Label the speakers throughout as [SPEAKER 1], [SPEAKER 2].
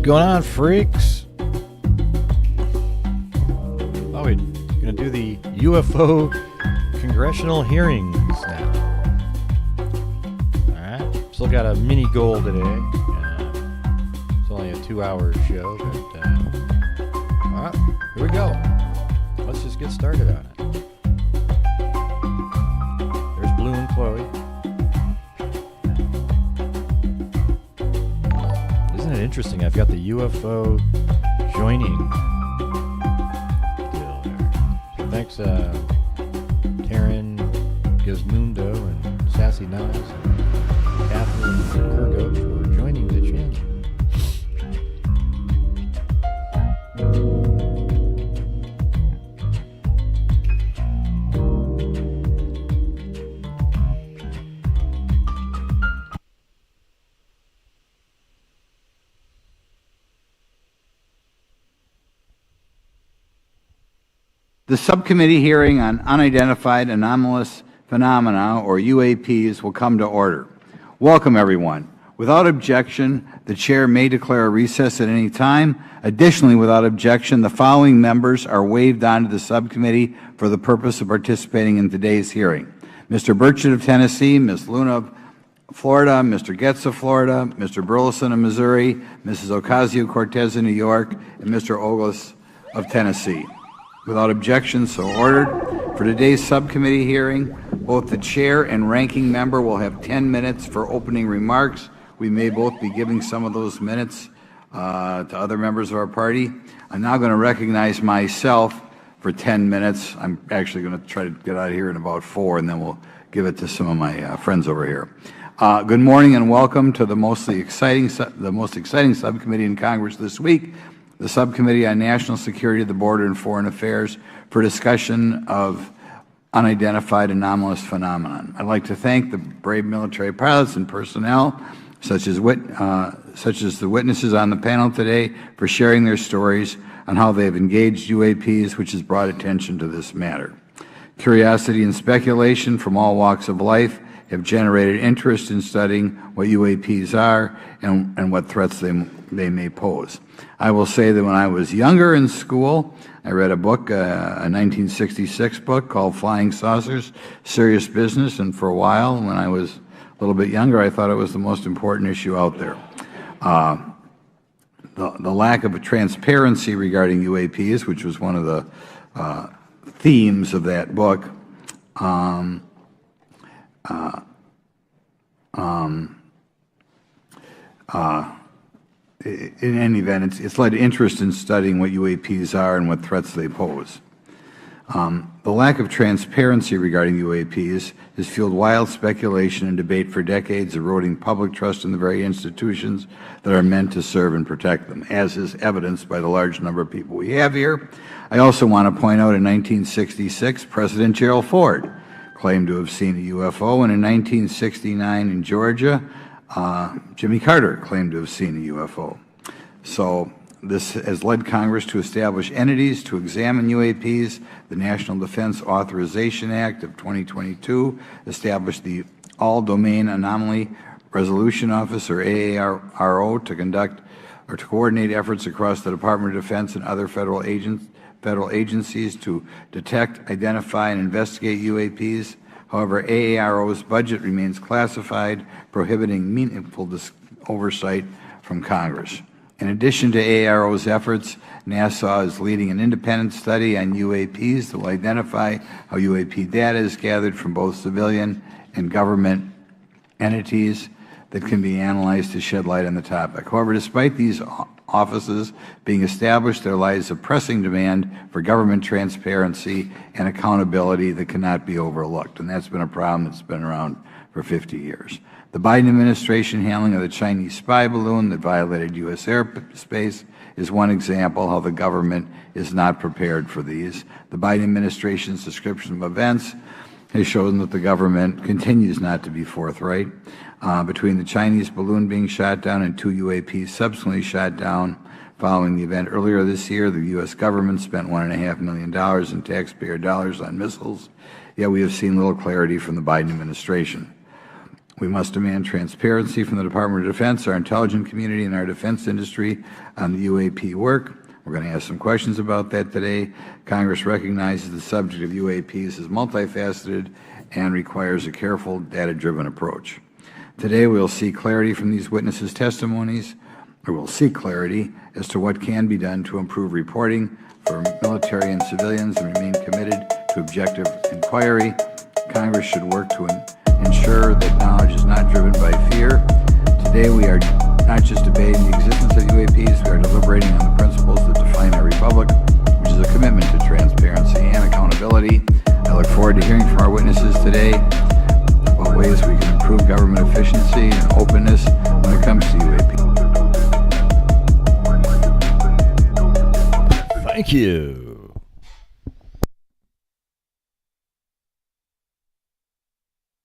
[SPEAKER 1] going on, freaks? Oh, we're going to do the UFO Congressional hearings now. All right. Still got a mini goal today. It's only a 2-hour show, but all right, here we go. Let's just get started on it. There's Blue and Chloe. Isn't it interesting? I've got the UFO joining deal there. So thanks, Taryn, Gizmundo, and Sassy Knives, and Catherine Kurgo for joining the channel.
[SPEAKER 2] The subcommittee hearing on unidentified anomalous phenomena, or UAPs, will come to order. Welcome, everyone. Without objection, the Chair may declare a recess at any time. Additionally, without objection, the following members are waived onto the subcommittee for the purpose of participating in today's hearing: Mr. Burchett of Tennessee, Ms. Luna of Florida, Mr. Getz of Florida, Mr. Burleson of Missouri, Mrs. Ocasio-Cortez of New York, and Mr. Ogles of Tennessee. Without objection, so ordered. For today's subcommittee hearing, both the chair and ranking member will have 10 minutes for opening remarks. We may both be giving some of those minutes to other members of our party. I'm now going to recognize myself for 10 minutes. I'm actually going to try to get out of here in about 4, and then we'll give it to some of my friends over here. Good morning and welcome to the most exciting subcommittee in Congress this week, the Subcommittee on National Security, the Border, and Foreign Affairs, for discussion of unidentified anomalous phenomenon. I'd like to thank the brave military pilots and personnel, such as the witnesses on the panel today, for sharing their stories on how they have engaged UAPs, which has brought attention to this matter. Curiosity and speculation from all walks of life have generated interest in studying what UAPs are and what threats they may pose. I will say that when I was younger in school, I read a book, a 1966 book called Flying Saucers, Serious Business, and for a while, when I was a little bit younger, I thought it was the most important issue out there. The lack of transparency regarding UAPs, which was one of the themes of that book, in any event, it's led to interest in studying what UAPs are and what threats they pose. The lack of transparency regarding UAPs has fueled wild speculation and debate for decades, eroding public trust in the very institutions that are meant to serve and protect them, as is evidenced by the large number of people we have here. I also want to point out in 1966, President Gerald Ford claimed to have seen a UFO, and in 1969 in Georgia, Jimmy Carter claimed to have seen a UFO. So this has led Congress to establish entities to examine UAPs. The National Defense Authorization Act of 2022 established the All-Domain Anomaly Resolution Office, or AARO, to conduct or to coordinate efforts across the Department of Defense and other federal agencies to detect, identify, and investigate UAPs. However, AARO's budget remains classified, prohibiting meaningful oversight from Congress. In addition to AARO's efforts, NASA is leading an independent study on UAPs that will identify how UAP data is gathered from both civilian and government entities that can be analyzed to shed light on the topic. However, despite these offices being established, there lies a pressing demand for government transparency and accountability that cannot be overlooked, and that's been a problem that's been around for 50 years. The Biden administration handling of the Chinese spy balloon that violated U.S. airspace is one example how the government is not prepared for these. The Biden administration's description of events has shown that the government continues not to be forthright. Between the Chinese balloon being shot down and 2 UAPs subsequently shot down following the event earlier this year, the U.S. government spent $1.5 million in taxpayer dollars on missiles, yet we have seen little clarity from the Biden administration. We must demand transparency from the Department of Defense, our intelligence community, and our defense industry on the UAP work. We're going to ask some questions about that today. Congress recognizes the subject of UAPs is multifaceted and requires a careful, data-driven approach. Today, we will seek clarity from these witnesses' testimonies, or we'll seek clarity as to what can be done to improve reporting for military and civilians and remain committed to objective inquiry. Congress should work to ensure that knowledge is not driven by fear. Today, we are not just debating the existence of UAPs, we are deliberating on the principles that define our republic, which is a commitment to transparency and accountability. I look forward to hearing from our witnesses today about ways we can improve government efficiency and openness when it comes to UAP.
[SPEAKER 1] Thank you.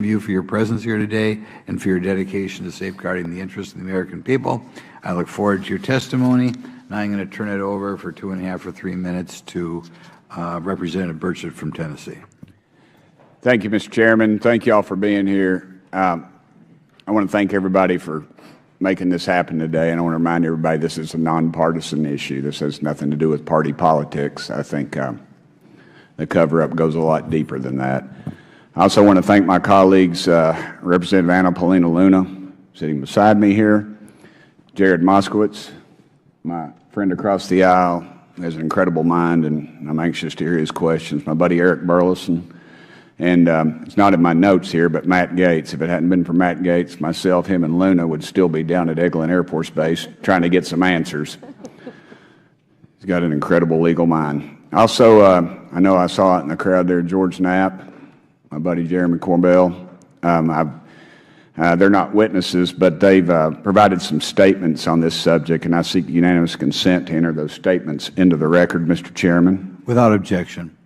[SPEAKER 2] You for your presence here today and for your dedication to safeguarding the interests of the American people. I look forward to your testimony. Now I'm going to turn it over for 2.5 or 3 minutes to Representative Burchett from Tennessee.
[SPEAKER 3] Thank you, Mr. Chairman. Thank you all for being here. I want to thank everybody for making this happen today, and I want to remind everybody this is a nonpartisan issue. This has nothing to do with party politics. I think the cover-up goes a lot deeper than that. I also want to thank my colleagues, Representative Anna Paulina Luna, sitting beside me here, Jared Moskowitz, my friend across the aisle, has an incredible mind, and I'm anxious to hear his questions, my buddy Eric Burleson, and it's not in my notes here, but Matt Gates. If it hadn't been for Matt Gates, myself, him, and Luna would still be down at Eglin Air Force Base trying to get some answers. He's got an incredible legal mind. Also, I know I saw it in the crowd there, George Knapp, my buddy Jeremy Corbell. They're not witnesses, but they've provided some statements on this subject, and I seek unanimous consent to enter those statements into the record, Mr. Chairman.
[SPEAKER 2] Without objection.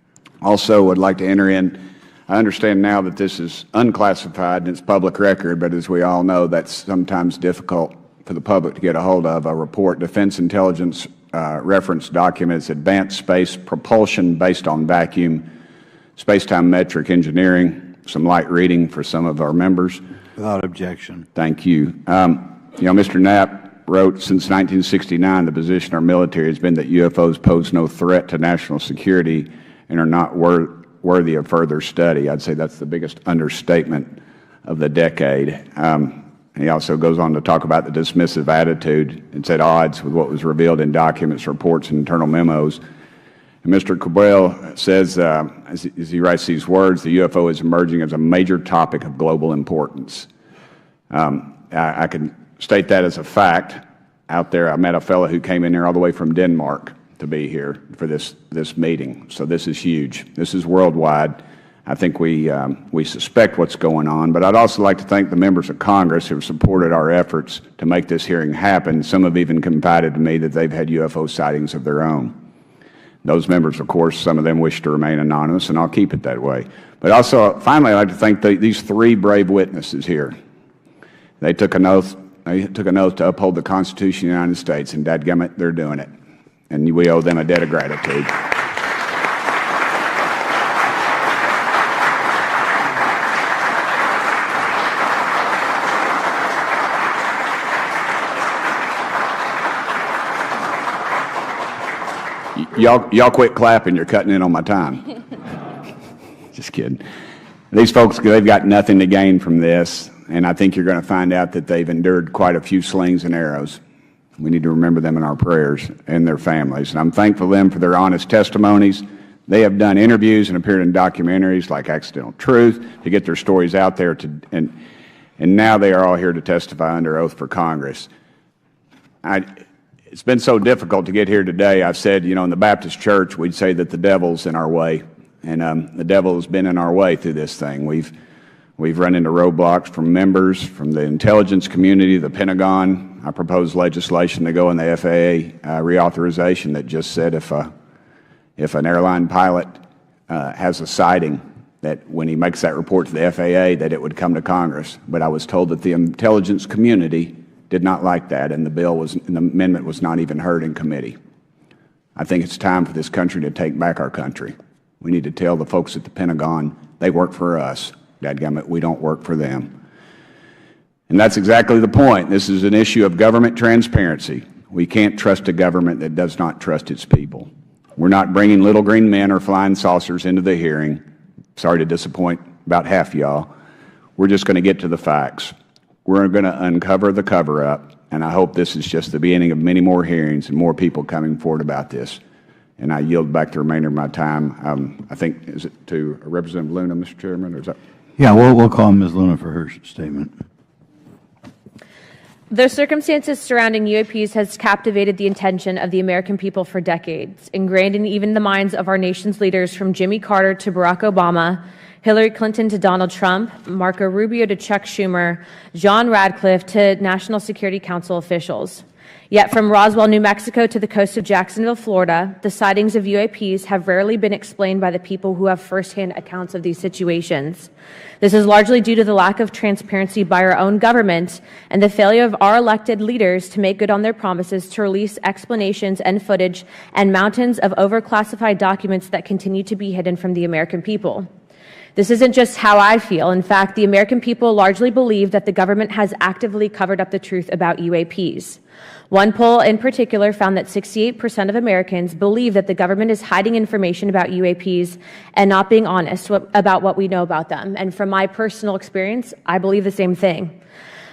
[SPEAKER 3] Also, would like to enter in, I understand now that this is unclassified and it's public record, but as we all know, that's sometimes difficult for the public to get a hold of. A report, Defense Intelligence Reference Documents, Advanced Space Propulsion Based on Vacuum, Space-Time Metric Engineering, some light reading for some of our members.
[SPEAKER 2] Without objection.
[SPEAKER 3] Thank you. You know, Mr. Knapp wrote, since 1969, the position of our military has been that UFOs pose no threat to national security and are not worthy of further study. I'd say that's the biggest understatement of the decade. He also goes on to talk about the dismissive attitude. It's at odds with what was revealed in documents, reports, and internal memos. And Mr. Cabral says, as he writes these words, the UFO is emerging as a major topic of global importance. I can state that as a fact. Out there, I met a fellow who came in here all the way from Denmark to be here for this meeting. So this is huge. This is worldwide. I think we suspect what's going on, but I'd also like to thank the members of Congress who have supported our efforts to make this hearing happen. Some have even confided to me that they've had UFO sightings of their own. Those members, of course, some of them wish to remain anonymous, and I'll keep it that way. But also, finally, I'd like to thank these 3 brave witnesses here. They took an oath. They took an oath to uphold the Constitution of the United States, and dadgummit, they're doing it. And we owe them a debt of gratitude. Y'all quit clapping. You're cutting in on my time. Just kidding. These folks, they've got nothing to gain from this, and I think you're going to find out that they've endured quite a few slings and arrows. We need to remember them in our prayers and their families. And I'm thankful to them for their honest testimonies. They have done interviews and appeared in documentaries like Accidental Truth to get their stories out there, and now they are all here to testify under oath for Congress. It's been so difficult to get here today. I've said, you know, in the Baptist church, we'd say that the devil's in our way. And the devil has been in our way through this thing. We've run into roadblocks from members, from the intelligence community, the Pentagon. I proposed legislation to go in the FAA reauthorization that just said if an airline pilot has a sighting, that when he makes that report to the FAA, that it would come to Congress. But I was told that the intelligence community did not like that, and the amendment was not even heard in committee. I think it's time for this country to take back our country. We need to tell the folks at the Pentagon they work for us. Dadgummit, we don't work for them. And that's exactly the point. This is an issue of government transparency. We can't trust a government that does not trust its people. We're not bringing little green men or flying saucers into the hearing. Sorry to disappoint about half y'all. We're just going to get to the facts. We're going to uncover the cover-up, and I hope this is just the beginning of many more hearings and more people coming forward about this. And I yield back the remainder of my time. I think, is it to Representative Luna, Mr. Chairman, or is that?
[SPEAKER 2] Yeah, we'll call Ms. Luna for her statement.
[SPEAKER 4] The circumstances surrounding UAPs has captivated the attention of the American people for decades, ingrained in even the minds of our nation's leaders from Jimmy Carter to Barack Obama, Hillary Clinton to Donald Trump, Marco Rubio to Chuck Schumer, John Radcliffe to National Security Council officials. Yet from Roswell, New Mexico to the coast of Jacksonville, Florida, the sightings of UAPs have rarely been explained by the people who have firsthand accounts of these situations. This is largely due to the lack of transparency by our own government and the failure of our elected leaders to make good on their promises to release explanations and footage and mountains of overclassified documents that continue to be hidden from the American people. This isn't just how I feel. In fact, the American people largely believe that the government has actively covered up the truth about UAPs. One poll in particular found that 68% of Americans believe that the government is hiding information about UAPs and not being honest about what we know about them. And from my personal experience, I believe the same thing.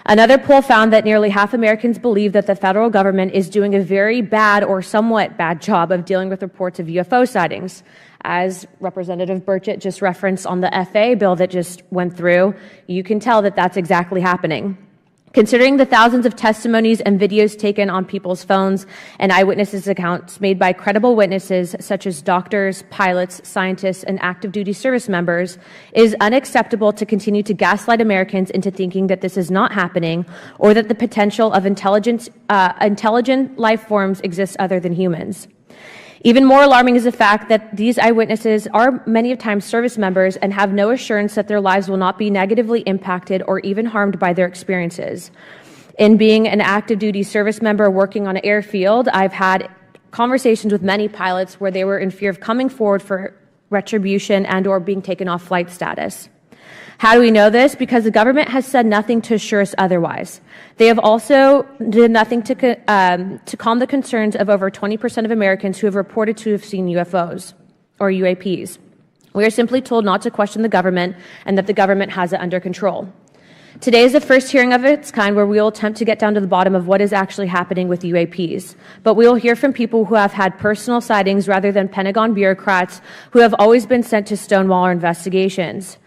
[SPEAKER 4] Another poll found that nearly half Americans believe that the federal government is doing a very bad or somewhat bad job of dealing with reports of UFO sightings. As Representative Burchett just referenced on the FAA bill that just went through, you can tell that that's exactly happening. Considering the thousands of testimonies and videos taken on people's phones and eyewitnesses' accounts made by credible witnesses such as doctors, pilots, scientists, and active duty service members, it is unacceptable to continue to gaslight Americans into thinking that this is not happening or that the potential of intelligent life forms exists other than humans. Even more alarming is the fact that these eyewitnesses are many of times service members and have no assurance that their lives will not be negatively impacted or even harmed by their experiences. In being an active duty service member working on an airfield, I've had conversations with many pilots where they were in fear of coming forward for retribution and or being taken off flight status. How do we know this? Because the government has said nothing to assure us otherwise. They have also done nothing to calm the concerns of over 20% of Americans who have reported to have seen UFOs or UAPs. We are simply told not to question the government and that the government has it under control. Today is the first hearing of its kind where we will attempt to get down to the bottom of what is actually happening with UAPs. But we will hear from people who have had personal sightings rather than Pentagon bureaucrats who have always been sent to stonewall our investigations.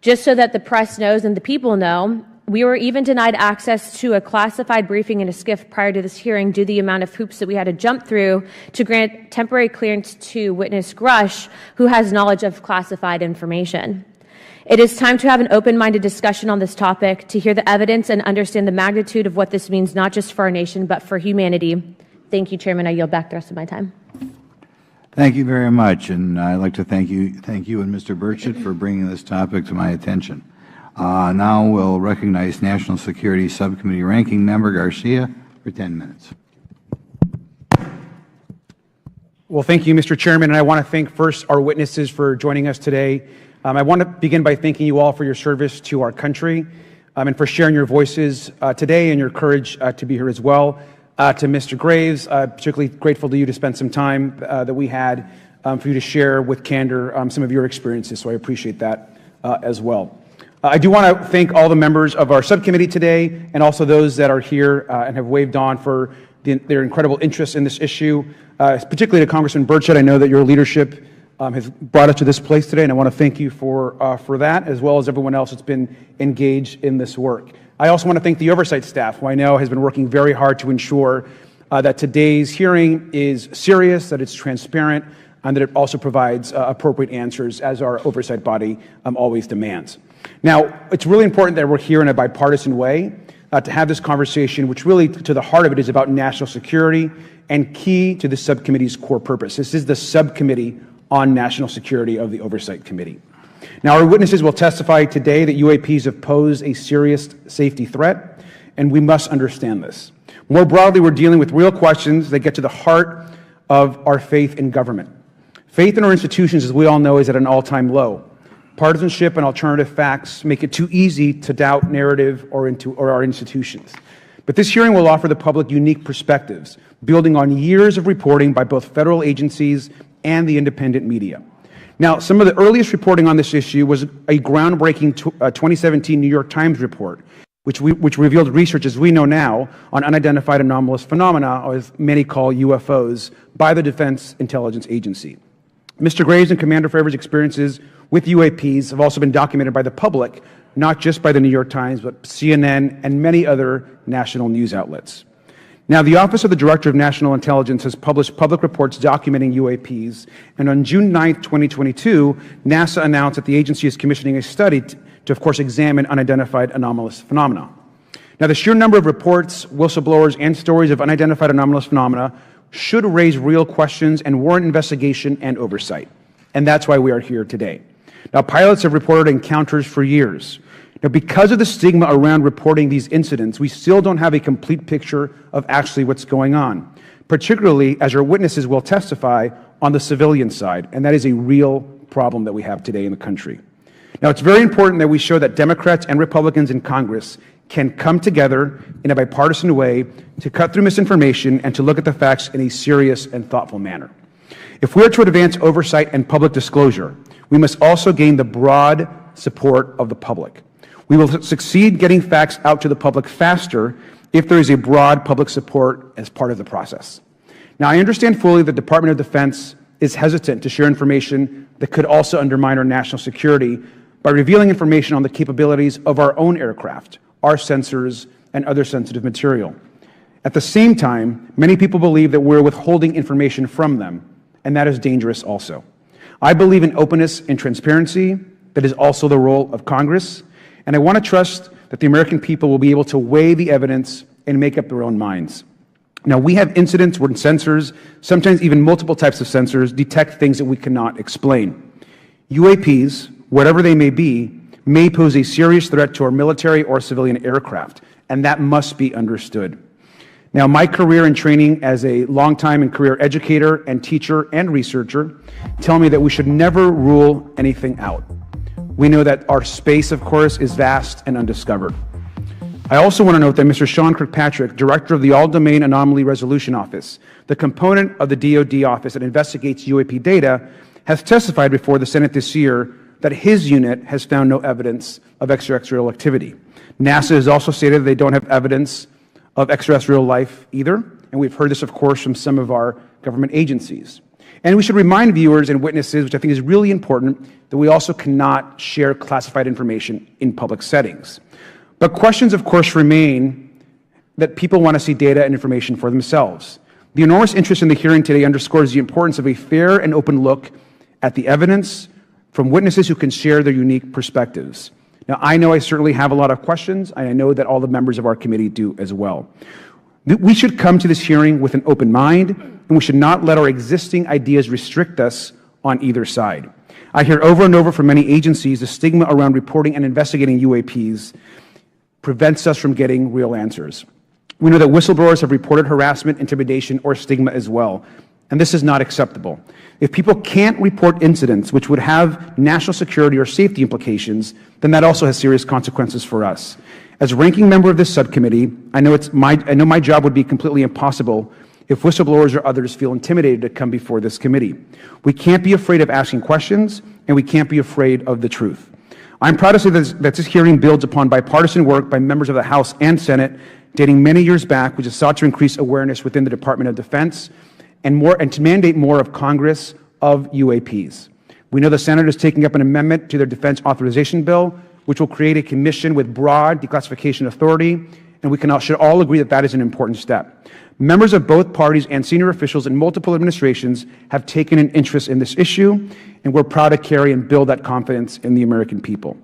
[SPEAKER 4] Just so that the press knows and the people know, we were even denied access to a classified briefing in a SCIF prior to this hearing due to the amount of hoops that we had to jump through to grant temporary clearance to witness Grusch, who has knowledge of classified information. It is time to have an open-minded discussion on this topic, to hear the evidence and understand the magnitude of what this means not just for our nation, but for humanity. Thank you, Chairman. I yield back the rest of my time.
[SPEAKER 2] Thank you very much, and I'd like to thank you and Mr. Burchett for bringing this topic to my attention. Now we'll recognize National Security Subcommittee Ranking Member Garcia for 10 minutes.
[SPEAKER 5] Well, thank you, Mr. Chairman, and I want to thank first our witnesses for joining us today. I want to begin by thanking you all for your service to our country and for sharing your voices today and your courage to be here as well. To Mr. Graves, particularly grateful to you to spend some time that we had for you to share with candor some of your experiences, so I appreciate that as well. I do want to thank all the members of our subcommittee today and also those that are here and have waved on for their incredible interest in this issue, particularly to Congressman Burchett. I know that your leadership has brought us to this place today, and I want to thank you for that, as well as everyone else that's been engaged in this work. I also want to thank the oversight staff, who I know has been working very hard to ensure that today's hearing is serious, that it's transparent, and that it also provides appropriate answers, as our oversight body always demands. Now, it's really important that we're here in a bipartisan way to have this conversation, which really, to the heart of it, is about national security and key to the subcommittee's core purpose. This is the subcommittee on national security of the Oversight Committee. Now, our witnesses will testify today that UAPs have posed a serious safety threat, and we must understand this. More broadly, we're dealing with real questions that get to the heart of our faith in government. Faith in our institutions, as we all know, is at an all-time low. Partisanship and alternative facts make it too easy to doubt narrative or our institutions. But this hearing will offer the public unique perspectives, building on years of reporting by both federal agencies and the independent media. Now, some of the earliest reporting on this issue was a groundbreaking 2017 New York Times report, which revealed research, as we know now, on unidentified anomalous phenomena, or as many call UFOs, by the Defense Intelligence Agency. Mr. Graves and Commander Fravor's experiences with UAPs have also been documented by the public, not just by the New York Times, but CNN and many other national news outlets. Now, the Office of the Director of National Intelligence has published public reports documenting UAPs, and on June 9, 2022, NASA announced that the agency is commissioning a study to, of course, examine unidentified anomalous phenomena. Now, the sheer number of reports, whistleblowers, and stories of unidentified anomalous phenomena should raise real questions and warrant investigation and oversight, and that's why we are here today. Now, pilots have reported encounters for years. Now, because of the stigma around reporting these incidents, we still don't have a complete picture of actually what's going on, particularly as our witnesses will testify on the civilian side, and that is a real problem that we have today in the country. Now, it's very important that we show that Democrats and Republicans in Congress can come together in a bipartisan way to cut through misinformation and to look at the facts in a serious and thoughtful manner. If we are to advance oversight and public disclosure, we must also gain the broad support of the public. We will succeed getting facts out to the public faster if there is a broad public support as part of the process. Now, I understand fully the Department of Defense is hesitant to share information that could also undermine our national security by revealing information on the capabilities of our own aircraft, our sensors, and other sensitive material. At the same time, many people believe that we're withholding information from them, and that is dangerous also. I believe in openness and transparency. That is also the role of Congress, and I want to trust that the American people will be able to weigh the evidence and make up their own minds. Now, we have incidents where sensors, sometimes even multiple types of sensors, detect things that we cannot explain. UAPs, whatever they may be, may pose a serious threat to our military or civilian aircraft, and that must be understood. Now, my career and training as a longtime and career educator and teacher and researcher tell me that we should never rule anything out. We know that our space, of course, is vast and undiscovered. I also want to note that Mr. Sean Kirkpatrick, Director of the All-Domain Anomaly Resolution Office, the component of the DoD office that investigates UAP data, has testified before the Senate this year that his unit has found no evidence of extraterrestrial activity. NASA has also stated that they don't have evidence of extraterrestrial life either, and we've heard this, of course, from some of our government agencies. And we should remind viewers and witnesses, which I think is really important, that we also cannot share classified information in public settings. But questions, of course, remain that people want to see data and information for themselves. The enormous interest in the hearing today underscores the importance of a fair and open look at the evidence from witnesses who can share their unique perspectives. Now, I know I certainly have a lot of questions, and I know that all the members of our committee do as well. We should come to this hearing with an open mind, and we should not let our existing ideas restrict us on either side. I hear over and over from many agencies the stigma around reporting and investigating UAPs prevents us from getting real answers. We know that whistleblowers have reported harassment, intimidation, or stigma as well, and this is not acceptable. If people can't report incidents which would have national security or safety implications, then that also has serious consequences for us. As ranking member of this subcommittee, I know my job would be completely impossible if whistleblowers or others feel intimidated to come before this committee. We can't be afraid of asking questions, and we can't be afraid of the truth. I'm proud to say that this hearing builds upon bipartisan work by members of the House and Senate dating many years back, which is sought to increase awareness within the Department of Defense and to mandate more of Congress of UAPs. We know the Senate is taking up an amendment to their defense authorization bill, which will create a commission with broad declassification authority, and we should all agree that that is an important step. Members of both parties and senior officials in multiple administrations have taken an interest in this issue, and we're proud to carry and build that confidence in the American people.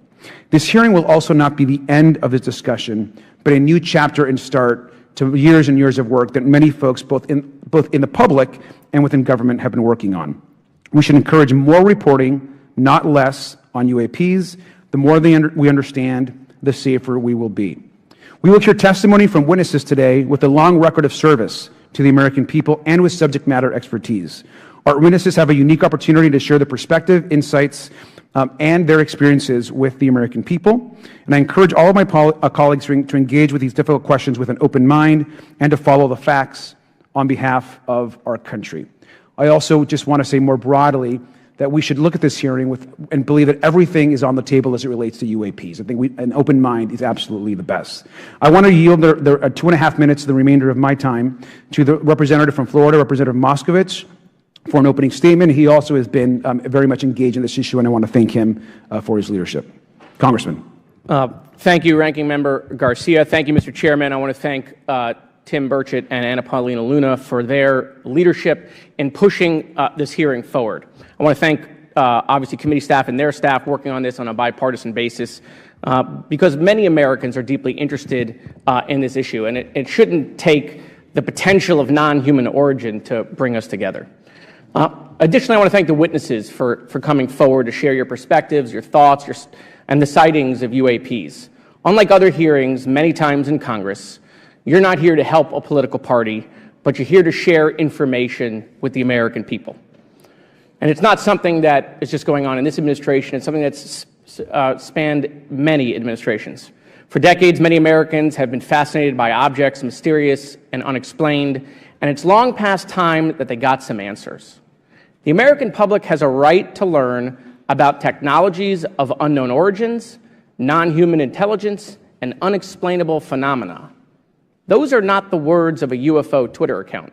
[SPEAKER 5] This hearing will also not be the end of this discussion, but a new chapter and start to years and years of work that many folks, both in the public and within government, have been working on. We should encourage more reporting, not less, on UAPs. The more we understand, the safer we will be. We will hear testimony from witnesses today with a long record of service to the American people and with subject matter expertise. Our witnesses have a unique opportunity to share their perspective, insights, and their experiences with the American people. And I encourage all of my colleagues to engage with these difficult questions with an open mind and to follow the facts on behalf of our country. I also just want to say more broadly that we should look at this hearing and believe that everything is on the table as it relates to UAPs. I think an open mind is absolutely the best. I want to yield the 2.5 minutes, the remainder of my time, to the representative from Florida, Representative Moskowitz, for an opening statement. He also has been very much engaged in this issue, and I want to thank him for his leadership. Congressman.
[SPEAKER 6] Thank you, Ranking Member Garcia. Thank you, Mr. Chairman. I want to thank Tim Burchett and Anna Paulina Luna for their leadership in pushing this hearing forward. I want to thank, obviously, committee staff and their staff working on this on a bipartisan basis because many Americans are deeply interested in this issue, and it shouldn't take the potential of non-human origin to bring us together. Additionally, I want to thank the witnesses for coming forward to share your perspectives, your thoughts, and the sightings of UAPs. Unlike other hearings many times in Congress, you're not here to help a political party, but you're here to share information with the American people. And it's not something that is just going on in this administration. It's something that's spanned many administrations. For decades, many Americans have been fascinated by objects mysterious and unexplained, and it's long past time that they got some answers. The American public has a right to learn about technologies of unknown origins, non-human intelligence, and unexplainable phenomena. Those are not the words of a UFO Twitter account,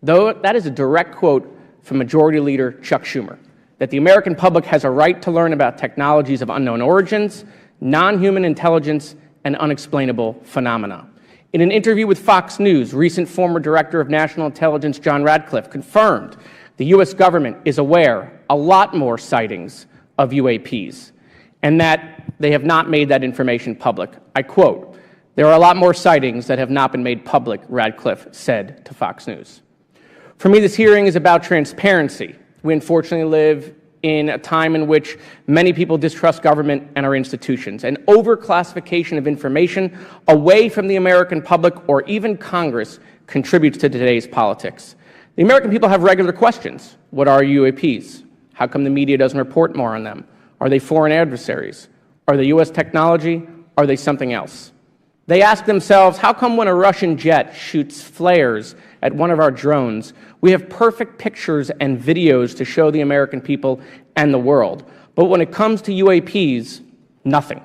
[SPEAKER 6] though that is a direct quote from Majority Leader Chuck Schumer, that the American public has a right to learn about technologies of unknown origins, non-human intelligence, and unexplainable phenomena. In an interview with Fox News, recent former Director of National Intelligence John Radcliffe confirmed the U.S. government is aware a lot more sightings of UAPs, and that they have not made that information public. I quote, "There are a lot more sightings that have not been made public," Radcliffe said to Fox News. For me, this hearing is about transparency. We unfortunately live in a time in which many people distrust government and our institutions, and overclassification of information away from the American public or even Congress contributes to today's politics. The American people have regular questions. What are UAPs? How come the media doesn't report more on them? Are they foreign adversaries? Are they U.S. technology? Are they something else? They ask themselves, how come when a Russian jet shoots flares at one of our drones, we have perfect pictures and videos to show the American people and the world, but when it comes to UAPs, nothing?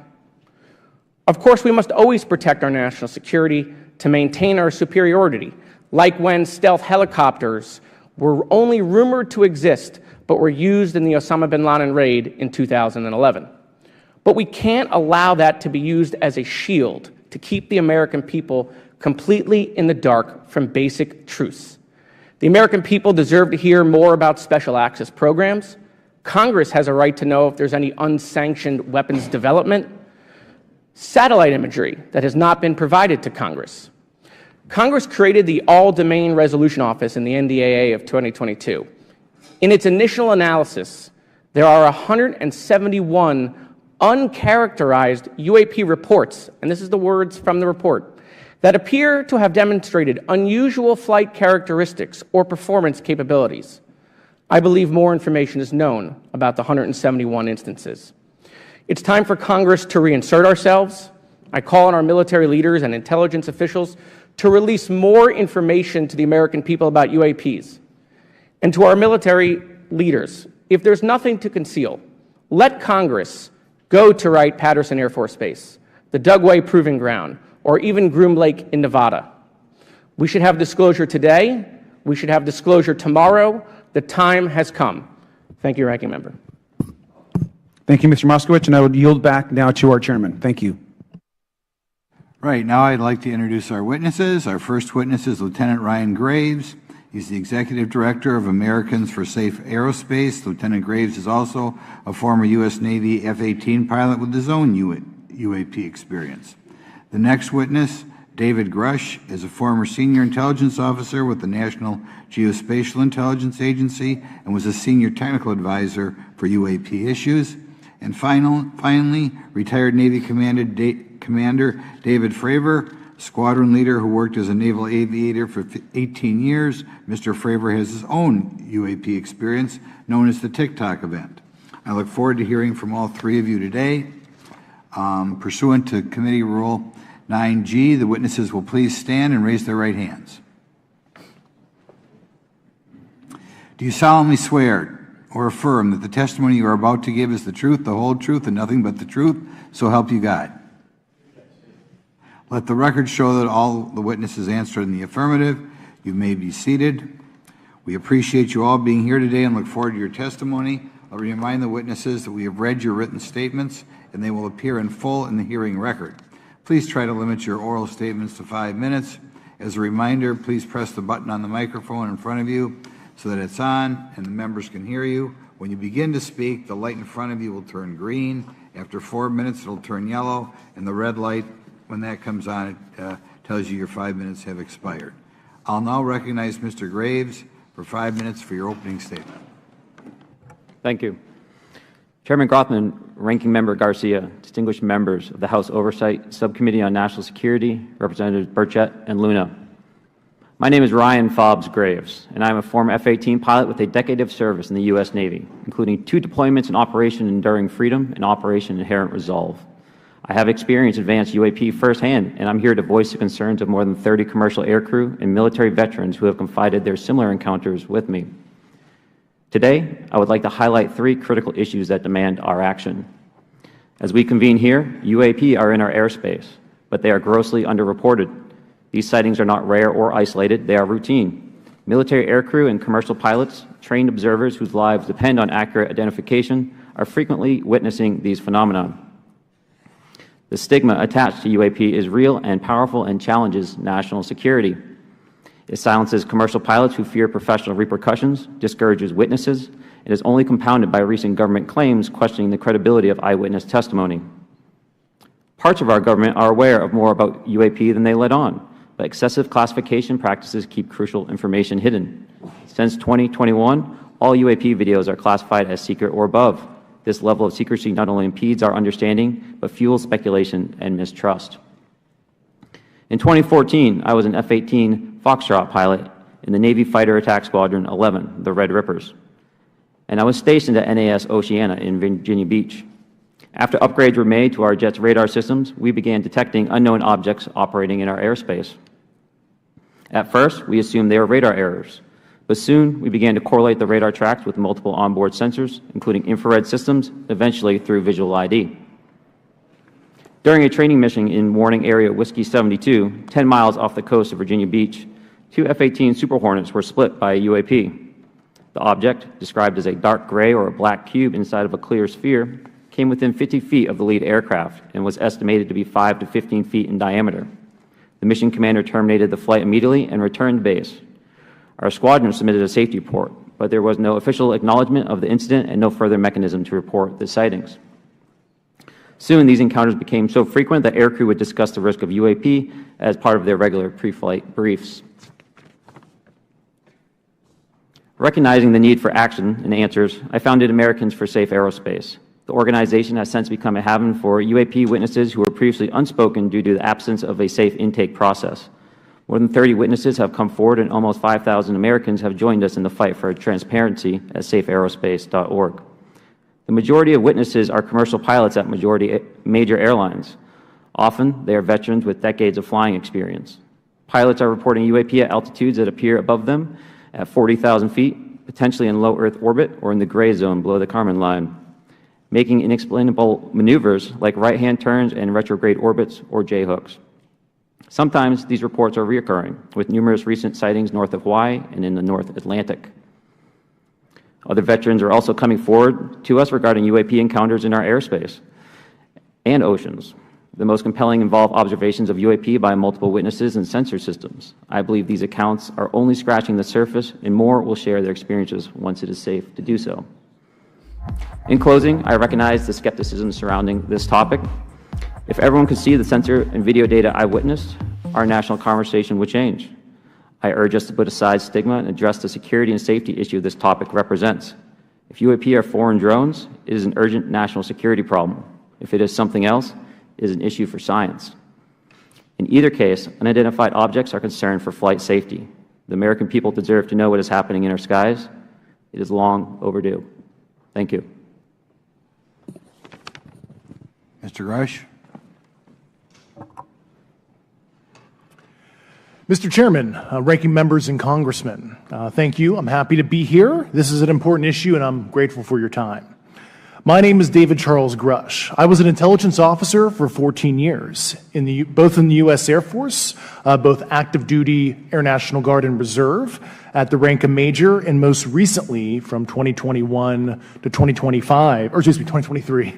[SPEAKER 6] Of course, we must always protect our national security to maintain our superiority, like when stealth helicopters were only rumored to exist but were used in the Osama bin Laden raid in 2011. But we can't allow that to be used as a shield to keep the American people completely in the dark from basic truths. The American people deserve to hear more about special access programs. Congress has a right to know if there's any unsanctioned weapons development, satellite imagery that has not been provided to Congress. Congress created the All-Domain Resolution Office in the NDAA of 2022. In its initial analysis, there are 171 uncharacterized UAP reports, and this is the words from the report, that appear to have demonstrated unusual flight characteristics or performance capabilities. I believe more information is known about the 171 instances. It's time for Congress to reinsert ourselves. I call on our military leaders and intelligence officials to release more information to the American people about UAPs. And to our military leaders, if there's nothing to conceal, let Congress go to Wright-Patterson Air Force Base, the Dugway Proving Ground, or even Groom Lake in Nevada. We should have disclosure today. We should have disclosure tomorrow. The time has come. Thank you, Ranking Member.
[SPEAKER 5] Thank you, Mr. Moskowitz, and I would yield back now to our chairman. Thank you.
[SPEAKER 2] Right, now I'd like to introduce our witnesses. Our first witness is Lieutenant Ryan Graves. He's the Executive Director of Americans for Safe Aerospace. Lieutenant Graves is also a former U.S. Navy F-18 pilot with his own UAP experience. The next witness, David Grusch, is a former senior intelligence officer with the National Geospatial Intelligence Agency and was a senior technical advisor for UAP issues. And finally, retired Navy Commander David Fravor, squadron leader who worked as a naval aviator for 18 years. Mr. Fravor has his own UAP experience known as the TikTok event. I look forward to hearing from all three of you today. Pursuant to Committee Rule 9G, the witnesses will please stand and raise their right hands. Do you solemnly swear or affirm that the testimony you are about to give is the truth, the whole truth, and nothing but the truth, so help you God? Let the record show that all the witnesses answered in the affirmative. You may be seated. We appreciate you all being here today and look forward to your testimony. I'll remind the witnesses that we have read your written statements and they will appear in full in the hearing record. Please try to limit your oral statements to 5 minutes. As a reminder, please press the button on the microphone in front of you so that it's on and the members can hear you. When you begin to speak, the light in front of you will turn green. After 4 minutes, it'll turn yellow, and the red light, when that comes on, it tells you your 5 minutes have expired. I'll now recognize Mr. Graves for 5 minutes for your opening statement.
[SPEAKER 7] Thank you. Chairman Grothman, Ranking Member Garcia, distinguished members of the House Oversight Subcommittee on National Security, Representatives Burchett and Luna. My name is Ryan Fobbs Graves, and I am a former F-18 pilot with a decade of service in the U.S. Navy, including 2 deployments in Operation Enduring Freedom and Operation Inherent Resolve. I have experienced advanced UAP firsthand, and I'm here to voice the concerns of more than 30 commercial aircrew and military veterans who have confided their similar encounters with me. Today, I would like to highlight 3 critical issues that demand our action. As we convene here, UAP are in our airspace, but they are grossly underreported. These sightings are not rare or isolated, they are routine. Military aircrew and commercial pilots, trained observers whose lives depend on accurate identification, are frequently witnessing these phenomena. The stigma attached to UAP is real and powerful and challenges national security. It silences commercial pilots who fear professional repercussions, discourages witnesses, and is only compounded by recent government claims questioning the credibility of eyewitness testimony. Parts of our government are aware of more about UAP than they let on, but excessive classification practices keep crucial information hidden. Since 2021, all UAP videos are classified as secret or above. This level of secrecy not only impedes our understanding, but fuels speculation and mistrust. In 2014, I was an F-18 Foxtrot pilot in the Navy Fighter Attack Squadron 11, the Red Rippers, and I was stationed at NAS Oceana in Virginia Beach. After upgrades were made to our jet's radar systems, we began detecting unknown objects operating in our airspace. At first, we assumed they were radar errors, but soon we began to correlate the radar tracks with multiple onboard sensors, including infrared systems, eventually through visual ID. During a training mission in Warning Area Whiskey 72, 10 miles off the coast of Virginia Beach, 2 F-18 Super Hornets were split by a UAP. The object, described as a dark gray or a black cube inside of a clear sphere, came within 50 feet of the lead aircraft and was estimated to be 5 to 15 feet in diameter. The mission commander terminated the flight immediately and returned to base. Our squadron submitted a safety report, but there was no official acknowledgement of the incident and no further mechanism to report the sightings. Soon, these encounters became so frequent that aircrew would discuss the risk of UAP as part of their regular pre-flight briefs. Recognizing the need for action and answers, I founded Americans for Safe Aerospace. The organization has since become a haven for UAP witnesses who were previously unspoken due to the absence of a safe intake process. More than 30 witnesses have come forward, and almost 5,000 Americans have joined us in the fight for transparency at safeaerospace.org. The majority of witnesses are commercial pilots at major airlines. Often, they are veterans with decades of flying experience. Pilots are reporting UAP at altitudes that appear above them at 40,000 feet, potentially in low Earth orbit or in the gray zone below the Kármán line, making inexplainable maneuvers like right-hand turns and retrograde orbits or J-hooks. Sometimes these reports are reoccurring, with numerous recent sightings north of Hawaii and in the North Atlantic. Other veterans are also coming forward to us regarding UAP encounters in our airspace and oceans. The most compelling involve observations of UAP by multiple witnesses and sensor systems. I believe these accounts are only scratching the surface, and more will share their experiences once it is safe to do so. In closing, I recognize the skepticism surrounding this topic. If everyone could see the sensor and video data I witnessed, our national conversation would change. I urge us to put aside stigma and address the security and safety issue this topic represents. If UAP are foreign drones, it is an urgent national security problem. If it is something else, it is an issue for science. In either case, unidentified objects are concerned for flight safety. The American people deserve to know what is happening in our skies. It is long overdue. Thank you.
[SPEAKER 2] Mr. Grusch.
[SPEAKER 8] Mr. Chairman, ranking members and congressmen, thank you. I'm happy to be here. This is an important issue, and I'm grateful for your time. My name is David Charles Grusch. I was an intelligence officer for 14 years, both in the U.S. Air Force, both active duty, Air National Guard, and Reserve, at the rank of major, and most recently from 2021 to 2023,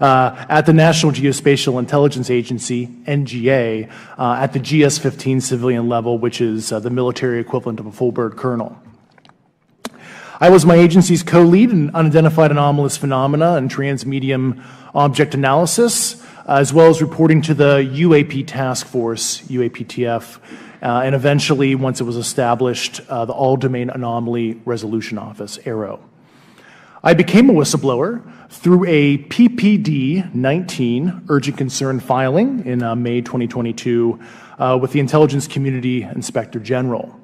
[SPEAKER 8] at the National Geospatial Intelligence Agency, NGA, at the GS-15 civilian level, which is the military equivalent of a full bird colonel. I was my agency's co-lead in unidentified anomalous phenomena and transmedium object analysis, as well as reporting to the UAP task force, UAPTF, and eventually, once it was established, the All-Domain Anomaly Resolution Office, AARO. I became a whistleblower through a PPD-19 urgent concern filing in May 2022 with the Intelligence Community Inspector General.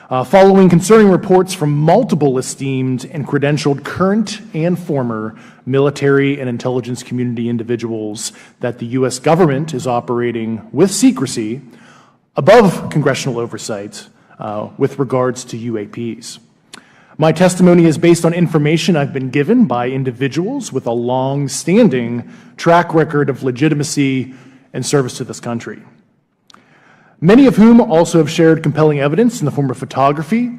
[SPEAKER 8] Following concerning reports from multiple esteemed and credentialed current and former military and intelligence community individuals that the U.S. government is operating with secrecy above congressional oversight with regards to UAPs. My testimony is based on information I've been given by individuals with a long-standing track record of legitimacy and service to this country, many of whom also have shared compelling evidence in the form of photography,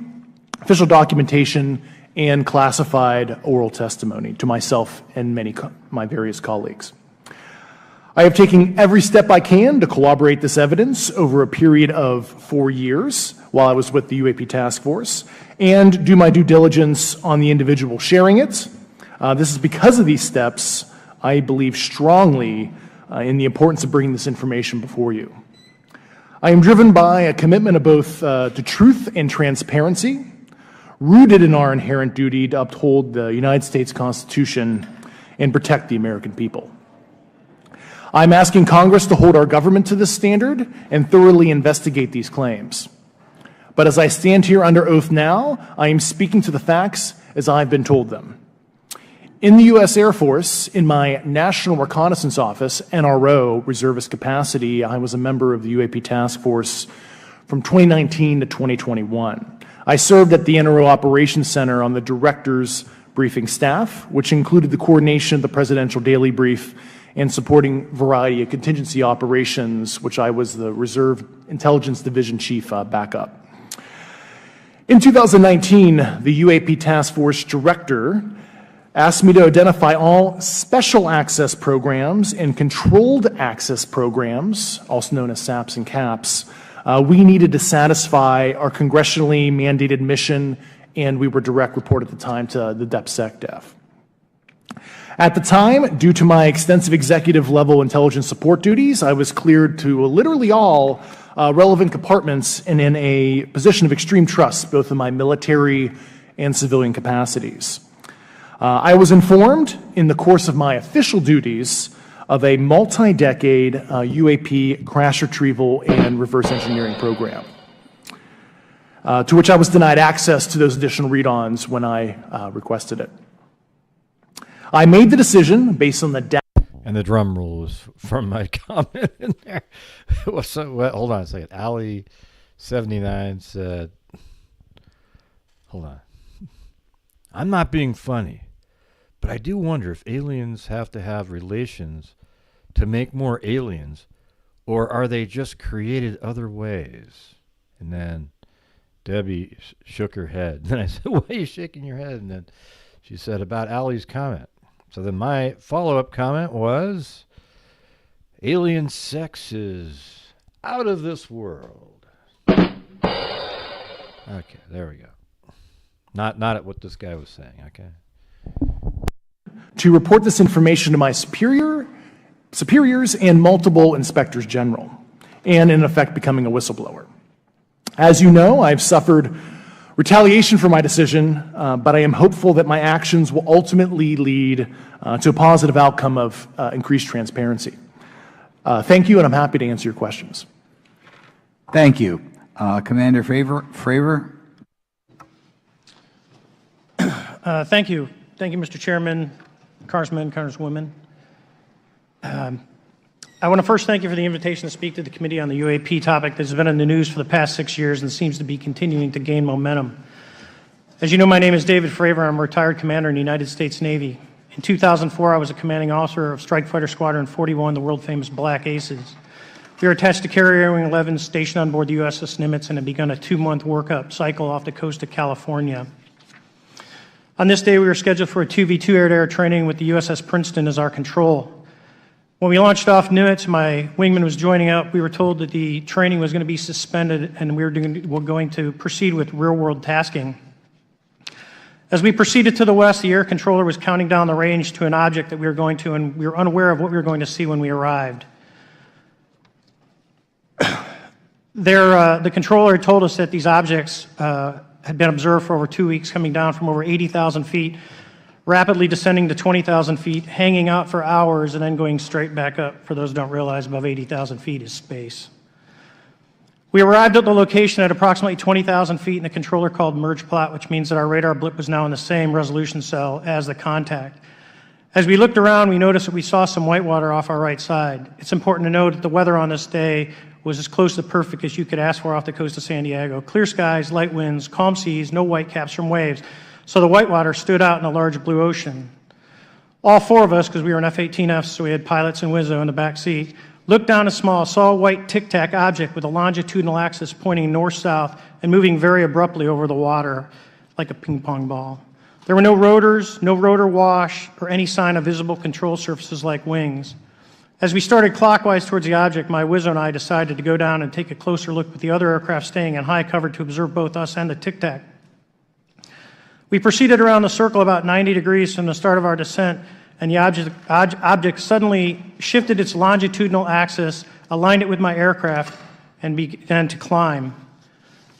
[SPEAKER 8] official documentation, and classified oral testimony to myself and my various colleagues. I have taken every step I can to corroborate this evidence over a period of 4 years while I was with the UAP task force and do my due diligence on the individual sharing it. This is because of these steps, I believe strongly in the importance of bringing this information before you. I am driven by a commitment of both to truth and transparency, rooted in our inherent duty to uphold the United States Constitution and protect the American people. I'm asking Congress to hold our government to this standard and thoroughly investigate these claims. But as I stand here under oath now, I am speaking to the facts as I've been told them. In the U.S. Air Force, in my National Reconnaissance Office, NRO, reservist capacity, I was a member of the UAP Task Force from 2019 to 2021. I served at the NRO Operations Center on the Director's Briefing Staff, which included the coordination of the Presidential Daily Brief and supporting variety of contingency operations, which I was the Reserve Intelligence Division Chief backup. In 2019, the UAP Task Force Director asked me to identify all special access programs and controlled access programs, also known as SAPs and CAPs, we needed to satisfy our congressionally mandated mission, and we were direct report at the time to the DepSecDef. At the time, due to my extensive executive level intelligence support duties, I was cleared to literally all relevant compartments and in a position of extreme trust, both in my military and civilian capacities. I was informed in the course of my official duties of a multi-decade UAP crash retrieval and reverse engineering program, to which I was denied access to those additional read-ons when I requested it. I made the decision based on the data.
[SPEAKER 1] And the drum roll was from my comment in there. Hold on a second. Ali79 said, hold on. I'm not being funny, but I do wonder if aliens have to have relations to make more aliens, or are they just created other ways? And then Debbie shook her head. And I said, why are you shaking your head? And then she said about Ali's comment. So then my follow-up comment was, alien sex is out of this world. Okay, there we go. Not at what this guy was saying, okay?
[SPEAKER 8] To report this information to my superiors and multiple inspectors general, and in effect becoming a whistleblower. As you know, I've suffered retaliation for my decision, but I am hopeful that my actions will ultimately lead to a positive outcome of increased transparency. Thank you, and I'm happy to answer your questions.
[SPEAKER 2] Thank you. Commander Fravor.
[SPEAKER 9] Thank you. Thank you, Mr. Chairman, Congressmen, Congresswomen. I want to first thank you for the invitation to speak to the committee on the UAP topic that has been in the news for the past 6 years and seems to be continuing to gain momentum. As you know, my name is David Fravor. I'm a retired commander in the United States Navy. In 2004, I was a commanding officer of Strike Fighter Squadron 41, the world-famous Black Aces. We were attached to Carrier Wing 11, stationed on board the USS Nimitz, and had begun a 2-month workup cycle off the coast of California. On this day, we were scheduled for a 2v2 air-to-air training with the USS Princeton as our control. When we launched off Nimitz, my wingman was joining up. We were told that the training was going to be suspended and we were going to proceed with real-world tasking. As we proceeded to the west, the air controller was counting down the range to an object that we were going to, and we were unaware of what we were going to see when we arrived. The controller had told us that these objects had been observed for over 2 weeks, coming down from over 80,000 feet, rapidly descending to 20,000 feet, hanging out for hours, and then going straight back up. For those who don't realize, above 80,000 feet is space. We arrived at the location at approximately 20,000 feet, and the controller called merge plot, which means that our radar blip was now in the same resolution cell as the contact. As we looked around, we noticed that we saw some whitewater off our right side. It's important to note that the weather on this day was as close to perfect as you could ask for off the coast of San Diego. Clear skies, light winds, calm seas, no whitecaps from waves. So the whitewater stood out in a large blue ocean. All 4 of us, because we were in F-18Fs, so we had pilots and Wizzo in the back seat, looked down saw a white tic-tac object with a longitudinal axis pointing north-south and moving very abruptly over the water like a ping-pong ball. There were no rotors, no rotor wash, or any sign of visible control surfaces like wings. As we started clockwise towards the object, my Wizzo and I decided to go down and take a closer look with the other aircraft staying in high cover to observe both us and the tic-tac. We proceeded around the circle about 90 degrees from the start of our descent, and the object suddenly shifted its longitudinal axis, aligned it with my aircraft, and began to climb.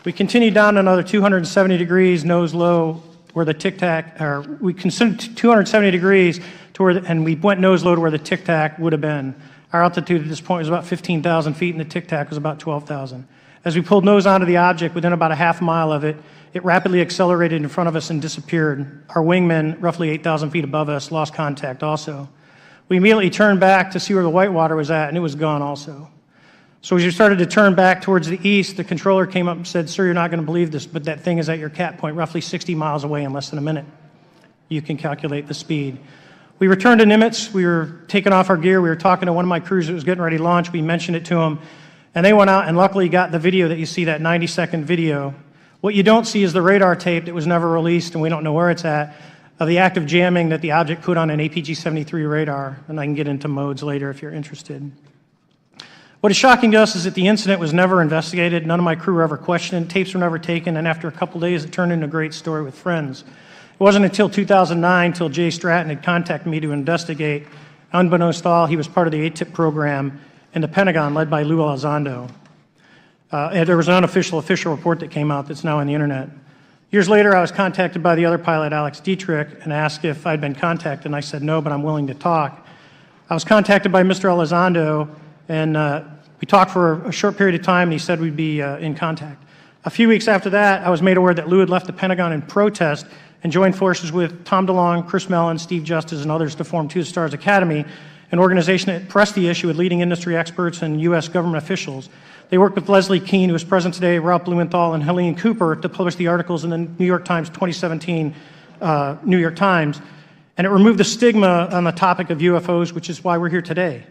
[SPEAKER 9] We continued down another 270 degrees, nose low, where the tic-tac, or we considered 270 degrees to where, and we went nose low to where the tic-tac would have been. Our altitude at this point was about 15,000 feet, and the tic-tac was about 12,000. As we pulled nose onto the object, within about a half mile of it, it rapidly accelerated in front of us and disappeared. Our wingman, roughly 8,000 feet above us, lost contact also. We immediately turned back to see where the whitewater was at, and it was gone also. So as we started to turn back towards the east, the controller came up and said, "Sir, you're not going to believe this, but that thing is at your cap point, roughly 60 miles away in less than a minute." You can calculate the speed. We returned to Nimitz. We were taking off our gear. We were talking to one of my crews that was getting ready to launch. We mentioned it to them, and they went out and luckily got the video that you see, that 90-second video. What you don't see is the radar tape that was never released, and we don't know where it's at, of the active jamming that the object put on an APG-73 radar, and I can get into modes later if you're interested. What is shocking to us is that the incident was never investigated. None of my crew were ever questioned. Tapes were never taken, and after a couple days, it turned into a great story with friends. It wasn't until 2009 until Jay Stratton had contacted me to investigate. Unbeknownst to all, he was part of the ATIP program in the Pentagon led by Lou Elizondo. There was an unofficial official report that came out that's now on the internet. Years later, I was contacted by the other pilot, Alex Dietrich, and asked if I'd been contacted, and I said no, but I'm willing to talk. I was contacted by Mr. Elizondo, and we talked for a short period of time, and he said we'd be in contact. A few weeks after that, I was made aware that Lou had left the Pentagon in protest and joined forces with Tom DeLonge, Chris Mellon, Steve Justice, and others to form Two Stars Academy, an organization that pressed the issue with leading industry experts and U.S. government officials. They worked with Leslie Keene, who is present today, Ralph Blumenthal, and Helene Cooper to publish the articles in the New York Times 2017 New York Times, and it removed the stigma on the topic of UFOs, which is why we're here today.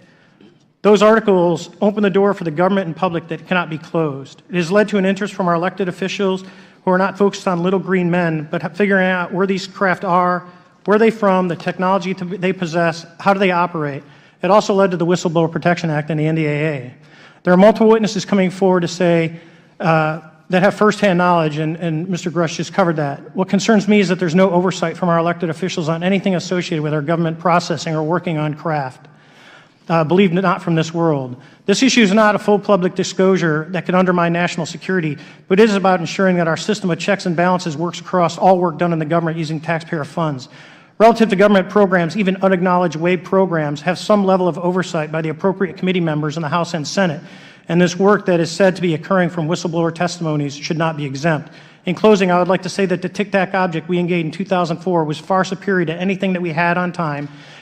[SPEAKER 9] Those articles open the door for the government and public that cannot be closed. It has led to an interest from our elected officials who are not focused on little green men, but figuring out where these craft are, where they're from, the technology they possess, how do they operate. It also led to the Whistleblower Protection Act and the NDAA. There are multiple witnesses coming forward to say that have firsthand knowledge, and Mr. Grusch just covered that. What concerns me is that there's no oversight from our elected officials on anything associated with our government processing or working on craft. Believe it not from this world. This issue is not a full public disclosure that could undermine national security, but it is about ensuring that our system of checks and balances works across all work done in the government using taxpayer funds. Relative to government programs, even unacknowledged WAVE programs have some level of oversight by the appropriate committee members in the House and Senate, and this work that is said to be occurring from whistleblower testimonies should not be exempt. In closing, I would like to say that the Tic Tac object we engaged in 2004 was far superior to anything that we had on time.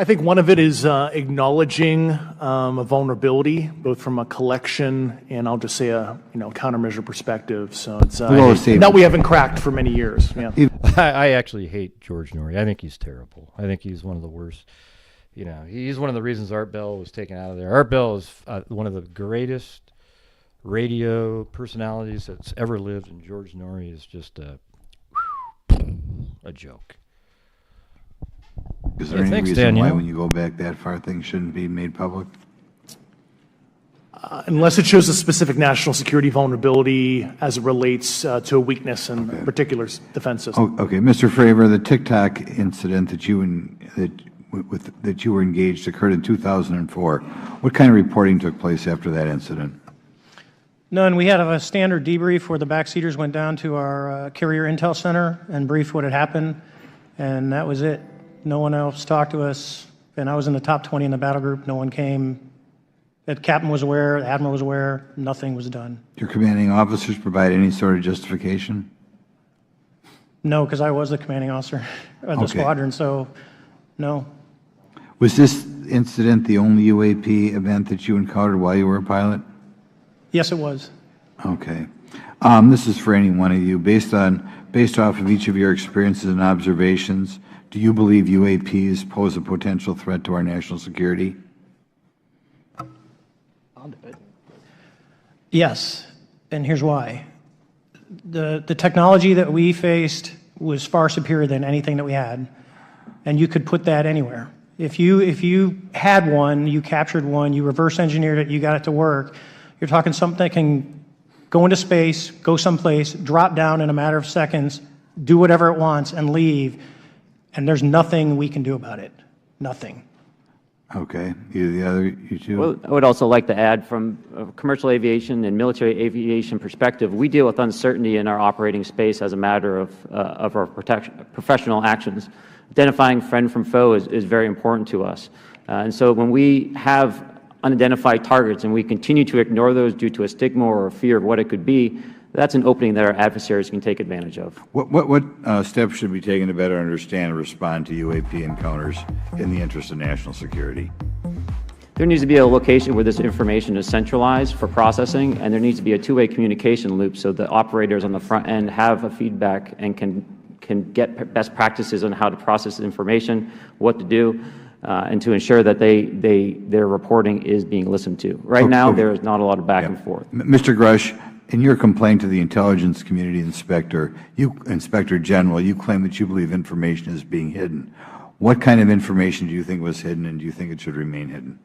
[SPEAKER 8] I think one of it is acknowledging a vulnerability, both from a collection and I'll just say a countermeasure perspective. So it's that we haven't cracked for many years. Yeah.
[SPEAKER 1] I actually hate George Norrie. I think he's terrible. I think he's one of the worst. He's one of the reasons Art Bell was taken out of there. Art Bell is one of the greatest radio personalities that's ever lived, and George Norrie is just a joke.
[SPEAKER 2] Is there any reason why, when you go back that far, things shouldn't be made public?
[SPEAKER 8] Unless it shows a specific national security vulnerability as it relates to a weakness in a particular defense system.
[SPEAKER 2] Okay, Mr. Fravor, the TikTok incident that you were engaged occurred in 2004. What kind of reporting took place after that incident?
[SPEAKER 9] None. We had a standard debrief where the backseaters went down to our carrier intel center and briefed what had happened, and that was it. No one else talked to us, and I was in the top 20 in the battle group. No one came. The captain was aware, the admiral was aware, nothing was done.
[SPEAKER 2] Your commanding officers provide any sort of justification?
[SPEAKER 9] No, because I was the commanding officer of the squadron, so no.
[SPEAKER 2] Was this incident the only UAP event that you encountered while you were a pilot?
[SPEAKER 9] Yes, it was.
[SPEAKER 2] Okay. This is for any one of you. Based off of each of your experiences and observations, do you believe UAPs pose a potential threat to our national security?
[SPEAKER 9] I'll do it. Yes, and here's why. The technology that we faced was far superior than anything that we had, and you could put that anywhere. If you had one, you captured one, you reverse engineered it, you got it to work, you're talking something that can go into space, go someplace, drop down in a matter of seconds, do whatever it wants, and leave. And there's nothing we can do about it. Nothing.
[SPEAKER 2] Okay. You two?
[SPEAKER 7] Well, I would also like to add, from a commercial aviation and military aviation perspective, we deal with uncertainty in our operating space as a matter of our professional actions. Identifying friend from foe is very important to us. And so when we have unidentified targets and we continue to ignore those due to a stigma or a fear of what it could be, that's an opening that our adversaries can take advantage of.
[SPEAKER 2] What steps should be taken to better understand and respond to UAP encounters in the interest of national security?
[SPEAKER 7] There needs to be a location where this information is centralized for processing, and there needs to be a two-way communication loop so the operators on the front end have a feedback and can get best practices on how to process information, what to do, and to ensure that their reporting is being listened to. Right now, there is not a lot of back and forth.
[SPEAKER 2] Mr. Grusch, in your complaint to the Intelligence Community Inspector General, you claim that you believe information is being hidden. What kind of information do you think was hidden, and do you think it should remain hidden?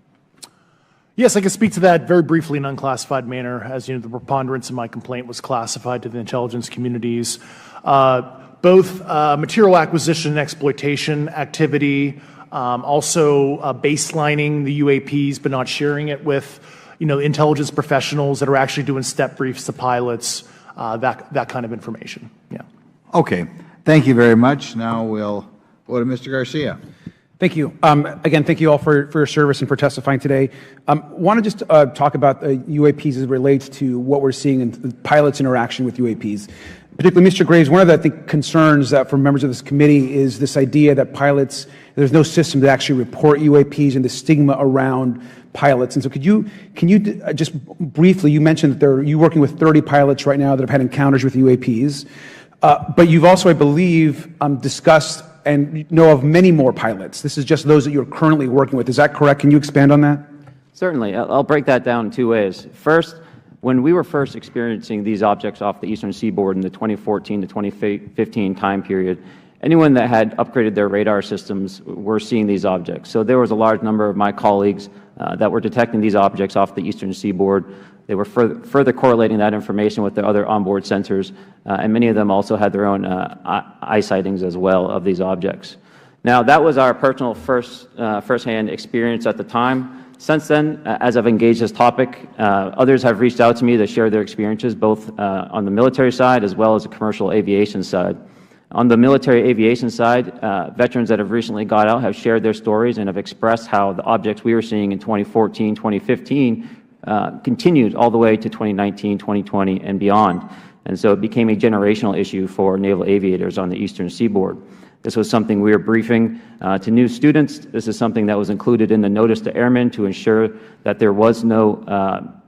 [SPEAKER 8] Yes, I can speak to that very briefly in an unclassified manner. As you know, the preponderance of my complaint was classified to the intelligence communities. Both material acquisition and exploitation activity, also baselining the UAPs but not sharing it with intelligence professionals that are actually doing step briefs to pilots, that kind of information. Yeah.
[SPEAKER 2] Okay. Thank you very much. Now we'll go to Mr. Garcia.
[SPEAKER 5] Thank you. Again, thank you all for your service and for testifying today. Want to just talk about UAPs as it relates to what we're seeing in pilots' interaction with UAPs. Particularly, Mr. Graves, one of the concerns for members of this committee is this idea that pilots, there's no system to actually report UAPs and the stigma around pilots. And so can you just briefly, you mentioned that you're working with 30 pilots right now that have had encounters with UAPs, but you've also, I believe, discussed and know of many more pilots. This is just those that you're currently working with. Is that correct? Can you expand on that?
[SPEAKER 7] Certainly. I'll break that down in two ways. First, when we were first experiencing these objects off the eastern seaboard in the 2014 to 2015 time period, anyone that had upgraded their radar systems were seeing these objects. So there was a large number of my colleagues that were detecting these objects off the eastern seaboard. They were further correlating that information with their other onboard sensors, and many of them also had their own eye sightings as well of these objects. Now, that was our personal first-hand experience at the time. Since then, as I've engaged this topic, others have reached out to me to share their experiences, both on the military side as well as the commercial aviation side. On the military aviation side, veterans that have recently got out have shared their stories and have expressed how the objects we were seeing in 2014, 2015 continued all the way to 2019, 2020, and beyond. And so it became a generational issue for naval aviators on the eastern seaboard. This was something we were briefing to new students. This is something that was included in the notice to airmen to ensure that there was no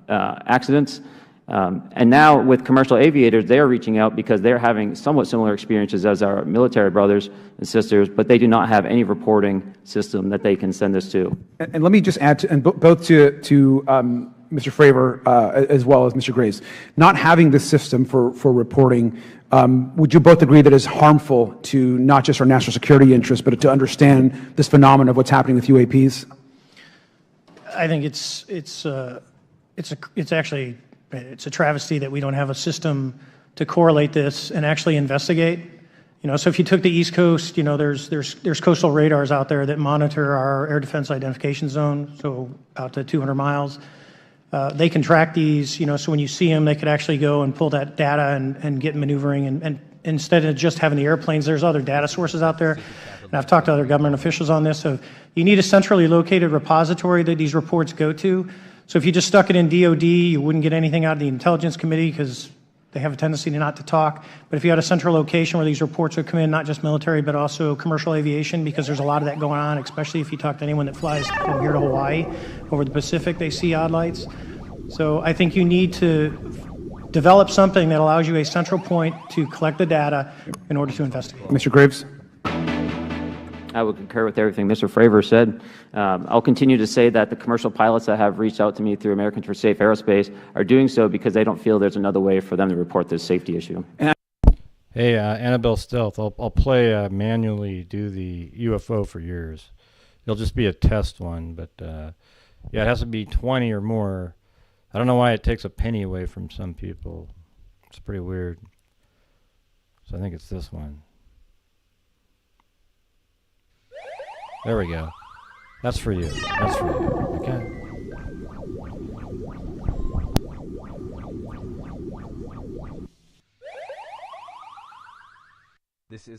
[SPEAKER 7] accidents. And now with commercial aviators, they are reaching out because they're having somewhat similar experiences as our military brothers and sisters, but they do not have any reporting system that they can send this to.
[SPEAKER 5] And let me just add, both to Mr. Fravor as well as Mr. Graves, not having this system for reporting, would you both agree that it's harmful to not just our national security interests, but to understand this phenomenon of what's happening with UAPs?
[SPEAKER 9] I think it's a travesty that we don't have a system to correlate this and actually investigate. So if you took the East Coast, there's coastal radars out there that monitor our air defense identification zone, so out to 200 miles. They can track these, so when you see them, they could actually go and pull that data and get maneuvering. And instead of just having the airplanes, there's other data sources out there. And I've talked to other government officials on this. So you need a centrally located repository that these reports go to. So if you just stuck it in DOD, you wouldn't get anything out of the Intelligence Committee because they have a tendency to not to talk. But if you had a central location where these reports would come in, not just military, but also commercial aviation, because there's a lot of that going on, especially if you talk to anyone that flies from here to Hawaii, over the Pacific, they see odd lights. So I think you need to develop something that allows you a central point to collect the data in order to investigate.
[SPEAKER 5] Mr. Graves?
[SPEAKER 7] I would concur with everything Mr. Fravor said. I'll continue to say that the commercial pilots that have reached out to me through Americans for Safe Aerospace are doing so because they don't feel there's another way for them to report this safety issue.
[SPEAKER 1] Hey, Annabelle Stealth, I'll play manually do the UFO for yours. It'll just be a test one, but yeah, it has to be 20 or more. I don't know why it takes a penny away from some people. It's pretty weird. So I think it's this one. There we go. That's for you. That's for you. Okay.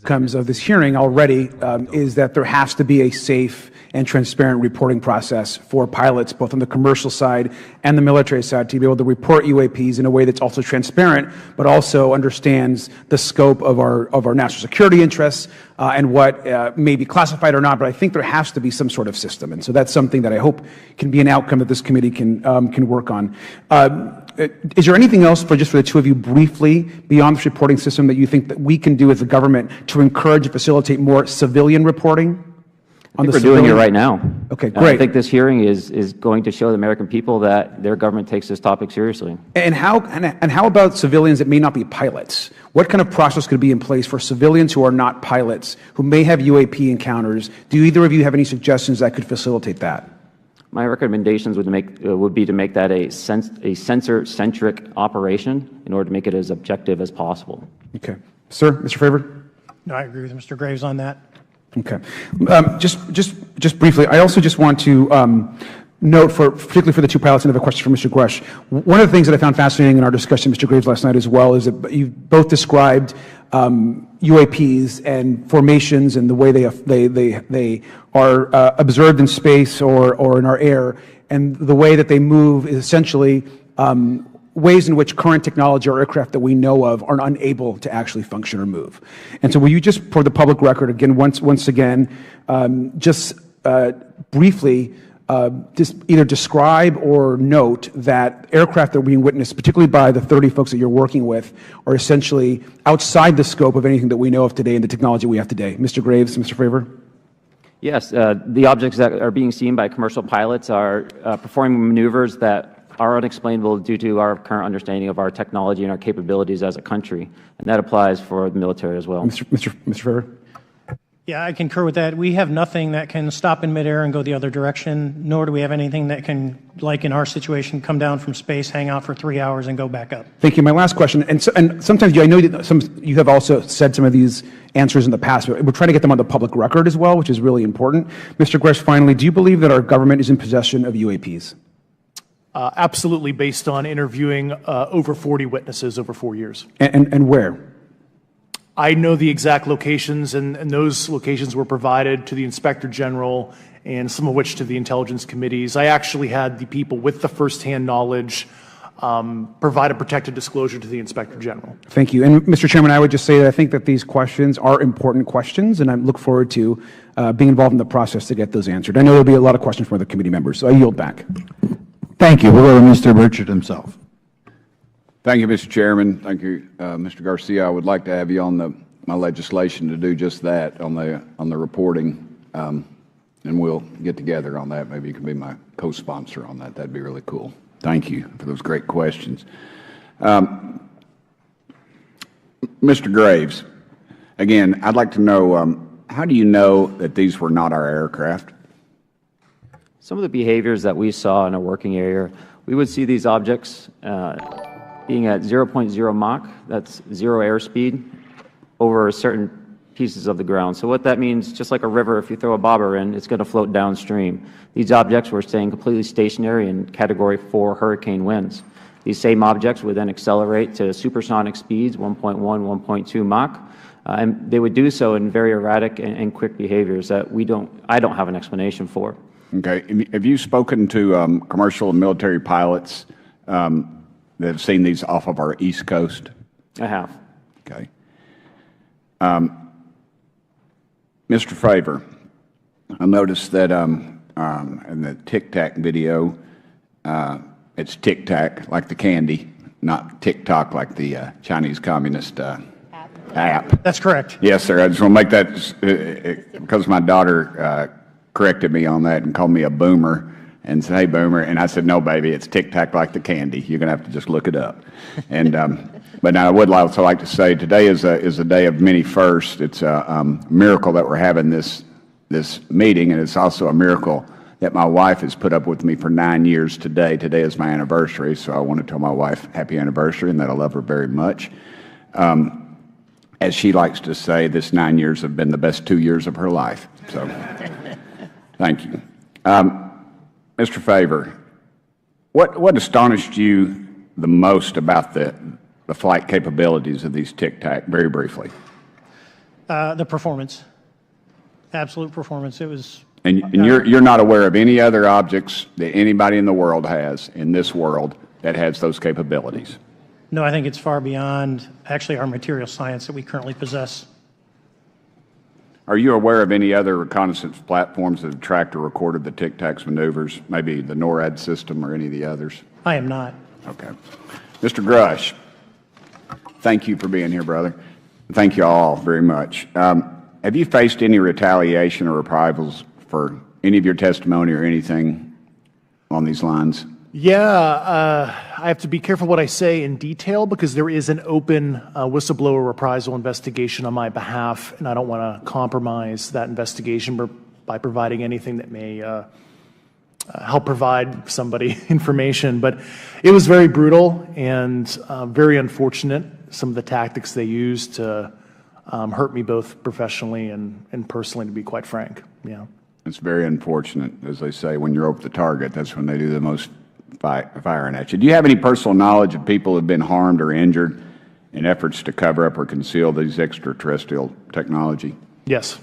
[SPEAKER 5] Comes of this hearing already is that there has to be a safe and transparent reporting process for pilots, both on the commercial side and the military side, to be able to report UAPs in a way that's also transparent, but also understands the scope of our national security interests and what may be classified or not. But I think there has to be some sort of system, and so that's something that I hope can be an outcome that this committee can work on. Is there anything else for the two of you briefly beyond this reporting system that you think that we can do as a government to encourage and facilitate more civilian reporting?
[SPEAKER 7] I think we're doing it right now.
[SPEAKER 5] Okay, great.
[SPEAKER 7] I think this hearing is going to show the American people that their government takes this topic seriously.
[SPEAKER 5] And how about civilians that may not be pilots? What kind of process could be in place for civilians who are not pilots, who may have UAP encounters? Do either of you have any suggestions that could facilitate that?
[SPEAKER 7] My recommendations would be to make that a sensor-centric operation in order to make it as objective as possible.
[SPEAKER 5] Okay. Sir, Mr. Fravor?
[SPEAKER 9] No, I agree with Mr. Graves on that.
[SPEAKER 5] Okay. Just briefly, I also just want to note, particularly for the two pilots, and I have a question for Mr. Grusch. One of the things that I found fascinating in our discussion, Mr. Graves, last night as well, is that you both described UAPs and formations and the way they are observed in space or in our air, and the way that they move is essentially ways in which current technology or aircraft that we know of are unable to actually function or move. And so will you just, for the public record, again, once again, briefly just either describe or note that aircraft that are being witnessed, particularly by the 30 folks that you're working with, are essentially outside the scope of anything that we know of today and the technology we have today. Mr. Graves, Mr. Fravor?
[SPEAKER 7] Yes, the objects that are being seen by commercial pilots are performing maneuvers that are unexplainable due to our current understanding of our technology and our capabilities as a country, and that applies for the military as well.
[SPEAKER 5] Mr. Fravor?
[SPEAKER 9] Yeah, I concur with that. We have nothing that can stop in midair and go the other direction, nor do we have anything that can, like in our situation, come down from space, hang out for 3 hours, and go back up.
[SPEAKER 5] Thank you. My last question, and sometimes I know that you have also said some of these answers in the past, but we're trying to get them on the public record as well, which is really important. Mr. Grusch, finally, do you believe that our government is in possession of UAPs?
[SPEAKER 8] Absolutely, based on interviewing over 40 witnesses over 4 years.
[SPEAKER 5] And where?
[SPEAKER 8] I know the exact locations, and those locations were provided to the Inspector General and some of which to the intelligence committees. I actually had the people with the firsthand knowledge provide a protected disclosure to the Inspector General.
[SPEAKER 5] Thank you. And Mr. Chairman, I would just say that I think that these questions are important questions, and I look forward to being involved in the process to get those answered. I know there'll be a lot of questions from other committee members, so I yield back.
[SPEAKER 2] Thank you. We'll go to Mr. Burchett himself.
[SPEAKER 3] Thank you, Mr. Chairman. Thank you, Mr. Garcia. I would like to have you on my legislation to do just that, on the reporting, and we'll get together on that. Maybe you can be my co-sponsor on that. That'd be really cool. Thank you for those great questions. Mr. Graves, again, I'd like to know, how do you know that these were not our aircraft?
[SPEAKER 7] Some of the behaviors that we saw in a working area, we would see these objects being at 0.0 Mach, that's 0 airspeed, over certain pieces of the ground. So what that means, just like a river, if you throw a bobber in, it's going to float downstream. These objects were staying completely stationary in Category 4 hurricane winds. These same objects would then accelerate to supersonic speeds, 1.1, 1.2 Mach, and they would do so in very erratic and quick behaviors that I don't have an explanation for.
[SPEAKER 3] Okay. Have you spoken to commercial and military pilots that have seen these off of our East Coast?
[SPEAKER 7] I have.
[SPEAKER 3] Okay. Mr. Fravor, I noticed that in the Tic Tac video, it's Tic Tac like the candy, not TikTok like the Chinese Communist app.
[SPEAKER 9] That's correct.
[SPEAKER 3] Yes, sir. I just want to make that because my daughter corrected me on that and called me a boomer and said, "Hey, boomer," and I said, "No, baby, it's Tic Tac like the candy. You're going to have to just look it up." And but now I would also like to say today is a day of many firsts. It's a miracle that we're having this meeting, and it's also a miracle that my wife has put up with me for 9 years today. Today is my anniversary, so I want to tell my wife happy anniversary and that I love her very much. As she likes to say, this 9 years have been the best 2 years of her life. So, thank you. Mr. Fravor, what astonished you the most about the flight capabilities of these Tic Tac, very briefly?
[SPEAKER 9] The performance, absolute performance. It was.
[SPEAKER 3] And you're not aware of any other objects that anybody in the world has, in this world, that has those capabilities?
[SPEAKER 9] No, I think it's far beyond actually our material science that we currently possess.
[SPEAKER 3] Are you aware of any other reconnaissance platforms that have tracked or recorded the Tic Tac's maneuvers, maybe the NORAD system or any of the others?
[SPEAKER 9] I am not.
[SPEAKER 3] Okay. Mr. Grusch, thank you for being here, brother. Thank you all very much. Have you faced any retaliation or reprisals for any of your testimony or anything on these lines?
[SPEAKER 8] Yeah, I have to be careful what I say in detail because there is an open whistleblower reprisal investigation on my behalf, and I don't want to compromise that investigation by providing anything that may help provide somebody information. But it was very brutal and very unfortunate, some of the tactics they used to hurt me both professionally and personally, to be quite frank. Yeah.
[SPEAKER 3] It's very unfortunate. As they say, when you're over the target, that's when they do the most firing at you. Do you have any personal knowledge of people who have been harmed or injured in efforts to cover up or conceal these extraterrestrial technology?
[SPEAKER 8] Yes.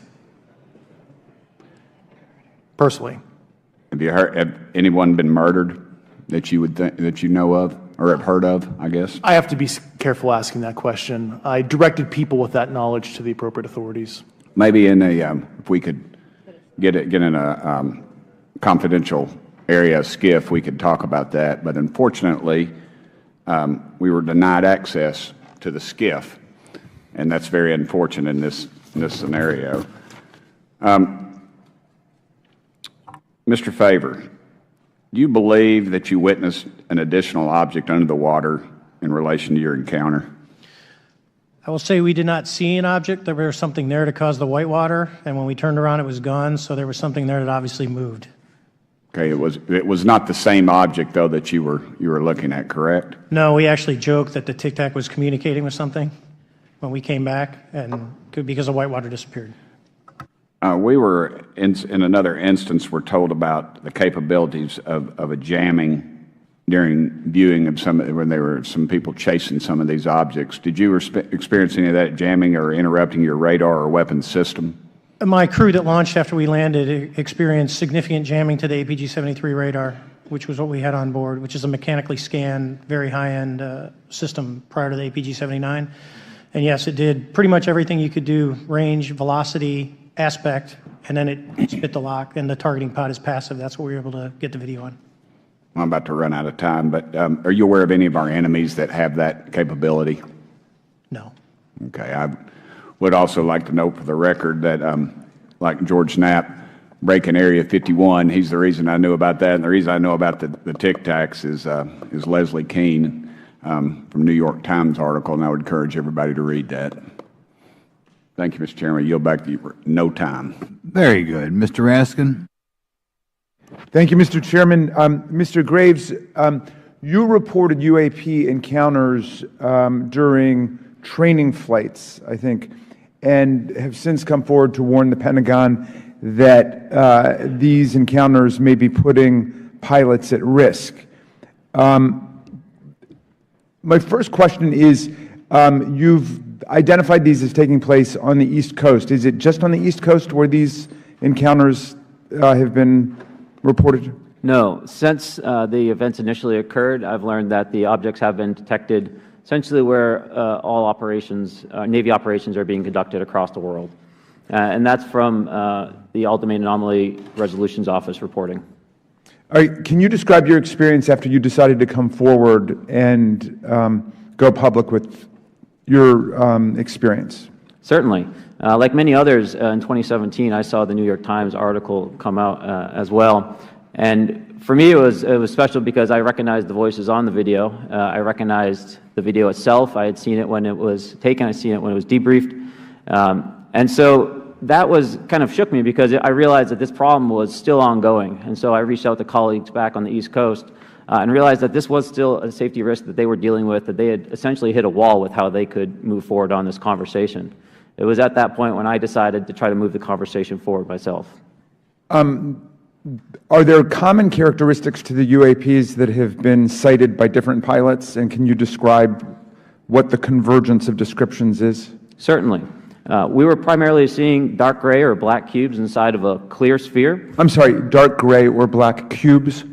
[SPEAKER 8] Personally.
[SPEAKER 3] Have anyone been murdered that you would that you know of or have heard of, I guess?
[SPEAKER 8] I have to be careful asking that question. I directed people with that knowledge to the appropriate authorities.
[SPEAKER 3] Maybe in a if we could get in a confidential area, SCIF, we could talk about that. But unfortunately, we were denied access to the SCIF, and that's very unfortunate in this scenario. Mr. Fravor, do you believe that you witnessed an additional object under the water in relation to your encounter?
[SPEAKER 9] I will say we did not see an object. There was something there to cause the whitewater, and when we turned around, it was gone. So there was something there that obviously moved.
[SPEAKER 3] Okay, it was not the same object though that you were looking at, correct?
[SPEAKER 9] No, we actually joked that the Tic Tac was communicating with something when we came back, and because the whitewater disappeared.
[SPEAKER 3] We were in another instance. We're told about the capabilities of a jamming during viewing of when there were some people chasing some of these objects. Did you experience any of that jamming or interrupting your radar or weapons system?
[SPEAKER 9] My crew that launched after we landed experienced significant jamming to the APG-73 radar. which was what we had on board, which is a mechanically scanned, very high-end system prior to the APG-79. And yes, it did pretty much everything you could do, range, velocity, aspect, and then it spit the lock, and the targeting pod is passive. That's what we were able to get the video on.
[SPEAKER 3] I'm about to run out of time, but are you aware of any of our enemies that have that capability?
[SPEAKER 9] No.
[SPEAKER 3] Okay. I would also like to note for the record that, like George Knapp, breaking Area 51, he's the reason I knew about that, and the reason I know about the Tic Tacs is Leslie Keene from New York Times article, and I would encourage everybody to read that. Thank you, Mr. Chairman. I yield back to you for no time.
[SPEAKER 2] Very good. Mr. Raskin?
[SPEAKER 10] Thank you, Mr. Chairman. Mr. Graves, you reported UAP encounters during training flights, I think, and have since come forward to warn the Pentagon that these encounters may be putting pilots at risk. My first question is, you've identified these as taking place on the East Coast. Is it just on the East Coast where these encounters have been reported?
[SPEAKER 7] No. Since the events initially occurred, I've learned that the objects have been detected essentially where all operations, Navy operations, are being conducted across the world. And that's from the All-Domain Anomaly Resolutions Office reporting.
[SPEAKER 10] All right, can you describe your experience after you decided to come forward and go public with your experience?
[SPEAKER 7] Certainly. Like many others, in 2017, I saw the New York Times article come out as well. And for me, it was special because I recognized the voices on the video. I recognized the video itself. I had seen it when it was taken. I had seen it when it was debriefed. And so that was kind of shook me because I realized that this problem was still ongoing. And so I reached out to colleagues back on the East Coast and realized that this was still a safety risk that they were dealing with, that they had essentially hit a wall with how they could move forward on this conversation. It was at that point when I decided to try to move the conversation forward myself.
[SPEAKER 10] Are there common characteristics to the UAPs that have been cited by different pilots, and can you describe what the convergence of descriptions is?
[SPEAKER 7] Certainly. We were primarily seeing dark gray or black cubes inside of a clear sphere.
[SPEAKER 10] I'm sorry, dark gray or black cubes?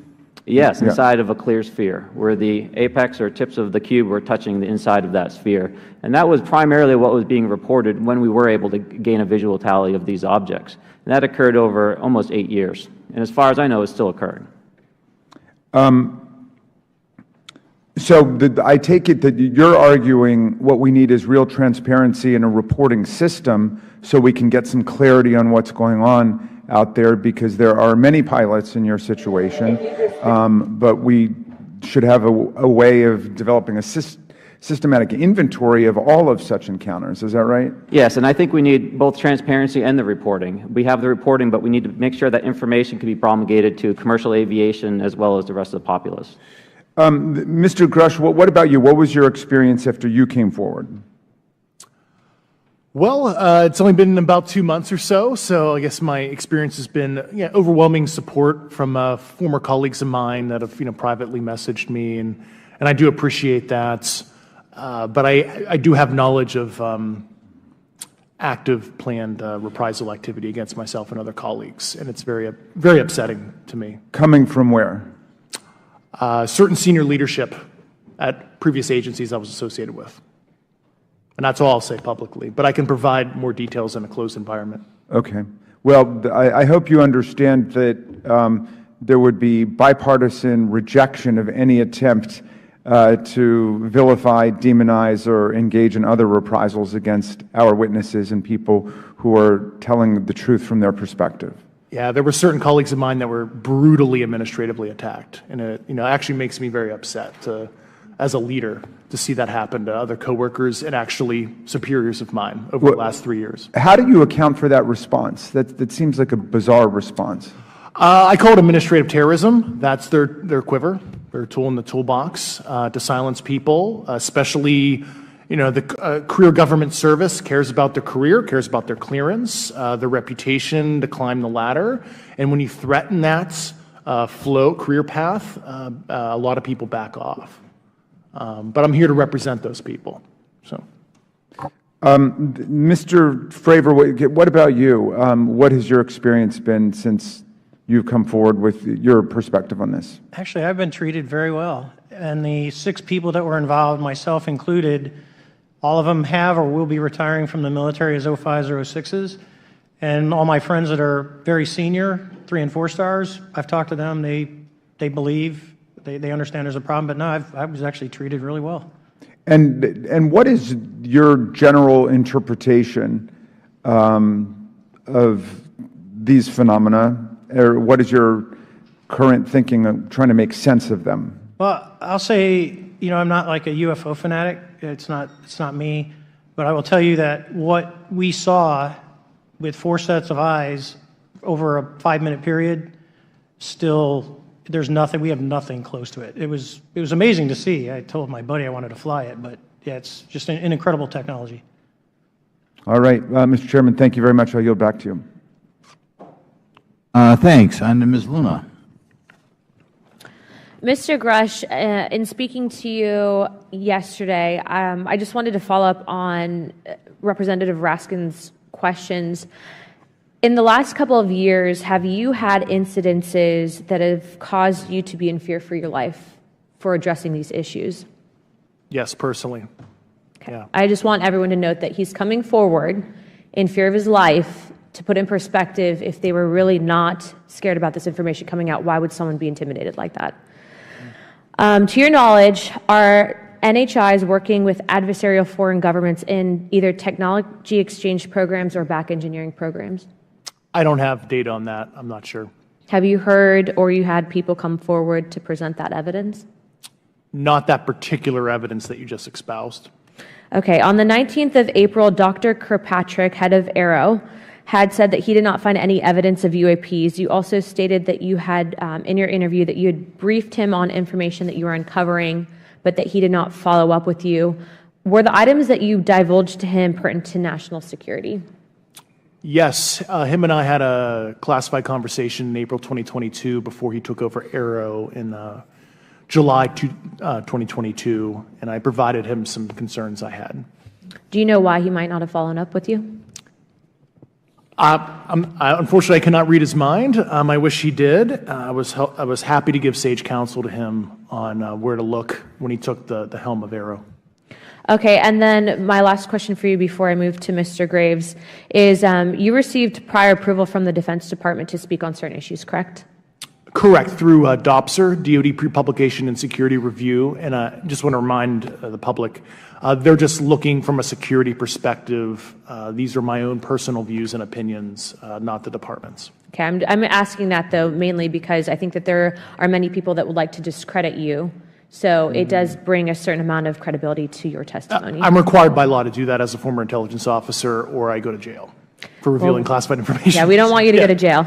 [SPEAKER 7] Yes, inside of a clear sphere, where the apex or tips of the cube were touching the inside of that sphere. And that was primarily what was being reported when we were able to gain a visual tally of these objects. And that occurred over almost 8 years. And as far as I know, it's still occurring.
[SPEAKER 10] So I take it that you're arguing what we need is real transparency in a reporting system so we can get some clarity on what's going on out there, because there are many pilots in your situation, but we should have a way of developing a systematic inventory of all of such encounters. Is that right?
[SPEAKER 7] Yes, and I think we need both transparency and the reporting. We have the reporting, but we need to make sure that information can be promulgated to commercial aviation as well as the rest of the populace.
[SPEAKER 10] Mr. Grusch, what about you? What was your experience after you came forward?
[SPEAKER 8] Well, it's only been about 2 months or so, so I guess my experience has been overwhelming support from former colleagues of mine that have privately messaged me, and I do appreciate that. But I do have knowledge of active planned reprisal activity against myself and other colleagues, and it's very, very upsetting to me.
[SPEAKER 10] Coming from where?
[SPEAKER 8] Certain senior leadership at previous agencies I was associated with. And that's all I'll say publicly, but I can provide more details in a closed environment.
[SPEAKER 10] Okay. Well, I hope you understand that there would be bipartisan rejection of any attempt to vilify, demonize, or engage in other reprisals against our witnesses and people who are telling the truth from their perspective.
[SPEAKER 8] Yeah, there were certain colleagues of mine that were brutally administratively attacked, and it actually makes me very upset as a leader to see that happen to other coworkers and actually superiors of mine over the last 3 years.
[SPEAKER 10] How do you account for that response? That seems like a bizarre response.
[SPEAKER 8] I call it administrative terrorism. That's their quiver, their tool in the toolbox to silence people, especially the career government service cares about their career, cares about their clearance, their reputation to climb the ladder. And when you threaten that career path, a lot of people back off. But I'm here to represent those people. So,
[SPEAKER 10] Mr. Fravor, what about you? What has your experience been since you've come forward with your perspective on this.
[SPEAKER 9] Actually, I've been treated very well. And the 6 people that were involved, myself included, all of them have or will be retiring from the military as 05s or 06s. And all my friends that are very senior, 3 and 4 stars, I've talked to them. They believe, they understand there's a problem. But no, I was actually treated really well.
[SPEAKER 10] And what is your general interpretation of these phenomena, or what is your current thinking of trying to make sense of them?
[SPEAKER 9] Well, I'll say, I'm not like a UFO fanatic. It's not me. But I will tell you that what we saw with 4 sets of eyes over a 5-minute period, still, there's nothing, we have nothing close to it. It was amazing to see. I told my buddy I wanted to fly it, but yeah, it's just an incredible technology.
[SPEAKER 10] All right, Mr. Chairman, thank you very much. I'll yield back to you.
[SPEAKER 2] Thanks. On to Ms. Luna.
[SPEAKER 4] Mr. Grusch, in speaking to you yesterday, I just wanted to follow up on Representative Raskin's questions. In the last couple of years, have you had incidences that have caused you to be in fear for your life for addressing these issues?
[SPEAKER 8] Yes, personally.
[SPEAKER 4] Okay.
[SPEAKER 8] Yeah.
[SPEAKER 4] I just want everyone to note that he's coming forward in fear of his life. To put in perspective, if they were really not scared about this information coming out, why would someone be intimidated like that? To your knowledge, are NHIs working with adversarial foreign governments in either technology exchange programs or back engineering programs?
[SPEAKER 8] I don't have data on that. I'm not sure.
[SPEAKER 4] Have you heard or you had people come forward to present that evidence?
[SPEAKER 8] Not that particular evidence that you just espoused.
[SPEAKER 4] Okay. On the 19th of April, Dr. Kirkpatrick, head of Aero, had said that he did not find any evidence of UAPs. You also stated that you had, in your interview, that you had briefed him on information that you were uncovering, but that he did not follow up with you. Were the items that you divulged to him pertinent to national security?
[SPEAKER 8] Yes, him and I had a classified conversation in April 2022 before he took over Aero in July 2022, and I provided him some concerns I had.
[SPEAKER 4] Do you know why he might not have followed up with you?
[SPEAKER 8] Unfortunately, I cannot read his mind. I wish he did. I was happy to give sage counsel to him on where to look when he took the helm of Aero.
[SPEAKER 4] Okay, and then my last question for you before I move to Mr. Graves is you received prior approval from the Defense Department to speak on certain issues, correct?
[SPEAKER 8] Correct, through DOPSR, DoD Pre-Publication and Security Review, and I just want to remind the public, they're just looking from a security perspective. These are my own personal views and opinions, not the department's.
[SPEAKER 4] Okay, I'm asking that, though, mainly because I think that there are many people that would like to discredit you, so it does bring a certain amount of credibility to your testimony.
[SPEAKER 8] I'm required by law to do that as a former intelligence officer, or I go to jail for revealing classified information.
[SPEAKER 4] Yeah, we don't want you to go to jail.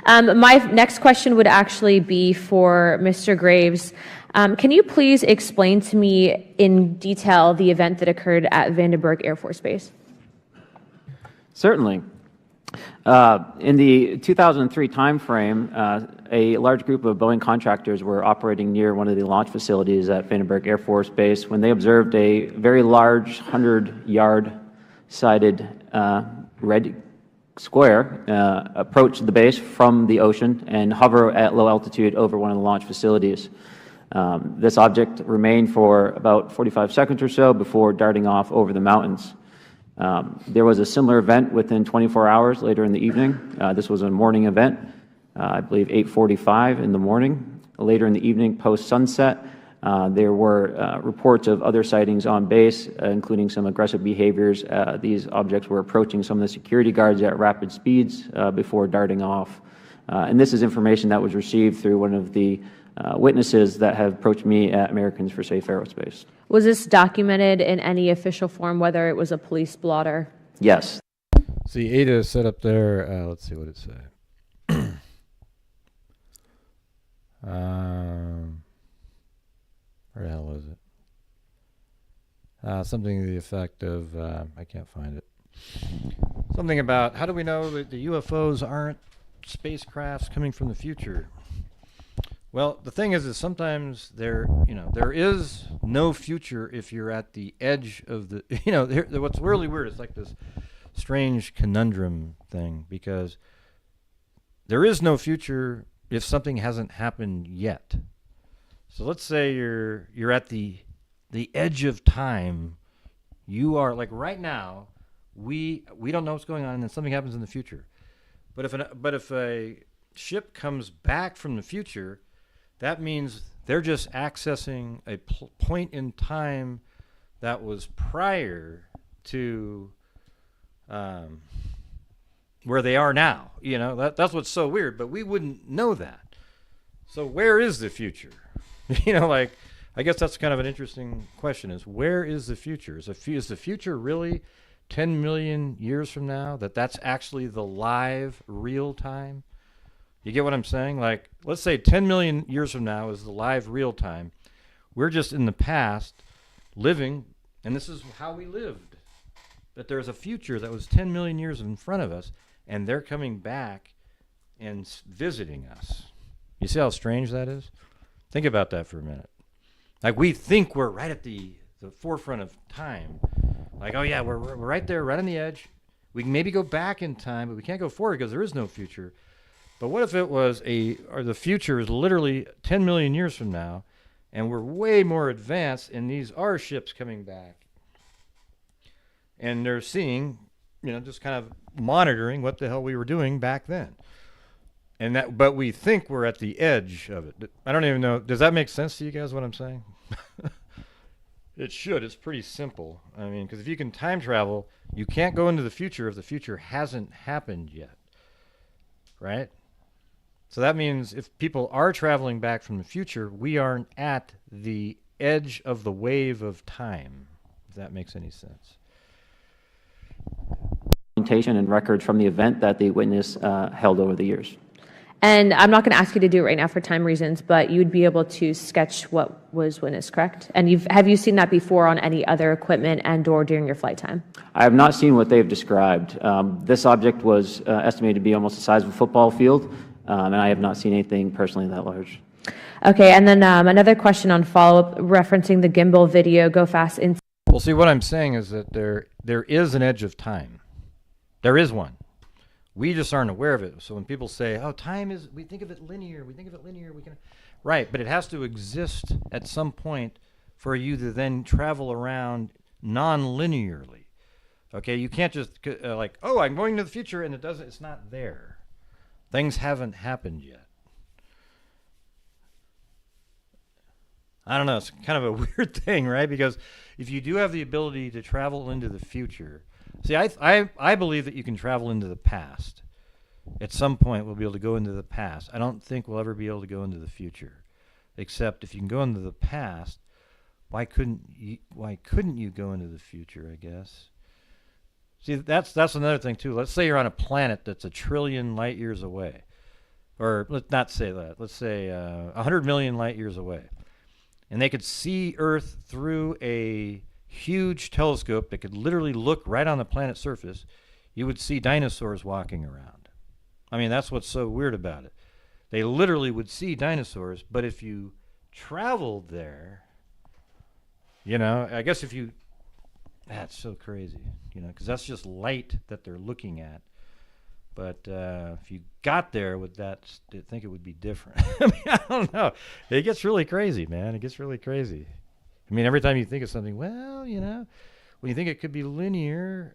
[SPEAKER 4] My next question would actually be for Mr. Graves. Can you please explain to me in detail the event that occurred at Vandenberg Air Force Base?
[SPEAKER 7] Certainly. In the 2003 timeframe, a large group of Boeing contractors were operating near one of the launch facilities at Vandenberg Air Force Base when they observed a very large 100-yard sided red square approach the base from the ocean and hover at low altitude over one of the launch facilities. This object remained for about 45 seconds or so before darting off over the mountains. There was a similar event within 24 hours later in the evening. This was a morning event, I believe 8:45 in the morning. Later in the evening, post-sunset, there were reports of other sightings on base, including some aggressive behaviors. These objects were approaching some of the security guards at rapid speeds before darting off. And this is information that was received through one of the witnesses that have approached me at Americans for Safe Aerospace.
[SPEAKER 4] Was this documented in any official form, whether it was a police blotter?
[SPEAKER 7] Yes.
[SPEAKER 1] See, Ada is set up there. Let's see what it said. Where the hell is it? Something to the effect of, I can't find it. Something about, how do we know that the UFOs aren't spacecrafts coming from the future? Well, the thing is sometimes there is no future if you're at the edge of the, what's really weird is like this strange conundrum thing, because there is no future if something hasn't happened yet. So let's say you're at the edge of time. You are like right now. We don't know what's going on, and then something happens in the future. But if a ship comes back from the future, that means they're just accessing a point in time that was prior to where they are now. You know, that's what's so weird. But we wouldn't know that. So where is the future? You know, like, I guess that's kind of an interesting question, is where is the future? Is the future really 10 million years from now, that's actually the live real time? You get what I'm saying? Like, let's say 10 million years from now is the live real time. We're just in the past living, and this is how we lived. That there's a future that was 10 million years in front of us, and they're coming back and visiting us. You see how strange that is? Think about that for a minute. Like, we think we're right at the forefront of time. Like, oh yeah, we're right there, right on the edge. We can maybe go back in time, but we can't go forward because there is no future. But what if it was or the future is literally 10 million years from now, and we're way more advanced, and these are ships coming back, and they're seeing, just kind of monitoring what the hell we were doing back then. But we think we're at the edge of it. I don't even know. Does that make sense to you guys, what I'm saying? It should. It's pretty simple. I mean, because if you can time travel, you can't go into the future if the future hasn't happened yet. Right? So that means if people are traveling back from the future, we aren't at the edge of the wave of time, if that makes any sense.
[SPEAKER 7] Documentation and records from the event that the witness held over the years.
[SPEAKER 4] And I'm not going to ask you to do it right now for time reasons, but you'd be able to sketch what was witnessed, correct? And have you seen that before on any other equipment and/or during your flight time? I have not seen what they've described. This object was estimated to be almost the size of a football field, and I have not seen anything personally that large. Okay, and then another question on follow-up referencing the gimbal video, Go Fast.
[SPEAKER 1] Well, see, what I'm saying is that there is an edge of time. There is one. We just aren't aware of it. So when people say, oh, time is, we think of it linear, right, but it has to exist at some point for you to then travel around non-linearly. Okay, you can't just like, oh, I'm going to the future, and it's not there. Things haven't happened yet. I don't know, it's kind of a weird thing, right? Because if you do have the ability to travel into the future, see, I believe that you can travel into the past. At some point, we'll be able to go into the past. I don't think we'll ever be able to go into the future. Except if you can go into the past, why couldn't you go into the future, I guess? See, that's another thing, too. Let's say you're on a planet that's 1 trillion light years away. Or let's not say that. Let's say 100 million light years away. And they could see Earth through a huge telescope that could literally look right on the planet's surface. You would see dinosaurs walking around. I mean, that's what's so weird about it. They literally would see dinosaurs, but if you traveled there, I guess that's so crazy, because that's just light that they're looking at. But if you got there with that, I think it would be different. I mean, I don't know. It gets really crazy, man. It gets really crazy. I mean, every time you think of something, well, when you think it could be linear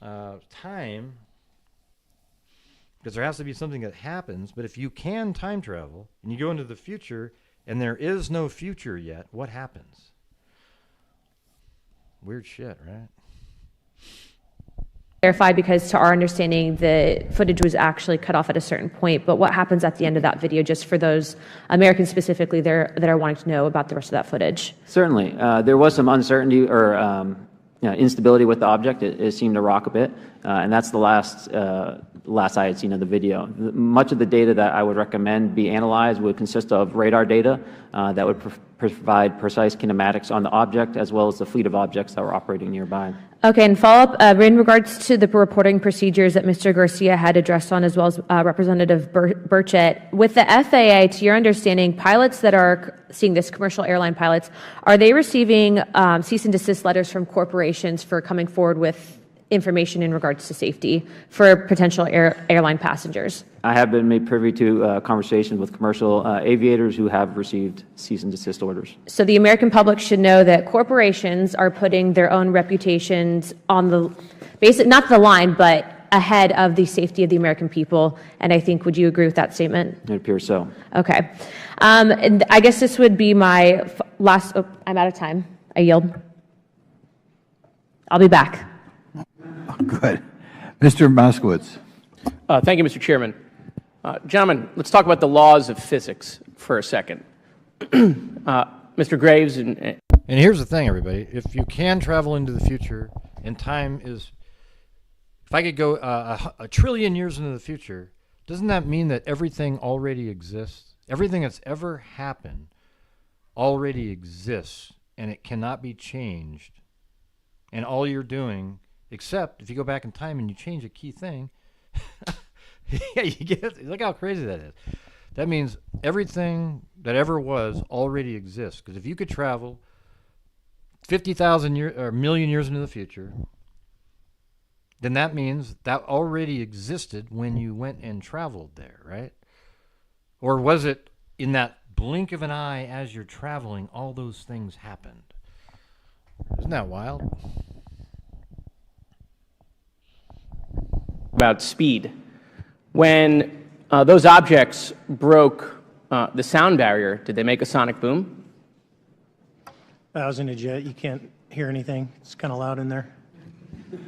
[SPEAKER 1] time, because there has to be something that happens. But if you can time travel and you go into the future and there is no future yet, what happens? Weird shit, right?
[SPEAKER 4] Clarify, because to our understanding, the footage was actually cut off at a certain point. But what happens at the end of that video, just for those Americans specifically that are wanting to know about the rest of that footage?
[SPEAKER 7] Certainly. There was some uncertainty or instability with the object. It seemed to rock a bit, and that's the last I had seen of the video. Much of the data that I would recommend be analyzed would consist of radar data that would provide precise kinematics on the object, as well as the fleet of objects that were operating nearby.
[SPEAKER 4] Okay, and follow-up, in regards to the reporting procedures that Mr. Garcia had addressed on, as well as Representative Burchett, with the FAA, to your understanding, pilots that are seeing this, commercial airline pilots, are they receiving cease and desist letters from corporations for coming forward with information in regards to safety for potential airline passengers?
[SPEAKER 7] I have been made privy to conversations with commercial aviators who have received cease and desist orders.
[SPEAKER 4] So the American public should know that corporations are putting their own reputations on the not the line, but ahead of the safety of the American people. And I think, would you agree with that statement?
[SPEAKER 7] It appears so.
[SPEAKER 4] Okay. And I guess this would be my last, I'm out of time. I yield. I'll be back.
[SPEAKER 2] Good. Mr. Moskowitz.
[SPEAKER 6] Thank you, Mr. Chairman. Gentlemen, let's talk about the laws of physics for a second. Mr. Graves
[SPEAKER 1] And here's the thing, everybody. If you can travel into the future, and time is, if I could go a trillion years into the future, doesn't that mean that everything already exists? Everything that's ever happened already exists, and it cannot be changed. And all you're doing, except if you go back in time and you change a key thing, yeah, you get, look how crazy that is. That means everything that ever was already exists. Because if you could travel 50,000 years or a million years into the future, then that means that already existed when you went and traveled there, right? Or was it in that blink of an eye as you're traveling, all those things happened? Isn't that wild?
[SPEAKER 6] about speed. When those objects broke the sound barrier, did they make a sonic boom?
[SPEAKER 9] I was in a jet. You can't hear anything. It's kind of loud in there.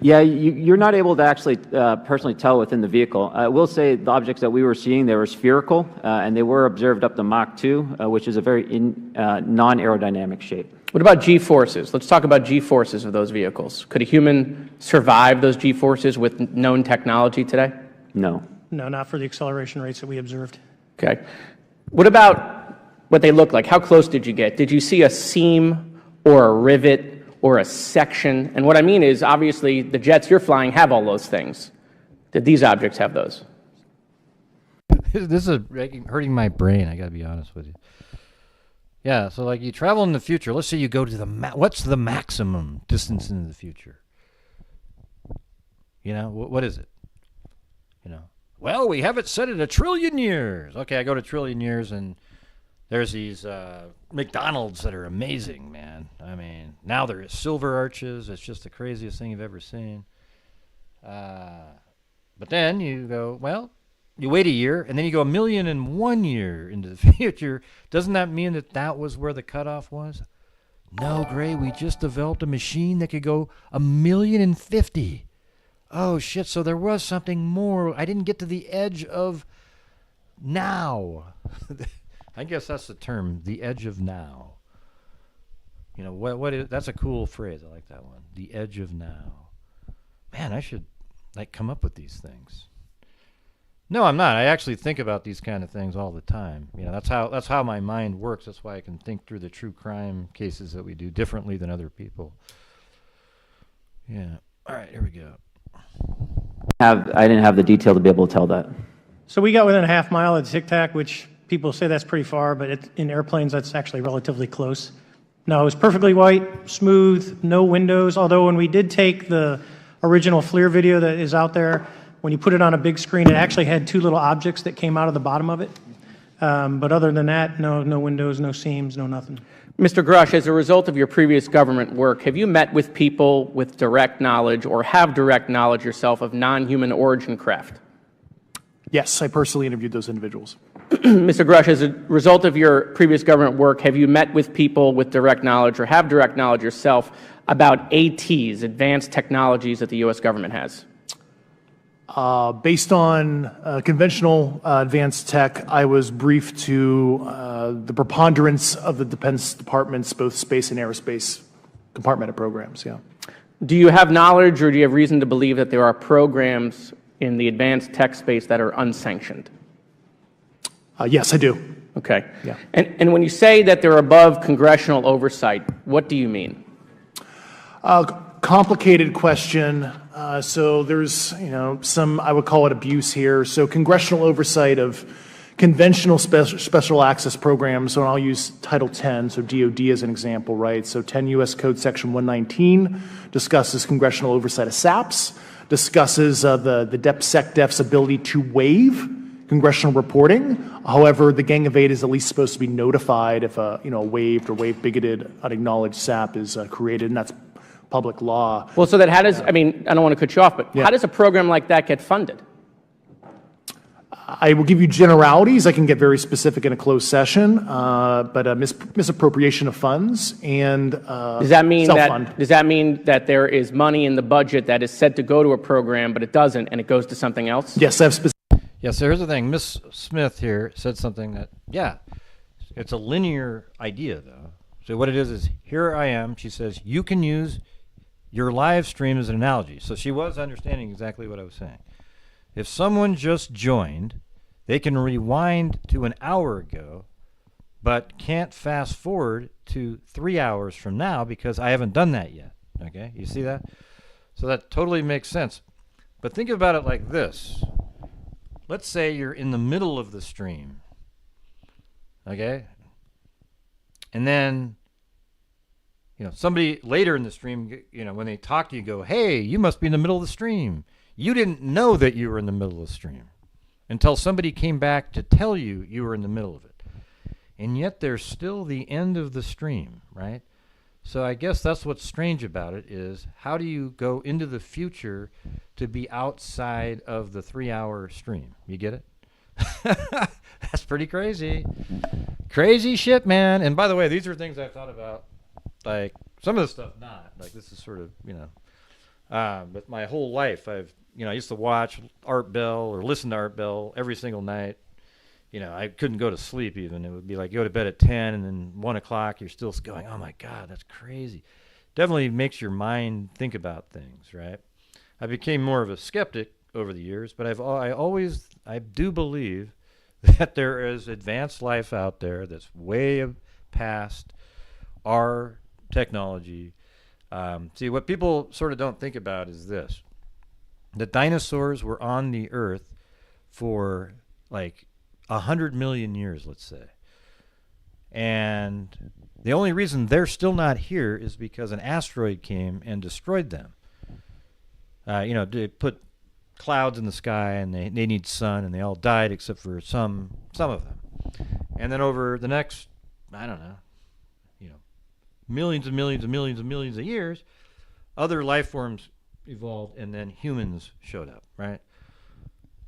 [SPEAKER 7] Yeah, you're not able to actually personally tell within the vehicle. I will say the objects that we were seeing, they were spherical, and they were observed up to Mach 2, which is a very non-aerodynamic shape.
[SPEAKER 6] What about G-forces? Let's talk about G-forces of those vehicles. Could a human survive those G-forces with known technology today?
[SPEAKER 7] No.
[SPEAKER 9] No, not for the acceleration rates that we observed.
[SPEAKER 6] Okay. What about what they look like? How close did you get? Did you see a seam or a rivet or a section? And what I mean is, obviously, the jets you're flying have all those things. Did these objects have those?
[SPEAKER 1] This is hurting my brain, I got to be honest with you. Yeah, so like you travel in the future. Let's say you go to the, what's the maximum distance into the future? You know, what is it? You know, well, we have it set at 1 trillion years. Okay, I go to 1 trillion years and there's these McDonald's that are amazing, man. I mean, now there is silver arches. It's just the craziest thing you've ever seen. But then you go, well, you wait a year, and then you go 1,000,001 year into the future. Doesn't that mean that that was where the cutoff was? No, Gray, we just developed a machine that could go 1,050,000. Oh, shit, so there was something more. I didn't get to the edge of now. I guess that's the term, the edge of now. You know, what is, that's a cool phrase. I like that one. The edge of now. Man, I should like come up with these things. No, I'm not. I actually think about these kind of things all the time. You know, that's how my mind works. That's why I can think through the true crime cases that we do differently than other people. Yeah. All right, here we go.
[SPEAKER 7] I didn't have the detail to be able to tell that.
[SPEAKER 9] So we got within a half mile at Tic Tac, which people say that's pretty far, but in airplanes, that's actually relatively close. No, it was perfectly white, smooth, no windows, although when we did take the original FLIR video that is out there, when you put it on a big screen, it actually had two little objects that came out of the bottom of it. But other than that, no windows, no seams, no nothing.
[SPEAKER 6] Mr. Grusch, as a result of your previous government work, have you met with people with direct knowledge or have direct knowledge yourself of non-human origin craft?
[SPEAKER 8] Yes, I personally interviewed those individuals.
[SPEAKER 6] Mr. Grusch, as a result of your previous government work, have you met with people with direct knowledge or have direct knowledge yourself about ATs, advanced technologies that the U.S. government has?
[SPEAKER 8] Based on conventional advanced tech, I was briefed to the preponderance of the Defense Department's both space and aerospace compartmented programs, yeah.
[SPEAKER 6] Do you have knowledge or do you have reason to believe that there are programs in the advanced tech space that are unsanctioned?
[SPEAKER 8] Yes, I do.
[SPEAKER 6] Okay.
[SPEAKER 8] Yeah.
[SPEAKER 6] And when you say that they're above congressional oversight, what do you mean?
[SPEAKER 8] Complicated question. So there's, some, I would call it abuse here. So congressional oversight of conventional special access programs, so I'll use Title 10, so DOD as an example, right? So 10 U.S. Code Section 119 discusses congressional oversight of SAPs, discusses the DepSecDef's ability to waive congressional reporting. However, the Gang of Eight is at least supposed to be notified if a waived or wave-bigoted unacknowledged SAP is created, and that's public law.
[SPEAKER 6] Well, so that how does, I mean, I don't want to cut you off, but how does a program like that get funded?
[SPEAKER 8] I will give you generalities. I can get very specific in a closed session, but misappropriation of funds and
[SPEAKER 6] does that mean
[SPEAKER 8] self-fund.
[SPEAKER 6] Does that mean that there is money in the budget that is said to go to a program, but it doesn't, and it goes to something else?
[SPEAKER 8] Yes, I have specific.
[SPEAKER 1] Yes, so here's the thing. Ms. Smith here said something that, yeah, it's a linear idea, though. So what it is here I am. She says, you can use your live stream as an analogy. So she was understanding exactly what I was saying. If someone just joined, they can rewind to an hour ago, but can't fast forward to 3 hours from now because I haven't done that yet. Okay, you see that? So that totally makes sense. But think about it like this. Let's say you're in the middle of the stream, okay? And then, somebody later in the stream, when they talk to you, go, hey, you must be in the middle of the stream. You didn't know that you were in the middle of the stream until somebody came back to tell you you were in the middle of it. And yet there's still the end of the stream, right? So I guess that's what's strange about it is how do you go into the future to be outside of the 3-hour stream? You get it? That's pretty crazy. Crazy shit, man. And by the way, these are things I've thought about. Like some of the stuff not. Like this is sort of, but my whole life I used to watch Art Bell or listen to Art Bell every single night. I couldn't go to sleep even. It would be like go to bed at 10 and then 1 o'clock you're still going, oh my God, that's crazy. Definitely makes your mind think about things, right? I became more of a skeptic over the years, but I do believe that there is advanced life out there that's way past our technology. See, what people sort of don't think about is this. The dinosaurs were on the earth for like 100 million years, let's say. And the only reason they're still not here is because an asteroid came and destroyed them. They put clouds in the sky and they need sun and they all died except for some of them. And then over the next, I don't know, millions and millions and millions and millions of years, other life forms evolved and then humans showed up, right?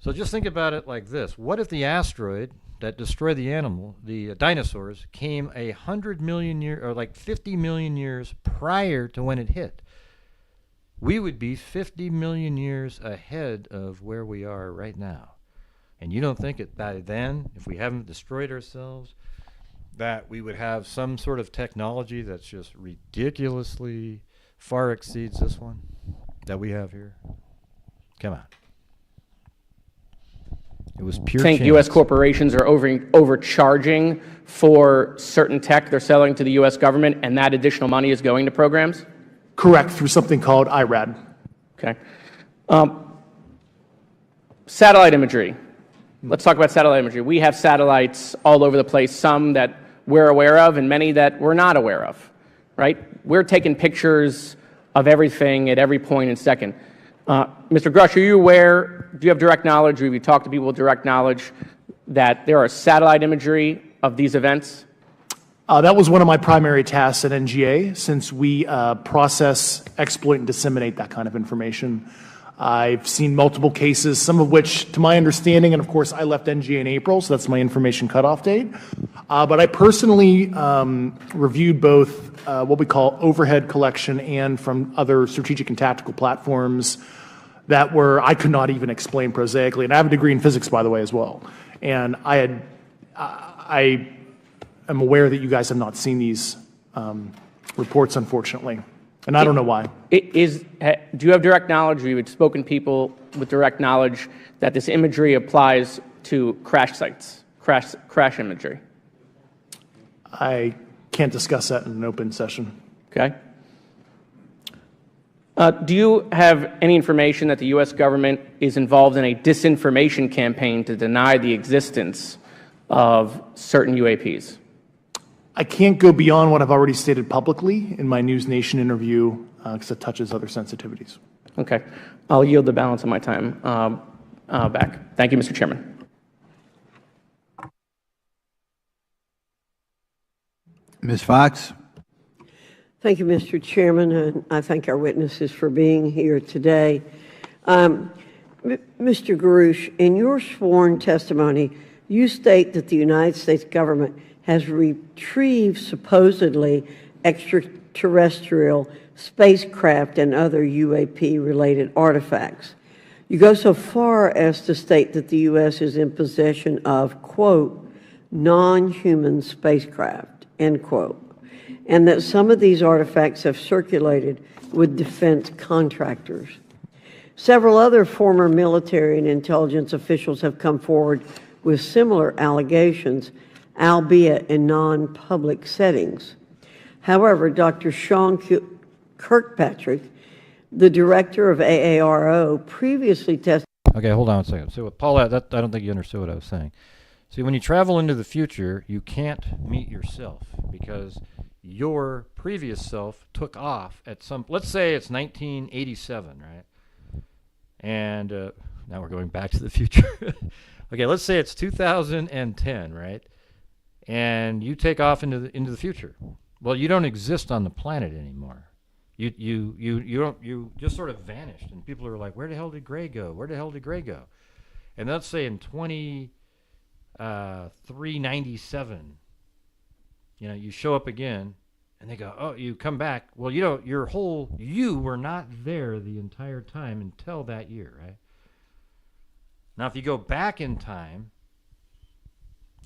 [SPEAKER 1] So just think about it like this. What if the asteroid that destroyed the dinosaurs, came 100 million years, or like 50 million years prior to when it hit? We would be 50 million years ahead of where we are right now. And you don't think it by then, if we haven't destroyed ourselves, that we would have some sort of technology that's just ridiculously far exceeds this one that we have here? Come on. It was pure
[SPEAKER 6] think
[SPEAKER 1] chance.
[SPEAKER 6] U.S. corporations are overcharging for certain tech they're selling to the U.S. government, and that additional money is going to programs?
[SPEAKER 8] Correct, through something called IRAD.
[SPEAKER 6] Okay. Satellite imagery. Let's talk about satellite imagery. We have satellites all over the place, some that we're aware of and many that we're not aware of, right? We're taking pictures of everything at every point and second. Mr. Grusch, are you aware, do you have direct knowledge, or have you talked to people with direct knowledge that there are satellite imagery of these events?
[SPEAKER 8] That was one of my primary tasks at NGA, since we process, exploit, and disseminate that kind of information. I've seen multiple cases, some of which, to my understanding, and of course I left NGA in April, so that's my information cutoff date, but I personally reviewed both what we call overhead collection and from other strategic and tactical platforms that I could not even explain prosaically. And I have a degree in physics, by the way, as well. And I am aware that you guys have not seen these reports, unfortunately. And I don't know why.
[SPEAKER 6] Do you have direct knowledge, or you had spoken to people with direct knowledge that this imagery applies to crash sites, crash imagery?
[SPEAKER 8] I can't discuss that in an open session.
[SPEAKER 6] Okay. Do you have any information that the U.S. government is involved in a disinformation campaign to deny the existence of certain UAPs?
[SPEAKER 8] I can't go beyond what I've already stated publicly in my News Nation interview because it touches other sensitivities.
[SPEAKER 6] Okay. I'll yield the balance of my time back. Thank you, Mr. Chairman.
[SPEAKER 2] Ms. Fox?
[SPEAKER 11] Thank you, Mr. Chairman, and I thank our witnesses for being here today. Mr. Grusch, in your sworn testimony, you state that the United States government has retrieved supposedly extraterrestrial spacecraft and other UAP-related artifacts. You go so far as to state that the U.S. is in possession of, quote, non-human spacecraft, end quote, and that some of these artifacts have circulated with defense contractors. Several other former military and intelligence officials have come forward with similar allegations, albeit in non-public settings. However, Dr. Sean Kirkpatrick, the director of AARO, previously testified.
[SPEAKER 1] Okay, hold on a second. So, Paulette, I don't think you understood what I was saying. See, when you travel into the future, you can't meet yourself because your previous self took off at some, let's say it's 1987, right? And now we're going back to the future. Okay, let's say it's 2010, right? And you take off into the future. Well, you don't exist on the planet anymore. You just sort of vanished, and people are like, where the hell did Gray go? Where the hell did Gray go? And let's say in 2397, you show up again, and they go, oh, you come back. Well, you were not there the entire time until that year, right? Now, if you go back in time,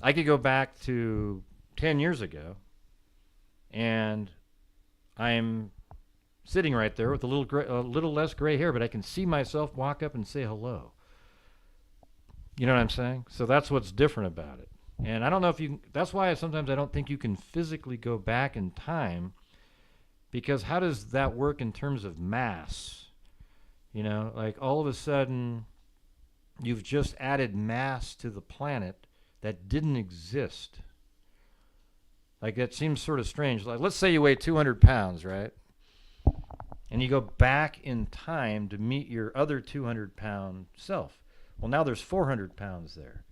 [SPEAKER 1] I could go back to 10 years ago, and I'm sitting right there with a little less gray hair, but I can see myself walk up and say hello. You know what I'm saying? So that's what's different about it. And I don't know if that's why sometimes I don't think you can physically go back in time, because how does that work in terms of mass? Like all of a sudden you've just added mass to the planet that didn't exist. Like that seems sort of strange. Like let's say you weigh 200 pounds, right? And you go back in time to meet your other 200-pound self. Well, now there's 400 pounds there.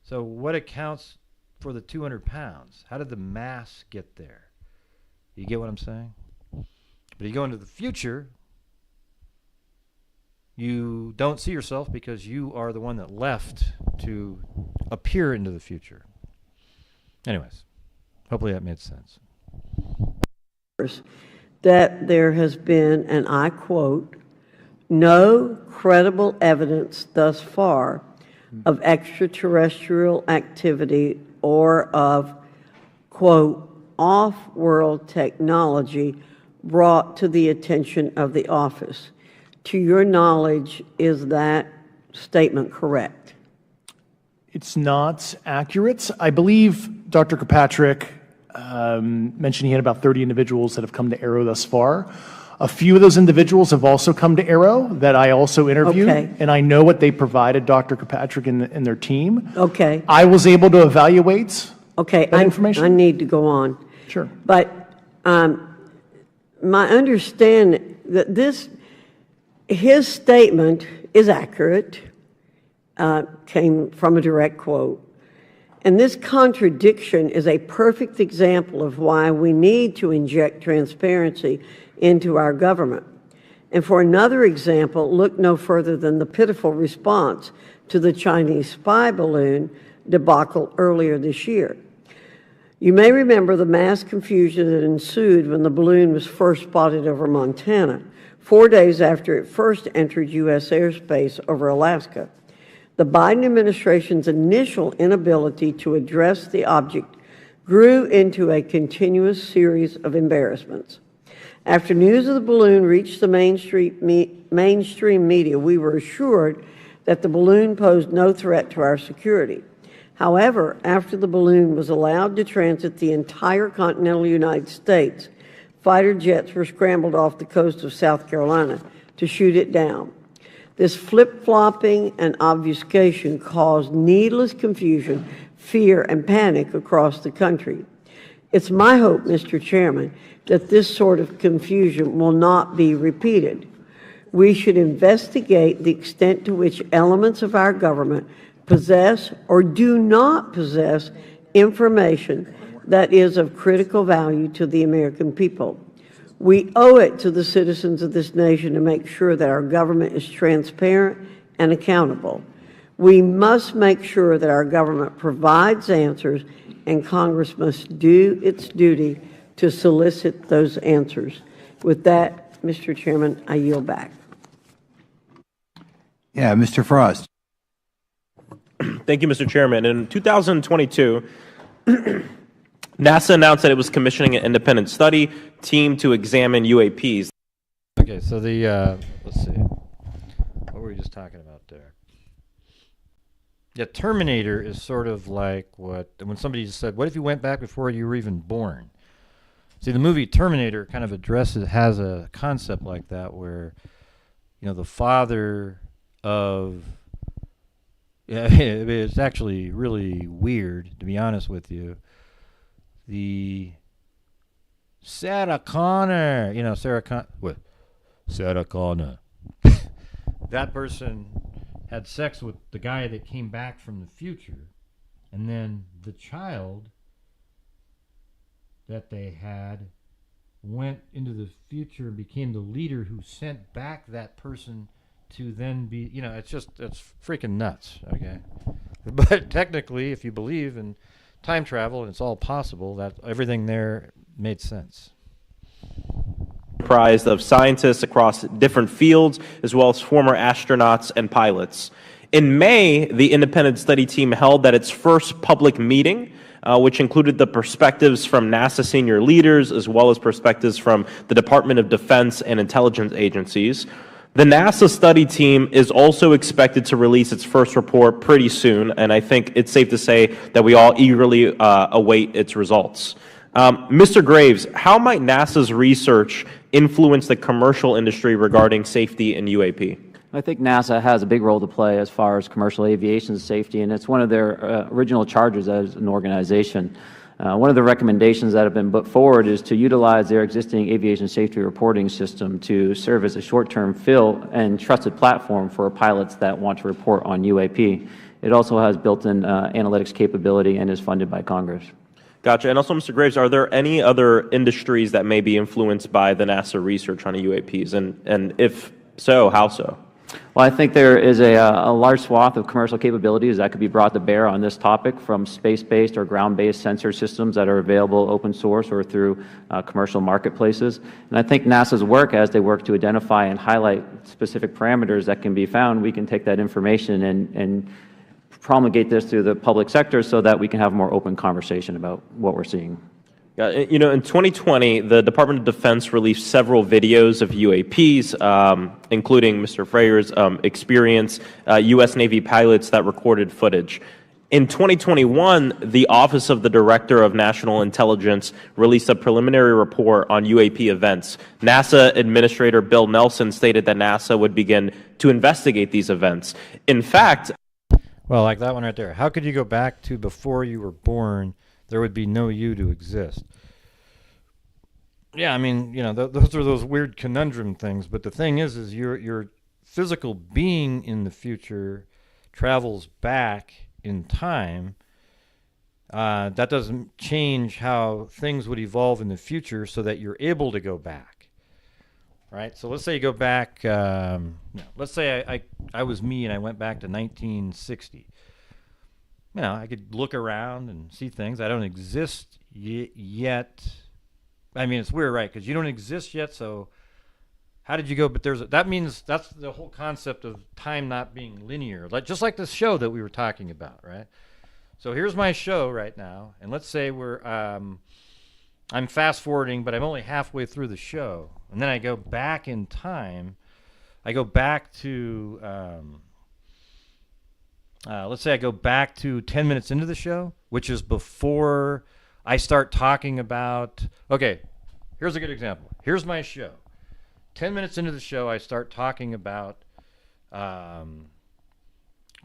[SPEAKER 1] So what accounts for the 200 pounds? How did the mass get there? You get what I'm saying? But you go into the future, you don't see yourself because you are the one that left to appear into the future. Anyways, hopefully that made sense.
[SPEAKER 11] That there has been, and I quote, no credible evidence thus far of extraterrestrial activity or of, quote, off-world technology brought to the attention of the office. To your knowledge, is that statement correct?
[SPEAKER 8] It's not accurate. I believe Dr. Kirkpatrick mentioned he had about 30 individuals that have come to Aero thus far. A few of those individuals have also come to Aero that I also interviewed, and I know what they provided Dr. Kirkpatrick and their team.
[SPEAKER 11] Okay.
[SPEAKER 8] I was able to evaluate that information.
[SPEAKER 11] I need to go on.
[SPEAKER 8] Sure.
[SPEAKER 11] But my understanding that his statement is accurate, came from a direct quote. And this contradiction is a perfect example of why we need to inject transparency into our government. And for another example, look no further than the pitiful response to the Chinese spy balloon debacle earlier this year. You may remember the mass confusion that ensued when the balloon was first spotted over Montana, 4 days after it first entered U.S. airspace over Alaska. The Biden administration's initial inability to address the object grew into a continuous series of embarrassments. After news of the balloon reached the mainstream media, we were assured that the balloon posed no threat to our security. However, after the balloon was allowed to transit the entire continental United States, fighter jets were scrambled off the coast of South Carolina to shoot it down. This flip-flopping and obfuscation caused needless confusion, fear, and panic across the country. It's my hope, Mr. Chairman, that this sort of confusion will not be repeated. We should investigate the extent to which elements of our government possess or do not possess information that is of critical value to the American people. We owe it to the citizens of this nation to make sure that our government is transparent and accountable. We must make sure that our government provides answers, and Congress must do its duty to solicit those answers. With that, Mr. Chairman, I yield back.
[SPEAKER 2] Yeah, Mr. Frost.
[SPEAKER 12] Thank you, Mr. Chairman. In 2022, NASA announced that it was commissioning an independent study team to examine UAPs.
[SPEAKER 1] Okay, so let's see. What were we just talking about there? Yeah, Terminator is sort of like when somebody said, what if you went back before you were even born? See, the movie Terminator kind of has a concept like that where, the father of, it's actually really weird, to be honest with you. The Sarah Connor, Sarah Connor. That person had sex with the guy that came back from the future, and then the child that they had went into the future and became the leader who sent back that person to then be, it's freaking nuts, okay? But technically, if you believe in time travel and it's all possible, that everything there made sense.
[SPEAKER 12] Comprised of scientists across different fields, as well as former astronauts and pilots. In May, the independent study team held its first public meeting, which included the perspectives from NASA senior leaders, as well as perspectives from the Department of Defense and intelligence agencies. The NASA study team is also expected to release its first report pretty soon, and I think it's safe to say that we all eagerly await its results. Mr. Graves, how might NASA's research influence the commercial industry regarding safety in UAP?
[SPEAKER 7] I think NASA has a big role to play as far as commercial aviation safety, and it's one of their original charges as an organization. One of the recommendations that have been put forward is to utilize their existing aviation safety reporting system to serve as a short-term fill and trusted platform for pilots that want to report on UAP. It also has built-in analytics capability and is funded by Congress.
[SPEAKER 12] Gotcha. And also, Mr. Graves, are there any other industries that may be influenced by the NASA research on UAPs? And if so, how so?
[SPEAKER 7] Well, I think there is a large swath of commercial capabilities that could be brought to bear on this topic, from space-based or ground-based sensor systems that are available open source or through commercial marketplaces. And I think NASA's work, as they work to identify and highlight specific parameters that can be found, we can take that information and promulgate this through the public sector so that we can have a more open conversation about what we're seeing.
[SPEAKER 12] In 2020, the Department of Defense released several videos of UAPs, including Mr. Fravor's experience, U.S. Navy pilots that recorded footage. In 2021, the Office of the Director of National Intelligence released a preliminary report on UAP events. NASA Administrator Bill Nelson stated that NASA would begin to investigate these events. In fact,
[SPEAKER 1] well, like that one right there. How could you go back to before you were born? There would be no you to exist. Yeah, I mean, those are those weird conundrum things. But the thing is your physical being in the future travels back in time. That doesn't change how things would evolve in the future so that you're able to go back. Right? So let's say you go back, let's say I was me and I went back to 1960. I could look around and see things. I don't exist yet. I mean, it's weird, right? Because you don't exist yet, so how did you go? But that means that's the whole concept of time not being linear, just like this show that we were talking about, right? So here's my show right now, and let's say I'm fast forwarding, but I'm only halfway through the show, and then I go back in time. I go back to let's say I go back to 10 minutes into the show, which is before I start talking about, okay, here's a good example. Here's my show. 10 minutes into the show, I start talking about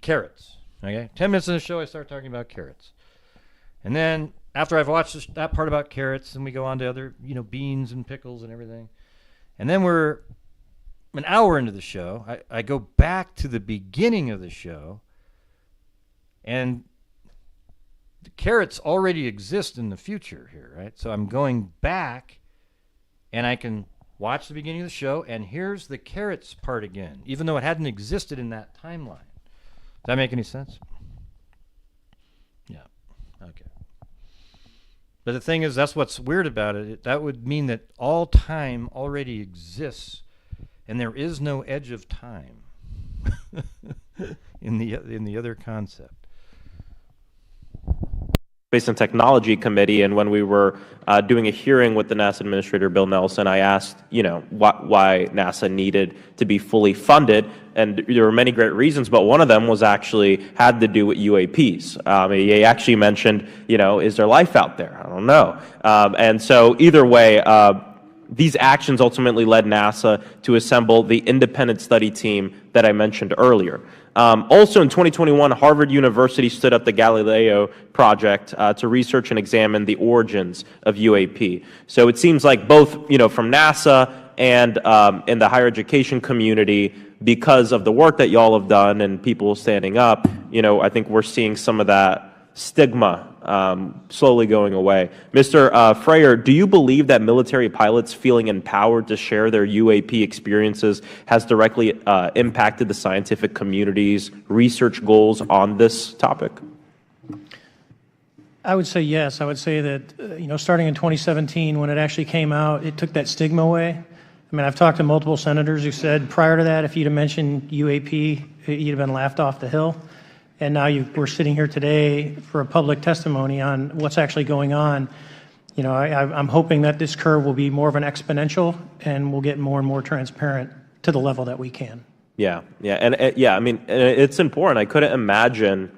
[SPEAKER 1] carrots. Okay? 10 minutes into the show, I start talking about carrots. And then after I've watched that part about carrots, and we go on to other, beans and pickles and everything. And then we're an hour into the show. I go back to the beginning of the show. And the carrots already exist in the future here, right? So I'm going back, and I can watch the beginning of the show, and here's the carrots part again, even though it hadn't existed in that timeline. Does that make any sense? Yeah. Okay. But the thing is, that's what's weird about it. That would mean that all time already exists, and there is no edge of time in the other concept.
[SPEAKER 12] Space and Technology Committee, and when we were doing a hearing with the NASA Administrator Bill Nelson, I asked, why NASA needed to be fully funded, and there were many great reasons, but one of them was actually had to do with UAPs. He actually mentioned, is there life out there? I don't know. And so either way, these actions ultimately led NASA to assemble the independent study team that I mentioned earlier. Also in 2021, Harvard University stood up the Galileo project to research and examine the origins of UAP. So it seems like both, from NASA and in the higher education community, because of the work that y'all have done and people standing up, I think we're seeing some of that stigma slowly going away. Mr. Fravor, do you believe that military pilots feeling empowered to share their UAP experiences has directly impacted the scientific community's research goals on this topic?
[SPEAKER 9] I would say yes. I would say that, starting in 2017, when it actually came out, it took that stigma away. I've talked to multiple senators who said prior to that, if you'd have mentioned UAP, you'd have been laughed off the hill. And now we're sitting here today for a public testimony on what's actually going on. I'm hoping that this curve will be more of an exponential, and we'll get more and more transparent to the level that we can.
[SPEAKER 12] Yeah, and it's important. I couldn't imagine,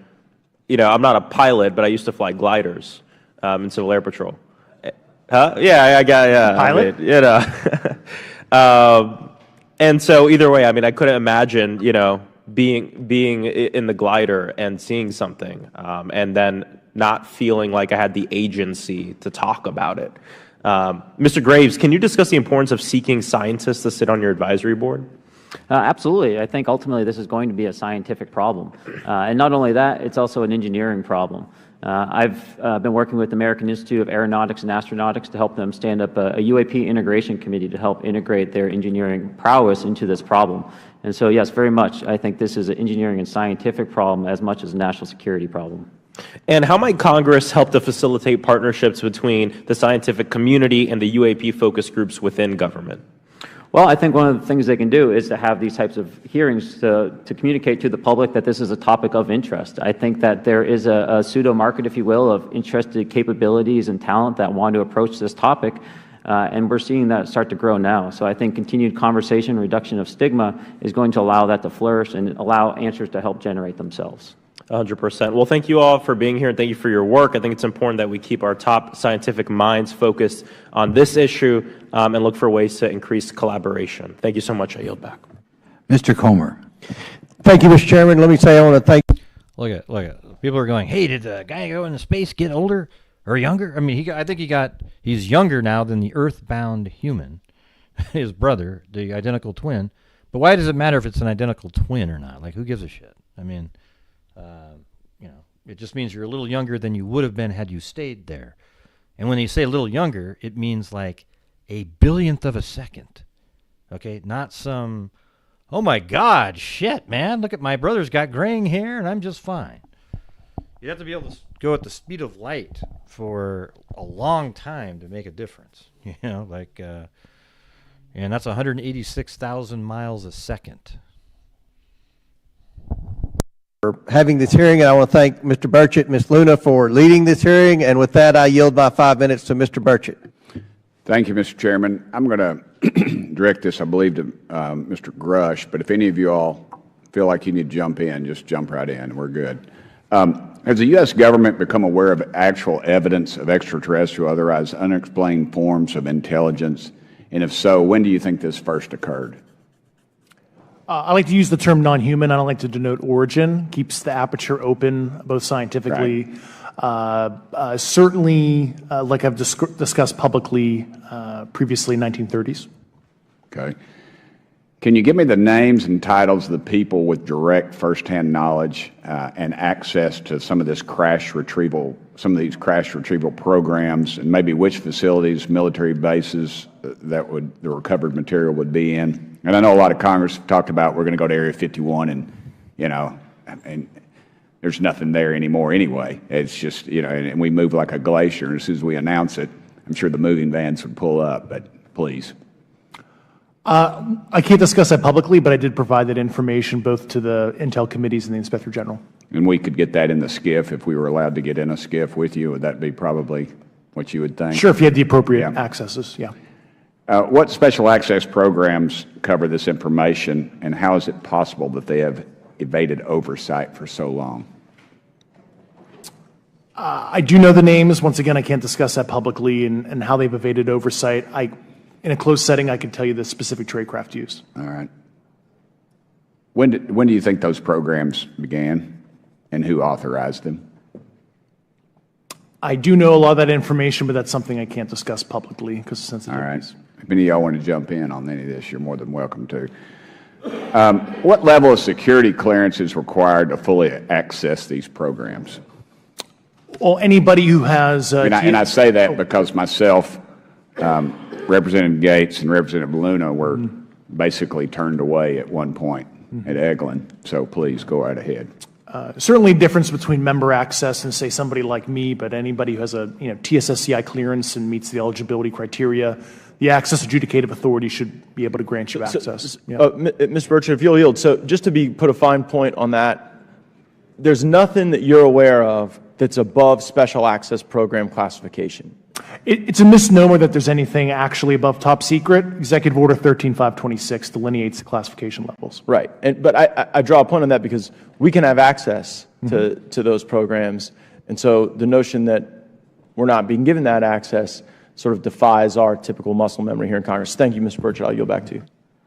[SPEAKER 12] I'm not a pilot, but I used to fly gliders in Civil Air Patrol. Huh? Yeah,
[SPEAKER 9] Pilot?
[SPEAKER 12] And so either way, I couldn't imagine, being in the glider and seeing something, and then not feeling like I had the agency to talk about it. Mr. Graves, can you discuss the importance of seeking scientists to sit on your advisory board?
[SPEAKER 7] Absolutely. I think ultimately this is going to be a scientific problem. And not only that, it's also an engineering problem. I've been working with the American Institute of Aeronautics and Astronautics to help them stand up a UAP integration committee to help integrate their engineering prowess into this problem. And so, yes, very much, I think this is an engineering and scientific problem as much as a national security problem.
[SPEAKER 12] And how might Congress help to facilitate partnerships between the scientific community and the UAP focus groups within government?
[SPEAKER 7] Well, I think one of the things they can do is to have these types of hearings to communicate to the public that this is a topic of interest. I think that there is a pseudo-market, if you will, of interested capabilities and talent that want to approach this topic, and we're seeing that start to grow now. So I think continued conversation, reduction of stigma is going to allow that to flourish and allow answers to help generate themselves.
[SPEAKER 12] 100%. Well, thank you all for being here, and thank you for your work. I think it's important that we keep our top scientific minds focused on this issue and look for ways to increase collaboration. Thank you so much. I yield back.
[SPEAKER 2] Mr. Comer.
[SPEAKER 13] Thank you, Mr. Chairman. Let me say I want to thank.
[SPEAKER 1] Look at people are going, hey, did the guy go into space get older or younger? I think he's younger now than the earthbound human, his brother, the identical twin. But why does it matter if it's an identical twin or not? Like, who gives a shit? It just means you're a little younger than you would have been had you stayed there. And when you say a little younger, it means like a billionth of a second. Okay? Not some, oh my God, shit, man, look at my brother's got graying hair and I'm just fine. You have to be able to go at the speed of light for a long time to make a difference. And that's 186,000 miles a second.
[SPEAKER 13] For having this hearing, and I want to thank Mr. Burchett and Ms. Luna for leading this hearing. And with that, I yield my 5 minutes to Mr. Burchett.
[SPEAKER 3] Thank you, Mr. Chairman. I'm going to direct this, I believe, to Mr. Grusch, but if any of you all feel like you need to jump in, just jump right in. We're good. Has the U.S. government become aware of actual evidence of extraterrestrial, otherwise unexplained forms of intelligence? And if so, when do you think this first occurred?
[SPEAKER 8] I like to use the term non-human. I don't like to denote origin. Keeps the aperture open, both scientifically. Right. Certainly, like I've discussed publicly previously, 1930s.
[SPEAKER 3] Okay. Can you give me the names and titles of the people with direct firsthand knowledge and access to some of this crash retrieval some of these crash retrieval programs and maybe which facilities, military bases that the recovered material would be in. And I know a lot of Congress have talked about we're going to go to Area 51 and, and there's nothing there anymore anyway. It's just, and we move like a glacier. And as soon as we announce it, I'm sure the moving vans would pull up, but please.
[SPEAKER 8] I can't discuss that publicly, but I did provide that information both to the Intel committees and the Inspector General.
[SPEAKER 3] And we could get that in the SCIF if we were allowed to get in a SCIF with you. Would that be probably what you would think?
[SPEAKER 8] Sure, if you had the appropriate accesses, yeah.
[SPEAKER 3] What special access programs cover this information, and how is it possible that they have evaded oversight for so long?
[SPEAKER 8] I do know the names. Once again, I can't discuss that publicly and how they've evaded oversight. In a closed setting, I can tell you the specific tradecraft used.
[SPEAKER 3] All right. When do you think those programs began, and who authorized them?
[SPEAKER 8] I do know a lot of that information, but that's something I can't discuss publicly because of sensitivities.
[SPEAKER 3] All right. If any of y'all want to jump in on any of this, you're more than welcome to. What level of security clearance is required to fully access these programs?
[SPEAKER 8] Well, anybody who has...
[SPEAKER 3] and I say that because myself, Representative Gates and Representative Luna were basically turned away at one point at Eglin. So please go right ahead.
[SPEAKER 8] Certainly difference between member access and, say, somebody like me, but anybody who has a TSSCI clearance and meets the eligibility criteria, the access adjudicative authority should be able to grant you access.
[SPEAKER 14] Mr. Burchett, if you'll yield, so just to put a fine point on that, there's nothing that you're aware of that's above special access program classification.
[SPEAKER 8] It's a misnomer that there's anything actually above top secret. Executive Order 13526 delineates the classification levels.
[SPEAKER 14] Right, but I draw a point on that because we can have access to those programs, and so the notion that we're not being given that access sort of defies our typical muscle memory here in Congress. Thank you, Mr. Burchett. I'll yield back to you.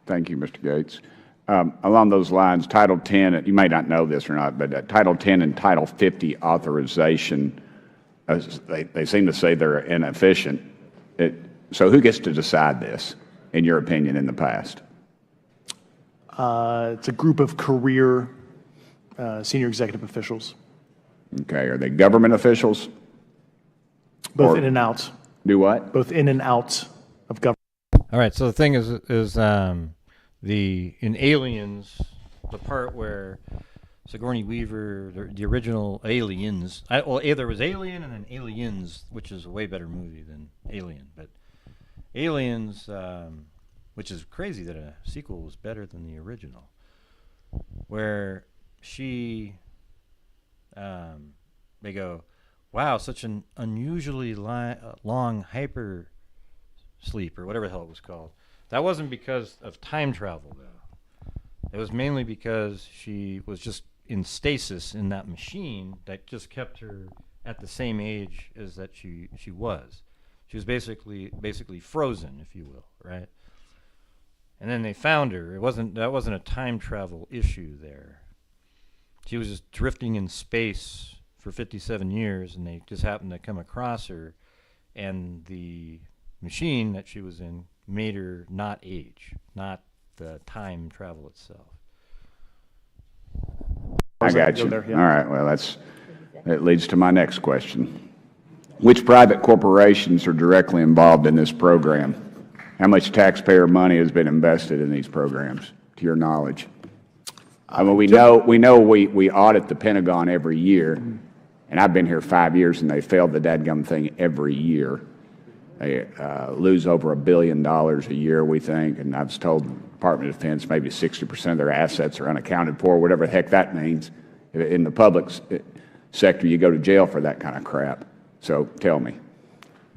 [SPEAKER 3] Thank you, Mr. Gates. Along those lines, Title 10, you may not know this or not, but Title 10 and Title 50 authorization, they seem to say they're inefficient. So who gets to decide this, in your opinion, in the past?
[SPEAKER 8] It's a group of career senior executive officials.
[SPEAKER 3] Okay. Are they government officials?
[SPEAKER 8] Both in and out.
[SPEAKER 3] Do what?
[SPEAKER 8] Both in and out of government.
[SPEAKER 1] All right. So the thing is in Aliens, the part where Sigourney Weaver, the original Aliens, there was Alien and then Aliens, which is a way better movie than Alien, but Aliens, which is crazy that a sequel was better than the original, where they go, wow, such an unusually long hyper sleep, or whatever the hell it was called. That wasn't because of time travel, though. It was mainly because she was just in stasis in that machine that just kept her at the same age as that she was. She was basically frozen, if you will, right? And then they found her. That wasn't a time travel issue there. She was just drifting in space for 57 years, and they just happened to come across her, and the machine that she was in made her not age, not the time travel itself.
[SPEAKER 3] I got you. All right, well, that leads to my next question. Which private corporations are directly involved in this program? How much taxpayer money has been invested in these programs, to your knowledge? I mean, we know we audit the Pentagon every year, and I've been here 5 years, and they failed the dadgum thing every year. They lose over $1 billion a year, we think, and I was told the Department of Defense maybe 60% of their assets are unaccounted for, whatever the heck that means. In the public sector, you go to jail for that kind of crap. So tell me.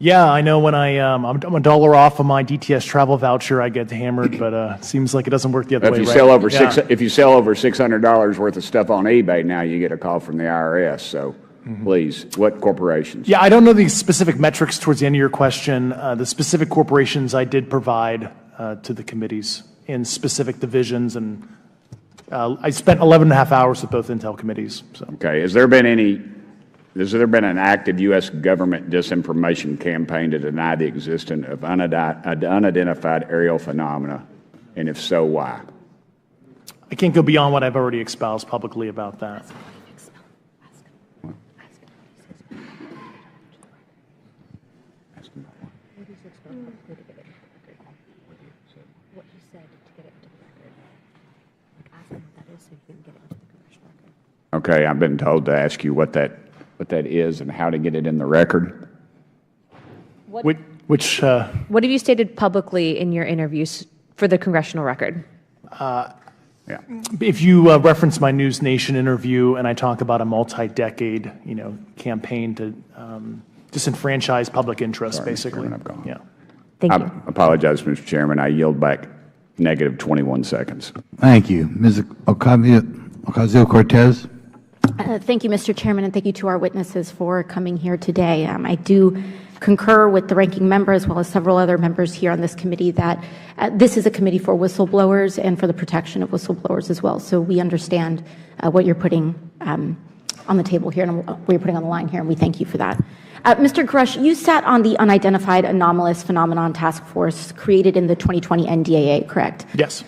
[SPEAKER 8] Yeah, I know when I'm a dollar off of my DTS travel voucher, I get hammered, but it seems like it doesn't work the other way.
[SPEAKER 3] If you sell over $600 worth of stuff on eBay now, you get a call from the IRS. So please, what corporations?
[SPEAKER 8] Yeah, I don't know the specific metrics towards the end of your question. The specific corporations I did provide to the committees in specific divisions, and I spent 11 and a half hours with both Intel committees. So.
[SPEAKER 3] Okay. Has there been an active U.S. government disinformation campaign to deny the existence of unidentified aerial phenomena? And if so, why?
[SPEAKER 8] I can't go beyond what I've already espoused publicly about that.
[SPEAKER 3] Okay, I've been told to ask you what that is and how to get it in the record.
[SPEAKER 4] What have you stated publicly in your interviews for the congressional record?
[SPEAKER 8] If you reference my News Nation interview and I talk about a multi-decade, campaign to disenfranchise public interest, basically. Yeah.
[SPEAKER 4] Thank
[SPEAKER 3] I
[SPEAKER 4] you.
[SPEAKER 3] apologize, Mr. Chairman. I yield back negative 21 seconds.
[SPEAKER 2] Thank you. Ms. Ocasio-Cortez.
[SPEAKER 15] Thank you, Mr. Chairman, and thank you to our witnesses for coming here today. I do concur with the ranking member as well as several other members here on this committee that this is a committee for whistleblowers and for the protection of whistleblowers as well. So we understand what you're putting on the table here and what you're putting on the line here, and we thank you for that. Mr. Grusch, you sat on the Unidentified Anomalous Phenomenon Task Force created in the 2020 NDAA, correct?
[SPEAKER 8] Yes.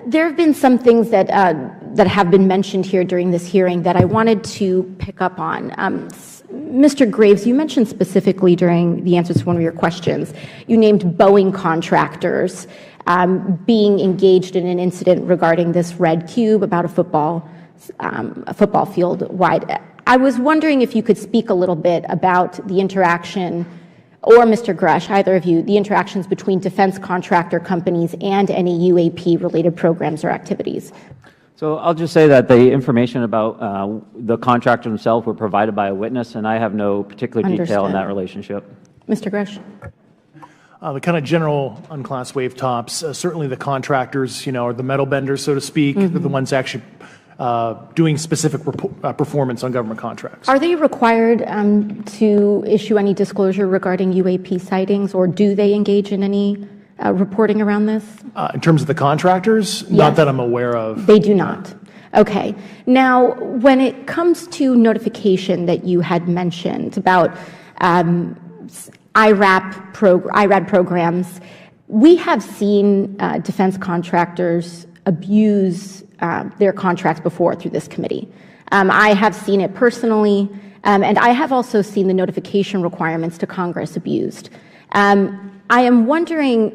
[SPEAKER 15] There have been some things that have been mentioned here during this hearing that I wanted to pick up on. Mr. Graves, you mentioned specifically during the answers to one of your questions, you named Boeing contractors being engaged in an incident regarding this red cube about a football field wide. I was wondering if you could speak a little bit about the interaction, or Mr. Grusch, either of you, the interactions between defense contractor companies and any UAP-related programs or activities.
[SPEAKER 7] So I'll just say that the information about the contractor themselves were provided by a witness, and I have no particular detail in that relationship.
[SPEAKER 15] Mr. Grusch.
[SPEAKER 8] The kind of general unclassed wave tops, certainly the contractors, are the metal benders, so to speak. They're the ones actually doing specific performance on government contracts.
[SPEAKER 15] Are they required to issue any disclosure regarding UAP sightings, or do they engage in any reporting around this?
[SPEAKER 8] In terms of the contractors? Yes. Not that I'm aware of.
[SPEAKER 15] They do not. Okay. Now, when it comes to notification that you had mentioned about IRAD programs, we have seen defense contractors abuse their contracts before through this committee. I have seen it personally, and I have also seen the notification requirements to Congress abused. I am wondering,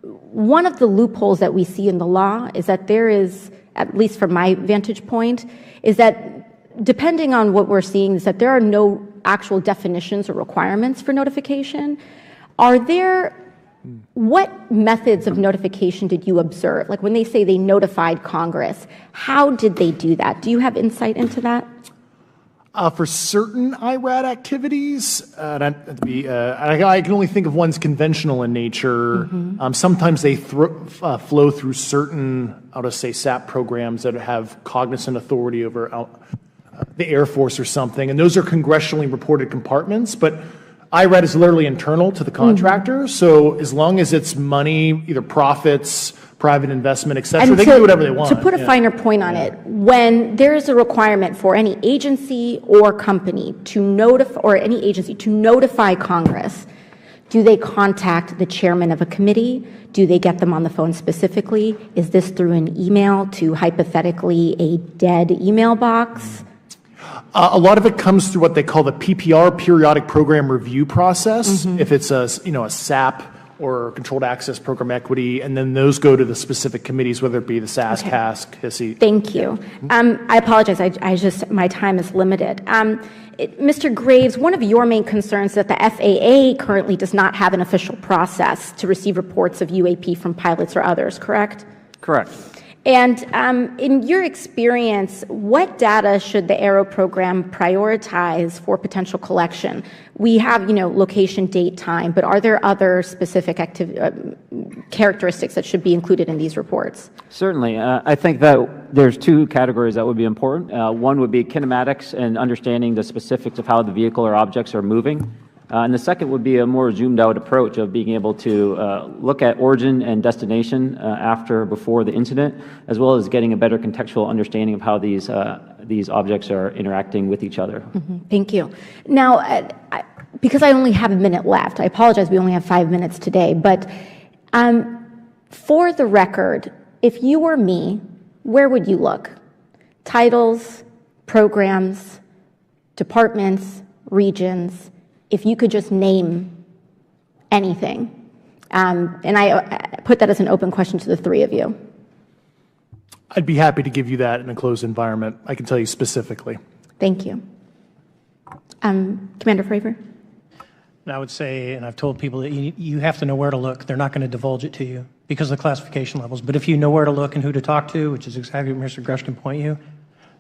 [SPEAKER 15] one of the loopholes that we see in the law is that there is, at least from my vantage point, is that depending on what we're seeing, is that there are no actual definitions or requirements for notification. What methods of notification did you observe? Like when they say they notified Congress, how did they do that? Do you have insight into that?
[SPEAKER 8] For certain IRAD activities, I can only think of ones conventional in nature. Sometimes they flow through certain, I'll just say, SAP programs that have cognizant authority over the Air Force or something, and those are congressionally reported compartments, but IRAD is literally internal to the contractor, so as long as it's money, either profits, private investment, et cetera, they can do whatever they want.
[SPEAKER 15] To put a finer point on it, when there is a requirement for any agency or company to notify Congress, do they contact the chairman of a committee? Do they get them on the phone specifically? Is this through an email to hypothetically a dead email box?
[SPEAKER 8] A lot of it comes through what they call the PPR, Periodic Program Review process, if it's a SAP or Controlled Access Program Equity, and then those go to the specific committees, whether it be the SAS, CASC, HISI.
[SPEAKER 15] Thank you. I apologize. My time is limited. Mr. Graves, one of your main concerns is that the FAA currently does not have an official process to receive reports of UAP from pilots or others, correct?
[SPEAKER 7] Correct.
[SPEAKER 15] And in your experience, what data should the Aero program prioritize for potential collection? We have, location, date, time, but are there other specific characteristics that should be included in these reports?
[SPEAKER 7] Certainly. I think that there's two categories that would be important. One would be kinematics and understanding the specifics of how the vehicle or objects are moving. And the second would be a more zoomed out approach of being able to look at origin and destination before the incident, as well as getting a better contextual understanding of how these objects are interacting with each other.
[SPEAKER 15] Thank you. Now, because I only have a minute left, I apologize, we only have 5 minutes today, but for the record, if you were me, where would you look? Titles, programs, departments, regions, if you could just name anything. And I put that as an open question to the three of you.
[SPEAKER 8] I'd be happy to give you that in a closed environment. I can tell you specifically.
[SPEAKER 15] Thank you. Commander Fravor?
[SPEAKER 9] And I would say, and I've told people that you have to know where to look. They're not going to divulge it to you because of the classification levels. But if you know where to look and who to talk to, which is exactly what Mr. Grusch can point you,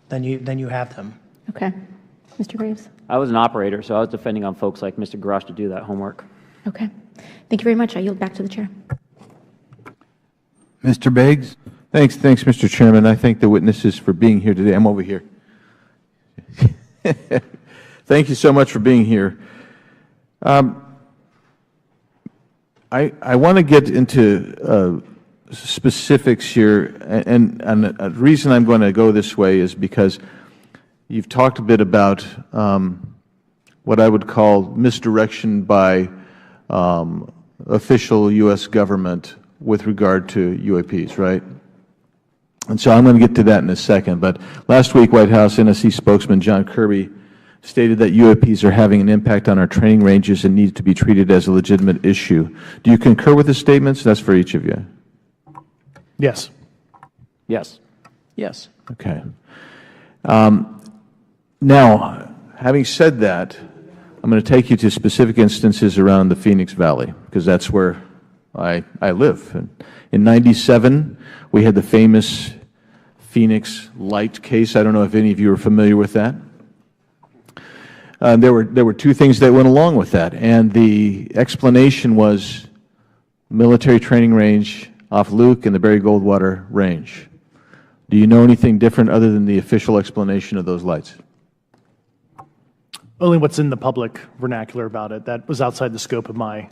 [SPEAKER 9] then you have them.
[SPEAKER 15] Okay. Mr. Graves?
[SPEAKER 7] I was an operator, so I was depending on folks like Mr. Grusch to do that homework.
[SPEAKER 15] Okay. Thank you very much. I yield back to the chair.
[SPEAKER 2] Mr. Beggs?
[SPEAKER 16] Thanks, Mr. Chairman. I thank the witnesses for being here today. I'm over here. Thank you so much for being here. I want to get into specifics here, and the reason I'm going to go this way is because you've talked a bit about what I would call misdirection by official U.S. government with regard to UAPs, right? And so I'm going to get to that in a second. But last week, White House NSC spokesman John Kirby stated that UAPs are having an impact on our training ranges and need to be treated as a legitimate issue. Do you concur with his statements? That's for each of you.
[SPEAKER 8] Yes.
[SPEAKER 7] Yes.
[SPEAKER 9] Yes.
[SPEAKER 16] Okay. Now, having said that, I'm going to take you to specific instances around the Phoenix Valley, because that's where I live. In '97, we had the famous Phoenix Light case. I don't know if any of you are familiar with that. There were two things that went along with that, and the explanation was military training range off Luke and the Barry Goldwater Range. Do you know anything different other than the official explanation of those lights?
[SPEAKER 8] Only what's in the public vernacular about it. That was outside the scope of my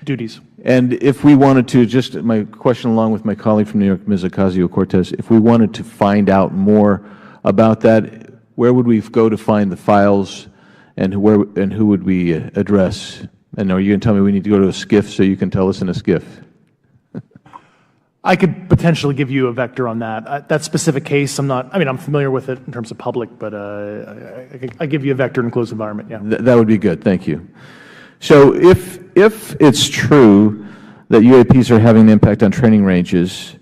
[SPEAKER 8] duties.
[SPEAKER 16] And if we wanted to, just my question along with my colleague from New York, Ms. Ocasio-Cortez, if we wanted to find out more about that, where would we go to find the files, and who would we address? And are you going to tell me we need to go to a SCIF so you can tell us in a SCIF?
[SPEAKER 8] I could potentially give you a vector on that. That specific case, I'm familiar with it in terms of public, but I give you a vector in a closed environment, yeah.
[SPEAKER 16] That would be good, thank you. So if it's true that UAPs are having an impact on training ranges,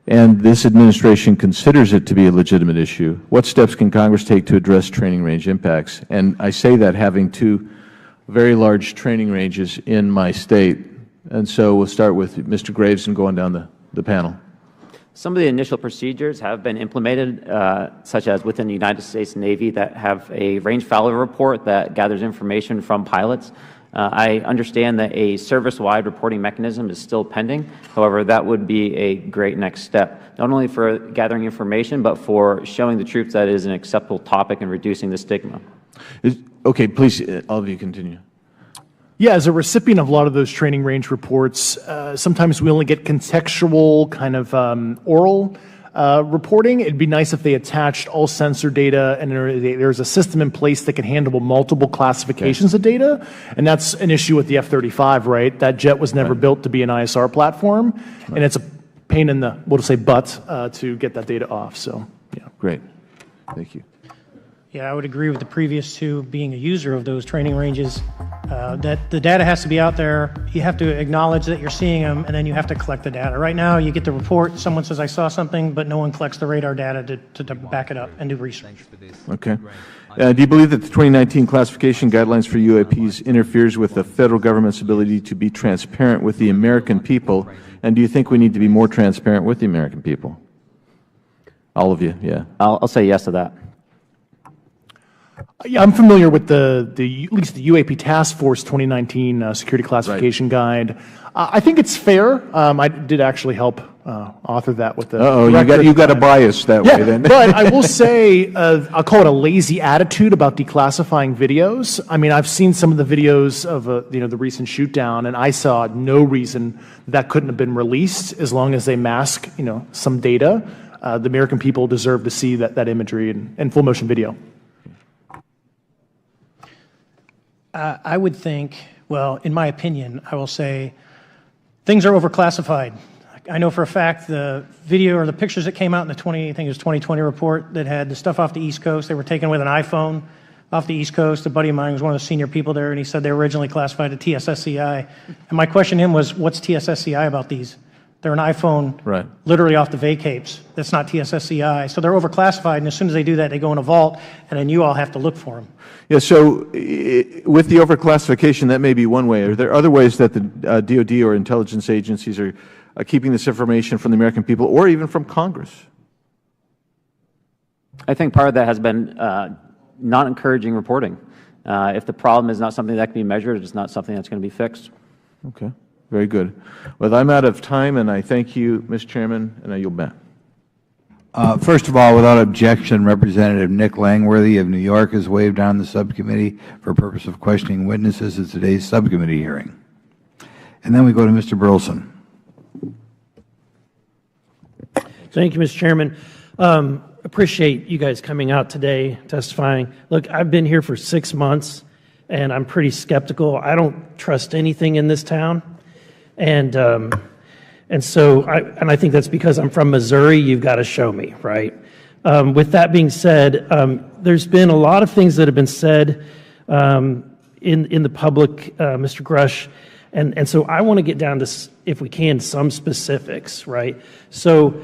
[SPEAKER 16] and this administration considers it to be a legitimate issue, what steps can Congress take to address training range impacts? And I say that having two very large training ranges in my state. And so we'll start with Mr. Graves and going down the panel.
[SPEAKER 7] Some of the initial procedures have been implemented, such as within the United States Navy, that have a range failure report that gathers information from pilots. I understand that a service-wide reporting mechanism is still pending. However, that would be a great next step, not only for gathering information, but for showing the troops that it is an acceptable topic and reducing the stigma.
[SPEAKER 16] Okay, please, all of you continue.
[SPEAKER 8] Yeah, as a recipient of a lot of those training range reports, sometimes we only get contextual kind of oral reporting. It'd be nice if they attached all sensor data and there's a system in place that can handle multiple classifications of data. And that's an issue with the F-35, right? That jet was never built to be an ISR platform. And it's a pain in the, we'll just say, butt to get that data off. So, yeah.
[SPEAKER 16] Great. Thank you.
[SPEAKER 9] Yeah, I would agree with the previous two, being a user of those training ranges, that the data has to be out there. You have to acknowledge that you're seeing them, and then you have to collect the data. Right now, you get the report, someone says, I saw something, but no one collects the radar data to back it up and do research.
[SPEAKER 16] Okay. Do you believe that the 2019 classification guidelines for UAPs interferes with the federal government's ability to be transparent with the American people? And do you think we need to be more transparent with the American people? All of you, yeah.
[SPEAKER 7] I'll say yes to that.
[SPEAKER 8] Yeah, I'm familiar with at least the UAP Task Force 2019 Security Classification Guide. I think it's fair. I did actually help author that with the.
[SPEAKER 16] You got a bias that way then.
[SPEAKER 8] But I will say, I'll call it a lazy attitude about declassifying videos. I mean, I've seen some of the videos of the recent shoot down, and I saw no reason that couldn't have been released as long as they mask some data. The American people deserve to see that imagery and full motion video.
[SPEAKER 9] I would think, well, in my opinion, I will say things are overclassified. I know for a fact the video or the pictures that came out in the 2020 report that had the stuff off the East Coast, they were taken with an iPhone off the East Coast. A buddy of mine was one of the senior people there, and he said they were originally classified at TSSCI. And my question to him was, what's TSSCI about these? They're an iPhone
[SPEAKER 16] Right.
[SPEAKER 9] literally off the vacapes. That's not TSSCI. So they're overclassified, and as soon as they do that, they go in a vault, and then you all have to look for them.
[SPEAKER 16] Yeah, so with the overclassification, that may be one way. Are there other ways that the DOD or intelligence agencies are keeping this information from the American people or even from Congress?
[SPEAKER 7] I think part of that has been not encouraging reporting. If the problem is not something that can be measured, it's not something that's going to be fixed.
[SPEAKER 16] Okay, very good. Well, I'm out of time, and I thank you, Mr. Chairman, and I yield back.
[SPEAKER 2] First of all, without objection, Representative Nick Langworthy of New York has waived down the subcommittee for purpose of questioning witnesses at today's subcommittee hearing. And then we go to Mr. Burleson.
[SPEAKER 17] Thank you, Mr. Chairman. Appreciate you guys coming out today, testifying. Look, I've been here for 6 months, and I'm pretty skeptical. I don't trust anything in this town, and so I think that's because I'm from Missouri. You've got to show me, right? With that being said, there's been a lot of things that have been said in the public, Mr. Grusch, and so I want to get down to, if we can, some specifics, right? So.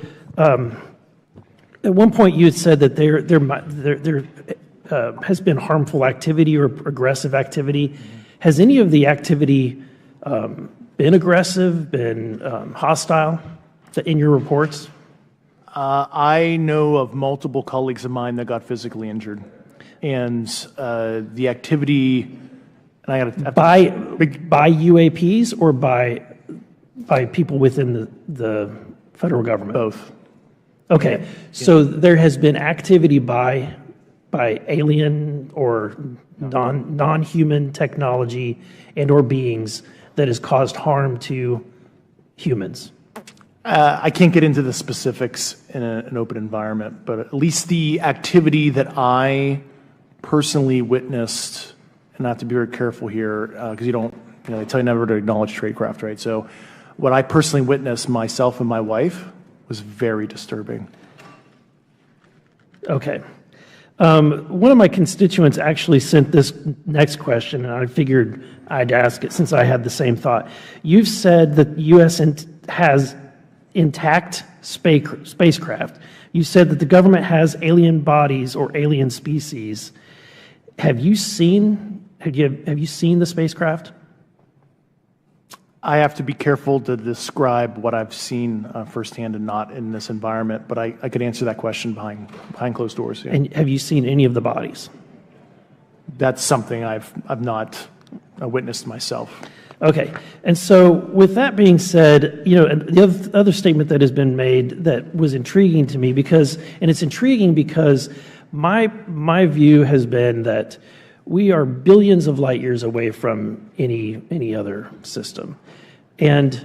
[SPEAKER 17] At one point, you had said that there has been harmful activity or aggressive activity. Has any of the activity been aggressive, been hostile in your reports?
[SPEAKER 8] I know of multiple colleagues of mine that got physically injured, and the activity. And I got
[SPEAKER 17] by UAPs or by people within the federal government?
[SPEAKER 8] Both.
[SPEAKER 17] Okay, so there has been activity by alien or non-human technology and or beings that has caused harm to humans.
[SPEAKER 8] I can't get into the specifics in an open environment, but at least the activity that I personally witnessed, and I have to be very careful here because they tell you never to acknowledge tradecraft, right? So what I personally witnessed, myself and my wife, was very disturbing.
[SPEAKER 17] Okay. One of my constituents actually sent this next question, and I figured I'd ask it since I had the same thought. You've said that the U.S. has intact spacecraft. You said that the government has alien bodies or alien species. Have you seen the spacecraft?
[SPEAKER 8] I have to be careful to describe what I've seen firsthand and not in this environment, but I could answer that question behind closed doors. Yeah.
[SPEAKER 17] And have you seen any of the bodies?
[SPEAKER 8] That's something I've not witnessed myself.
[SPEAKER 17] Okay, and so with that being said, and the other statement that has been made that was intriguing to me it's intriguing because my view has been that we are billions of light years away from any other system. And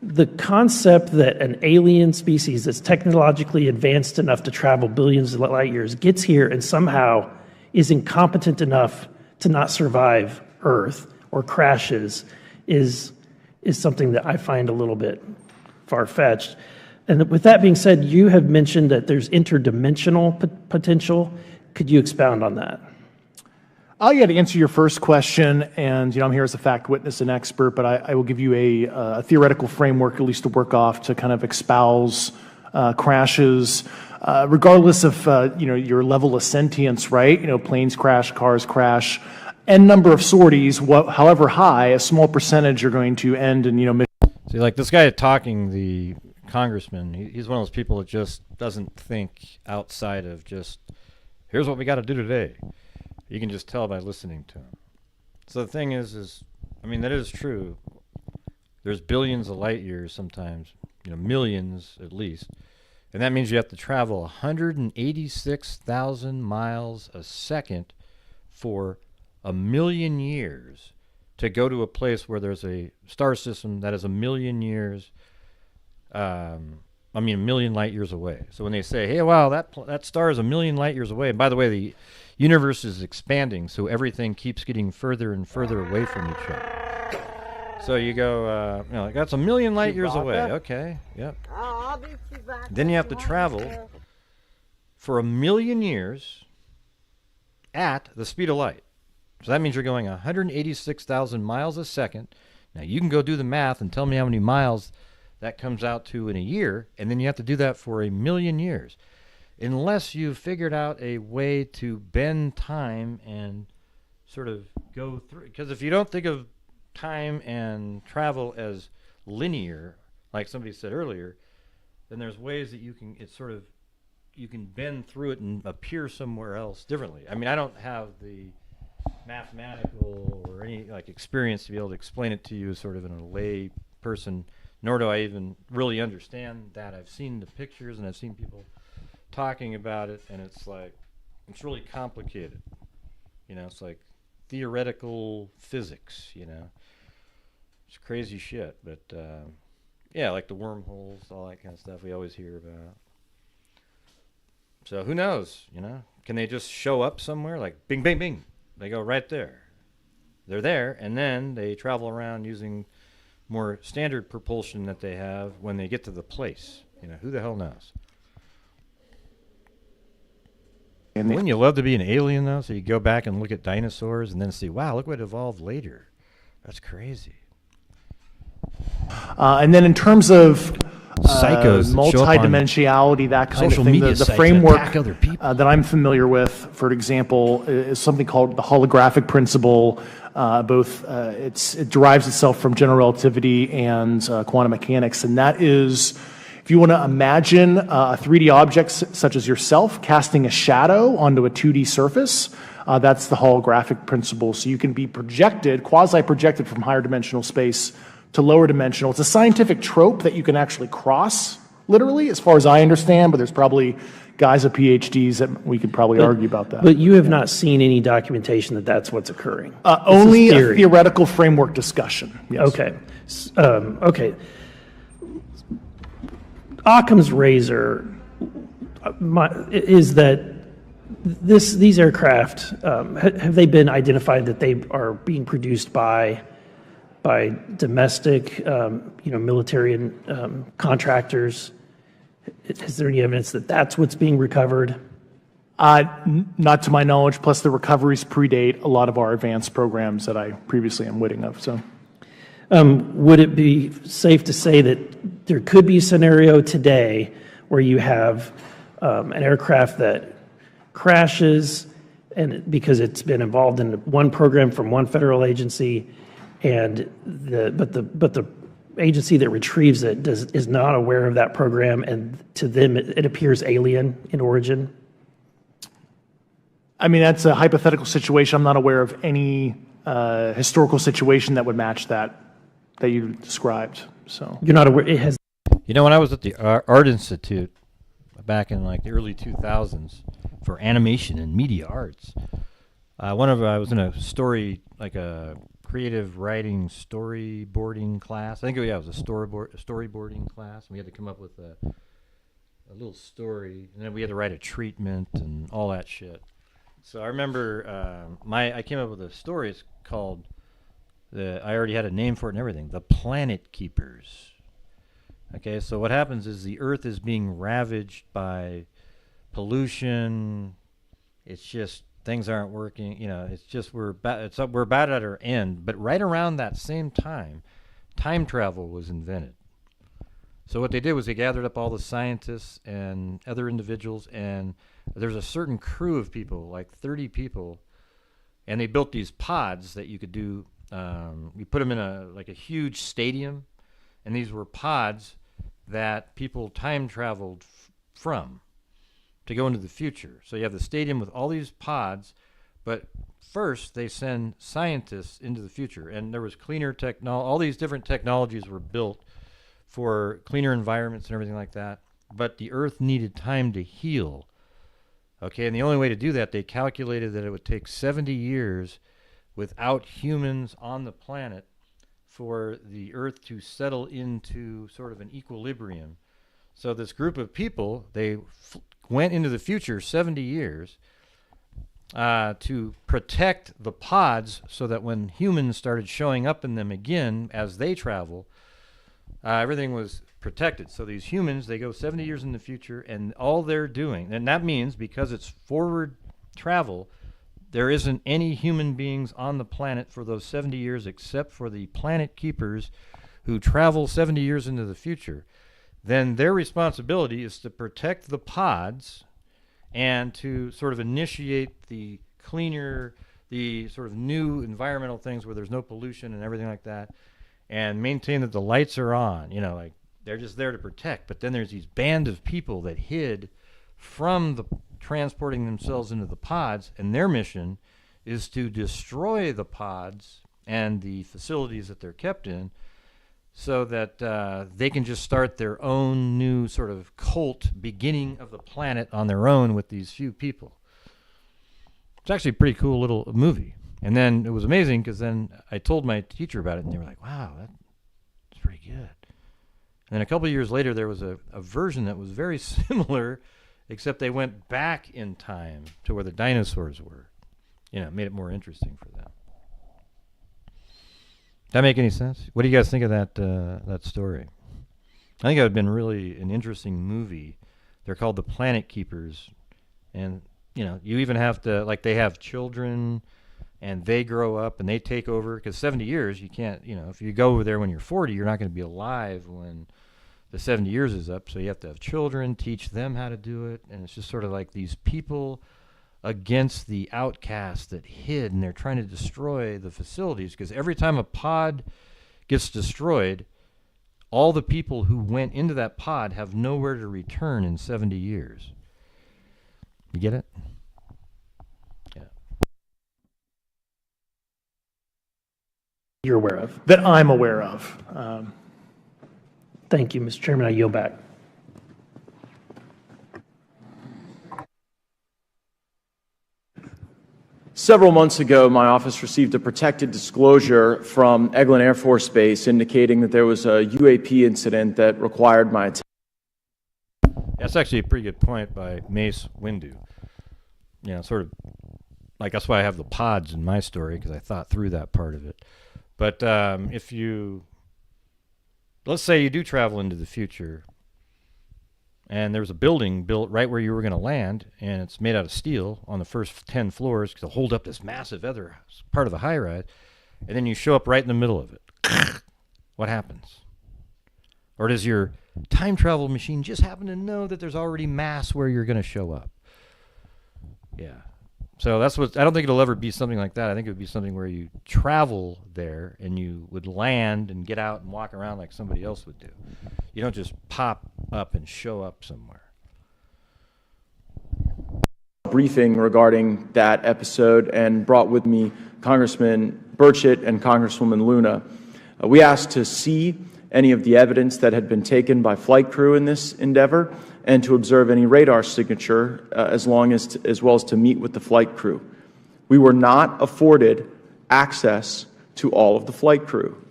[SPEAKER 17] the concept that an alien species that's technologically advanced enough to travel billions of light years gets here and somehow is incompetent enough to not survive Earth or crashes is something that I find a little bit far-fetched. And with that being said, you have mentioned that there's interdimensional potential. Could you expound on that?
[SPEAKER 8] Yeah, to answer your first question, and I'm here as a fact witness and expert, but I will give you a theoretical framework, at least to work off, to kind of espouse crashes, regardless of your level of sentience, right? Planes crash, cars crash, n number of sorties, however high, a small percentage are going to end in
[SPEAKER 1] See, like this guy talking, the congressman, he's one of those people that just doesn't think outside of just here's what we got to do today. You can just tell by listening to him. So the thing is I mean, that is true. There's billions of light years sometimes, millions at least. And that means you have to travel 186,000 miles a second for 1,000,000 years to go to a place where there's a star system that is 1,000,000 years, 1,000,000 light years away. So when they say, hey, wow, that star is 1,000,000 light years away, and by the way, the universe is expanding, so everything keeps getting further and further away from each other. So you go, that's 1,000,000 light years away. Okay, yep. Then you have to travel for 1,000,000 years at the speed of light. So that means you're going 186,000 miles a second. Now you can go do the math and tell me how many miles that comes out to in a year, and then you have to do that for 1,000,000 years. Unless you've figured out a way to bend time and sort of go through, because if you don't think of time and travel as linear, like somebody said earlier, then there's ways that you can, you can bend through it and appear somewhere else differently. I mean, I don't have the mathematical or any like experience to be able to explain it to you sort of in a lay person, nor do I even really understand that. I've seen the pictures and I've seen people talking about it, and it's like, it's really complicated. You know, it's like theoretical physics, you know. It's crazy shit, but yeah, like the wormholes, all that kind of stuff we always hear about. So who knows, you know? Can they just show up somewhere, like bing, bing, bing? They go right there. They're there, and then they travel around using more standard propulsion that they have when they get to the place. You know, who the hell knows? And wouldn't you love to be an alien, though? So you go back and look at dinosaurs and then see, wow, look what evolved later. That's crazy.
[SPEAKER 8] And then in terms of
[SPEAKER 1] psychos,
[SPEAKER 8] multidimensionality, that kind of thing, the framework that I'm familiar with, for example, is something called the holographic principle. It derives itself from general relativity and quantum mechanics, and that is, if you want to imagine a 3D object such as yourself casting a shadow onto a 2D surface, that's the holographic principle. So you can be projected, quasi-projected from higher dimensional space to lower dimensional. It's a scientific trope that you can actually cross, literally, as far as I understand, but there's probably guys with PhDs that we could probably argue about that.
[SPEAKER 17] But you have not seen any documentation that that's what's occurring?
[SPEAKER 8] Only a theoretical framework discussion, yes.
[SPEAKER 17] Okay. Okay. Occam's razor is that these aircraft, have they been identified that they are being produced by domestic, military and contractors? Is there any evidence that that's what's being recovered?
[SPEAKER 8] Not to my knowledge. Plus, the recoveries predate a lot of our advanced programs that I previously am witting of. So,
[SPEAKER 17] would it be safe to say that there could be a scenario today where you have an aircraft that crashes, and because it's been involved in one program from one federal agency, and but the agency that retrieves it is not aware of that program, and to them it appears alien in origin?
[SPEAKER 8] I mean, that's a hypothetical situation. I'm not aware of any historical situation that would match that you described. So
[SPEAKER 17] you're not aware it has.
[SPEAKER 1] You know, when I was at the Art Institute back in like the early 2000s for animation and media arts, I was in a story, like a creative writing storyboarding class. I think it was a storyboarding class. We had to come up with a little story, and then we had to write a treatment and all that shit. So I remember I came up with a story. It's called I already had a name for it and everything. The Planet Keepers. Okay, so what happens is the Earth is being ravaged by pollution. It's just things aren't working. You know, it's just we're about at our end. But right around that same time, time travel was invented. So what they did was they gathered up all the scientists and other individuals, and there's a certain crew of people, like 30 people, and they built these pods that you could do. We put them in a huge stadium, and these were pods that people time traveled from to go into the future. So you have the stadium with all these pods, but first they send scientists into the future, and there was cleaner technology. All these different technologies were built for cleaner environments and everything like that, but the Earth needed time to heal. Okay, and the only way to do that, they calculated that it would take 70 years without humans on the planet for the Earth to settle into sort of an equilibrium. So this group of people, they went into the future 70 years to protect the pods so that when humans started showing up in them again as they travel, everything was protected. So these humans, they go 70 years in the future, and all they're doing, and that means because it's forward travel, there isn't any human beings on the planet for those 70 years except for the planet keepers who travel 70 years into the future, then their responsibility is to protect the pods and to sort of initiate the cleaner, the sort of new environmental things where there's no pollution and everything like that, and maintain that the lights are on. You know, like they're just there to protect. But then there's these band of people that hid from the transporting themselves into the pods, and their mission is to destroy the pods and the facilities that they're kept in, so that they can just start their own new sort of cult beginning of the planet on their own with these few people. It's actually a pretty cool little movie. And then it was amazing because then I told my teacher about it, and they were like, wow, that's pretty good. And then a couple of years later, there was a version that was very similar, except they went back in time to where the dinosaurs were. You know, it made it more interesting for them. Does that make any sense? What do you guys think of that story? I think it would have been really an interesting movie. They're called the Planet Keepers. And, you know, you even have to, like, they have children, and they grow up, and they take over. Because 70 years, you can't, you know, if you go over there when you're 40, you're not going to be alive when the 70 years is up. So you have to have children, teach them how to do it. And it's just sort of like these people against the outcasts that hid, and they're trying to destroy the facilities, because every time a pod gets destroyed, all the people who went into that pod have nowhere to return in 70 years. You get it? Yeah.
[SPEAKER 17] You're aware of?
[SPEAKER 8] That I'm aware of.
[SPEAKER 17] Thank you, Mr. Chairman. I yield back.
[SPEAKER 14] Several months ago, my office received a protected disclosure from Eglin Air Force Base indicating that there was a UAP incident that required my attention.
[SPEAKER 1] That's actually a pretty good point by Mace Windu. You know, sort of, like, that's why I have the pods in my story, because I thought through that part of it. But if you, let's say you do travel into the future, and there's a building built right where you were going to land, and it's made out of steel on the first 10 floors to hold up this massive other part of the high-rise, and then you show up right in the middle of it. What happens? Or does your time travel machine just happen to know that there's already mass where you're going to show up? Yeah. So that's what, I don't think it'll ever be something like that. I think it would be something where you travel there and you would land and get out and walk around like somebody else would do. You don't just pop up and show up somewhere.
[SPEAKER 14] Briefing regarding that episode and brought with me Congressman Burchett and Congresswoman Luna. We asked to see any of the evidence that had been taken by flight crew in this endeavor, and to observe any radar signature as well as to meet with the flight crew. We were not afforded access to all of the flight crew,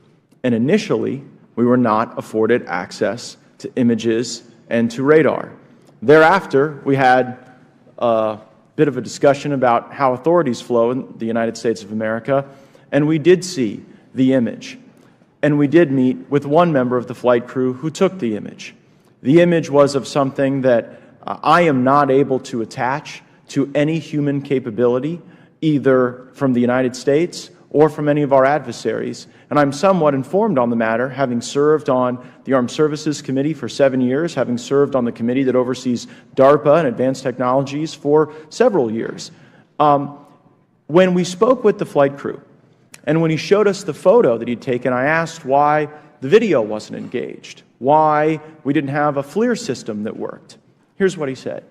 [SPEAKER 14] and initially we were not afforded access to images and to radar. Thereafter, we had a bit of a discussion about how authorities flow in the United States of America, and we did see the image. And we did meet with one member of the flight crew who took the image. The image was of something that I am not able to attach to any human capability, either from the United States or from any of our adversaries. And I'm somewhat informed on the matter, having served on the Armed Services Committee for 7 years, having served on the committee that oversees DARPA and advanced technologies for several years. When we spoke with the flight crew, and when he showed us the photo that he'd taken, I asked why the video wasn't engaged, why we didn't have a FLIR system that worked. Here's what he said.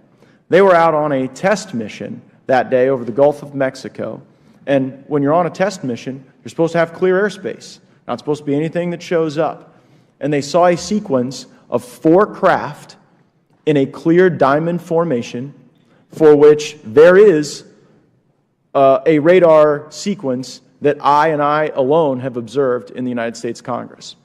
[SPEAKER 14] They were out on a test mission that day over the Gulf of Mexico, and when you're on a test mission, you're supposed to have clear airspace, not supposed to be anything that shows up. And they saw a sequence of 4 craft in a clear diamond formation for which there is a radar sequence that I alone have observed in the United States Congress.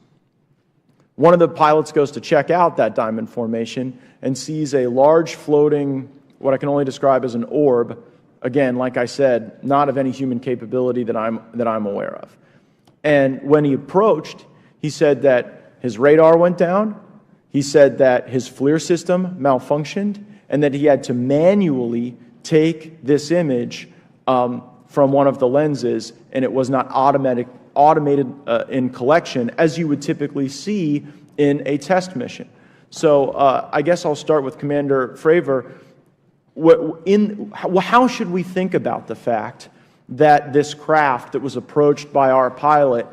[SPEAKER 14] One of the pilots goes to check out that diamond formation and sees a large floating, what I can only describe as an orb, again, like I said, not of any human capability that I'm aware of. And when he approached, he said that his radar went down, he said that his FLIR system malfunctioned, and that he had to manually take this image from one of the lenses, and it was not automated in collection as you would typically see in a test mission. So I guess I'll start with Commander Fravor. How should we think about the fact that this craft that was approached by our pilot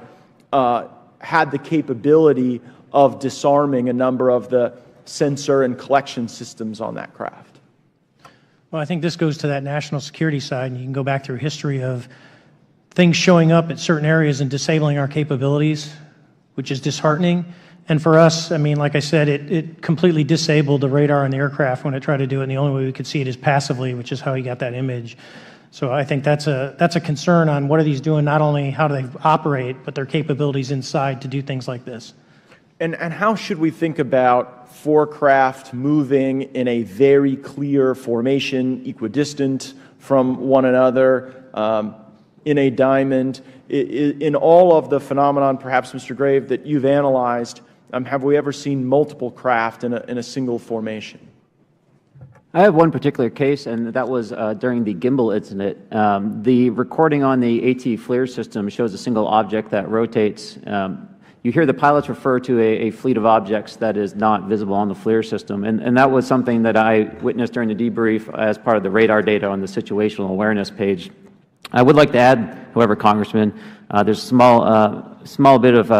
[SPEAKER 14] had the capability of disarming a number of the sensor and collection systems on that craft?
[SPEAKER 9] Well, I think this goes to that national security side, and you can go back through history of things showing up at certain areas and disabling our capabilities, which is disheartening. And for us, I mean, like I said, it completely disabled the radar on the aircraft when it tried to do it, and the only way we could see it is passively, which is how he got that image. So I think that's a concern on what are these doing, not only how do they operate, but their capabilities inside to do things like this.
[SPEAKER 14] And how should we think about four craft moving in a very clear formation, equidistant from one another, in a diamond? In all of the phenomenon, perhaps, Mr. Grave, that you've analyzed, have we ever seen multiple craft in a single formation?
[SPEAKER 7] I have one particular case, and that was during the gimbal incident. The recording on the AT FLIR system shows a single object that rotates. You hear the pilots refer to a fleet of objects that is not visible on the FLIR system, and that was something that I witnessed during the debrief as part of the radar data on the situational awareness page. I would like to add, however, Congressman, there's a small bit of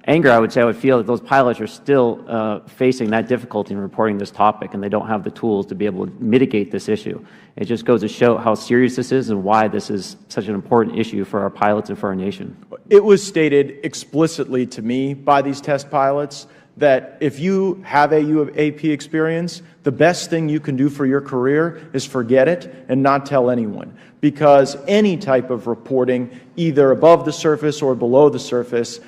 [SPEAKER 7] anger, I would say, I would feel that those pilots are still facing that difficulty in reporting this topic, and they don't have the tools to be able to mitigate this issue. It just goes to show how serious this is and why this is such an important issue for our pilots and for our nation.
[SPEAKER 14] It was stated explicitly to me by these test pilots that if you have a UAP experience, the best thing you can do for your career is forget it and not tell anyone. Because any type of reporting, either above the surface or below the surface,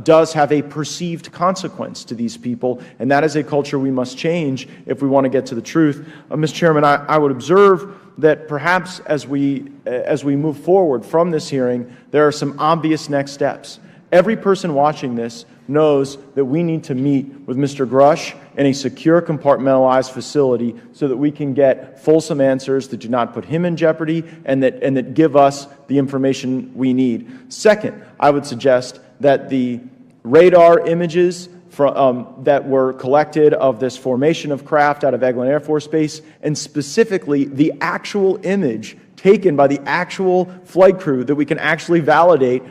[SPEAKER 14] does have a perceived consequence to these people, and that is a culture we must change if we want to get to the truth. Mr. Chairman, I would observe that perhaps as we move forward from this hearing, there are some obvious next steps. Every person watching this knows that we need to meet with Mr. Grusch in a secure, compartmentalized facility so that we can get fulsome answers that do not put him in jeopardy and that give us the information we need. Second, I would suggest that the radar images that were collected of this formation of craft out of Eglin Air Force Base, and specifically the actual image taken by the actual flight crew that we can actually validate,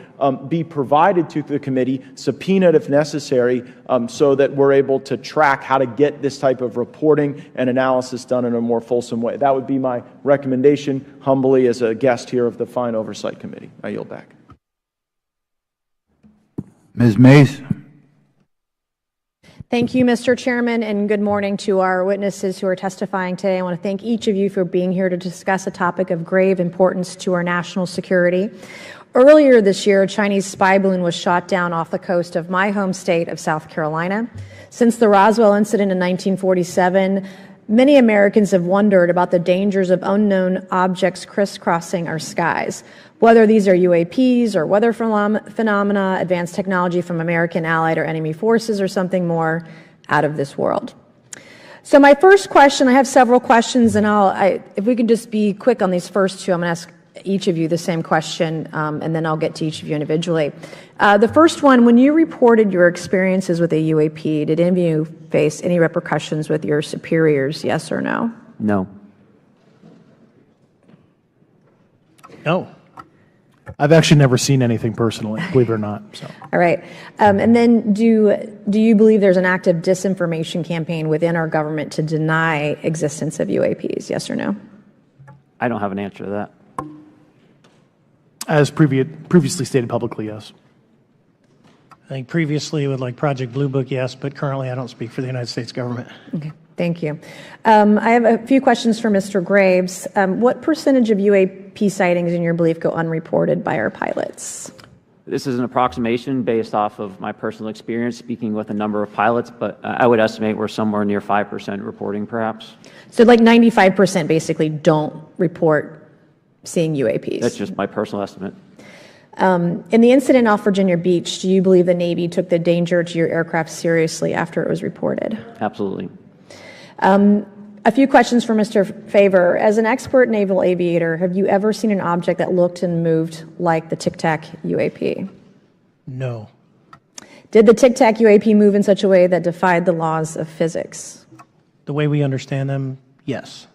[SPEAKER 14] be provided to the committee, subpoenaed if necessary, so that we're able to track how to get this type of reporting and analysis done in a more fulsome way. That would be my recommendation, humbly, as a guest here of the fine Oversight Committee. I yield back.
[SPEAKER 2] Ms. Mays.
[SPEAKER 18] Thank you, Mr. Chairman, and good morning to our witnesses who are testifying today. I want to thank each of you for being here to discuss a topic of grave importance to our national security. Earlier this year, a Chinese spy balloon was shot down off the coast of my home state of South Carolina. Since the Roswell incident in 1947, many Americans have wondered about the dangers of unknown objects crisscrossing our skies. Whether these are UAPs or weather phenomena, advanced technology from American allied or enemy forces, or something more out of this world. So my first question, I have several questions, and if we can just be quick on these first two, I'm going to ask each of you the same question, and then I'll get to each of you individually. The first one, when you reported your experiences with a UAP, did any of you face any repercussions with your superiors, yes or no?
[SPEAKER 7] No.
[SPEAKER 9] No.
[SPEAKER 8] I've actually never seen anything personally, believe it or not. So.
[SPEAKER 18] All right. And then do you believe there's an active disinformation campaign within our government to deny existence of UAPs, yes or no?
[SPEAKER 7] I don't have an answer to that.
[SPEAKER 8] As previously stated publicly, yes.
[SPEAKER 9] I think previously with like Project Blue Book, yes, but currently I don't speak for the United States government.
[SPEAKER 18] Okay, thank you. I have a few questions for Mr. Graves. What percentage of UAP sightings, in your belief, go unreported by our pilots?
[SPEAKER 7] This is an approximation based off of my personal experience speaking with a number of pilots, but I would estimate we're somewhere near 5% reporting, perhaps.
[SPEAKER 18] So like 95% basically don't report seeing UAPs?
[SPEAKER 7] That's just my personal estimate.
[SPEAKER 18] In the incident off Virginia Beach, do you believe the Navy took the danger to your aircraft seriously after it was reported?
[SPEAKER 7] Absolutely.
[SPEAKER 18] I A few questions for Mr. Fravor. As an expert naval aviator, have you ever seen an object that looked and moved like the Tic Tac UAP?
[SPEAKER 9] No.
[SPEAKER 18] Did the Tic Tac UAP move in such a way that defied the laws of physics?
[SPEAKER 9] The way we understand them, yes.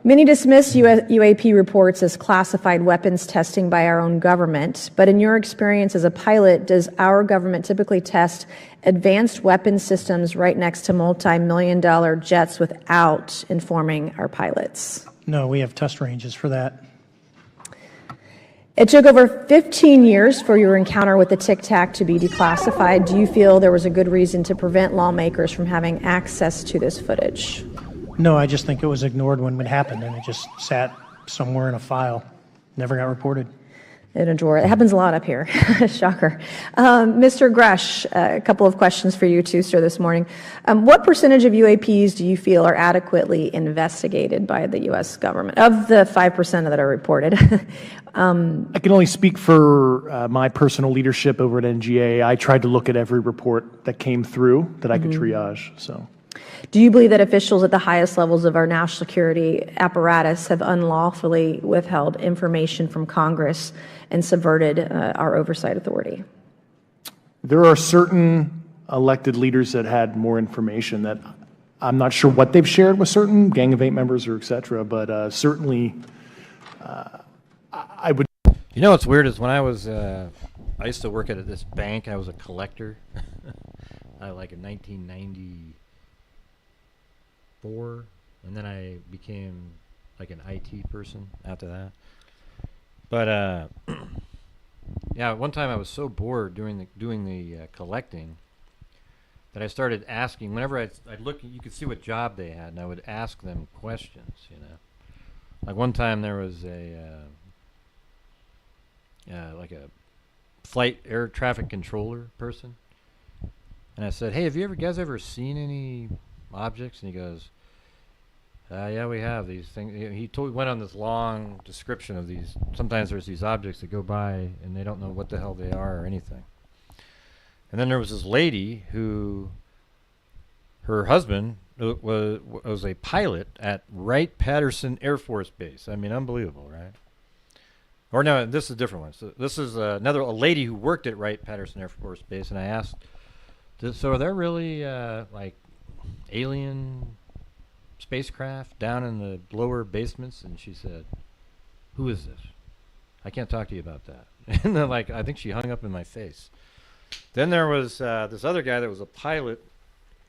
[SPEAKER 18] Many dismiss UAP reports as classified weapons testing by our own government, but in your experience as a pilot, does our government typically test advanced weapon systems right next to multi-million-dollar jets without informing our pilots?
[SPEAKER 9] No, we have test ranges for that.
[SPEAKER 18] It took over 15 years for your encounter with the Tic Tac to be declassified. Do you feel there was a good reason to prevent lawmakers from having access to this footage?
[SPEAKER 9] No, I just think it was ignored when it happened, and it just sat somewhere in a file. Never got reported.
[SPEAKER 18] In a drawer. It happens a lot up here. Shocker. Mr. Grusch, a couple of questions for you too, sir, this morning. What percentage of UAPs do you feel are adequately investigated by the U.S. government, of the 5% that are reported?
[SPEAKER 8] I can only speak for my personal leadership over at NGA. I tried to look at every report that came through that I could triage. So,
[SPEAKER 18] do you believe that officials at the highest levels of our national security apparatus have unlawfully withheld information from Congress and subverted our oversight authority?
[SPEAKER 8] There are certain elected leaders that had more information that I'm not sure what they've shared with certain Gang of Eight members or et cetera, but certainly I would.
[SPEAKER 1] You know what's weird is when I used to work at this bank, I was a collector, like in 1994, and then I became like an IT person after that. But yeah, one time I was so bored doing the collecting that I started asking. Whenever I'd look, you could see what job they had, and I would ask them questions. You know, like one time there was like a flight air traffic controller person, and I said, "Hey, have you guys ever seen any objects?" And he goes, "Yeah, we have these things." He went on this long description of these. Sometimes there's these objects that go by and they don't know what the hell they are or anything. And then there was this lady who, her husband was a pilot at Wright-Patterson Air Force Base. I mean, unbelievable, right? Or no, this is a different one. So this is a lady who worked at Wright-Patterson Air Force Base, and I asked, so are there really like alien spacecraft down in the lower basements? And she said, "Who is this? I can't talk to you about that." And then, like, I think she hung up in my face. Then there was this other guy that was a pilot,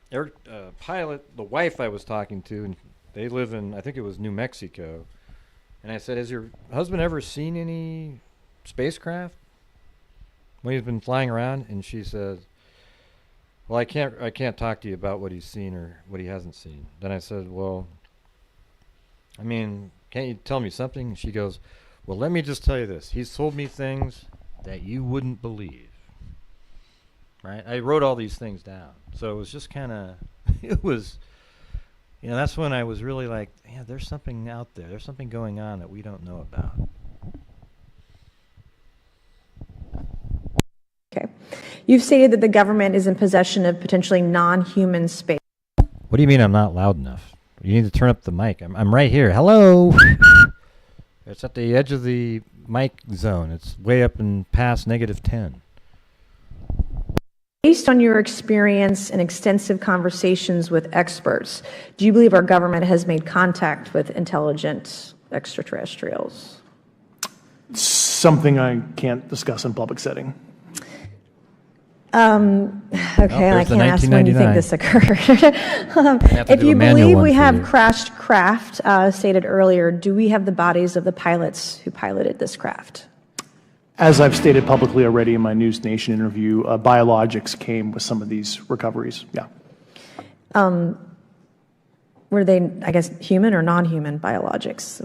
[SPEAKER 1] the wife I was talking to, and they live in, I think it was New Mexico. And I said, "Has your husband ever seen any spacecraft when he's been flying around?" And she said, "Well, I can't talk to you about what he's seen or what he hasn't seen." Then I said, "Well, I mean, can't you tell me something?" And she goes, "Well, let me just tell you this. He's told me things that you wouldn't believe." Right? I wrote all these things down. So it was just kind of, it was, you know, that's when I was really like, yeah, there's something out there. There's something going on that we don't know about.
[SPEAKER 18] Okay. You've stated that the government is in possession of potentially non-human space.
[SPEAKER 1] What do you mean I'm not loud enough? You need to turn up the mic. I'm right here. Hello. It's at the edge of the mic zone. It's way up and past -10.
[SPEAKER 18] Based on your experience and extensive conversations with experts, do you believe our government has made contact with intelligent extraterrestrials?
[SPEAKER 8] Something I can't discuss in public setting.
[SPEAKER 18] Okay, I can't ask when you think this occurred. If you believe we have crashed craft, stated earlier, do we have the bodies of the pilots who piloted this craft?
[SPEAKER 8] As I've stated publicly already in my News Nation interview, biologics came with some of these recoveries. Yeah.
[SPEAKER 18] Were they, I guess, human or non-human biologics?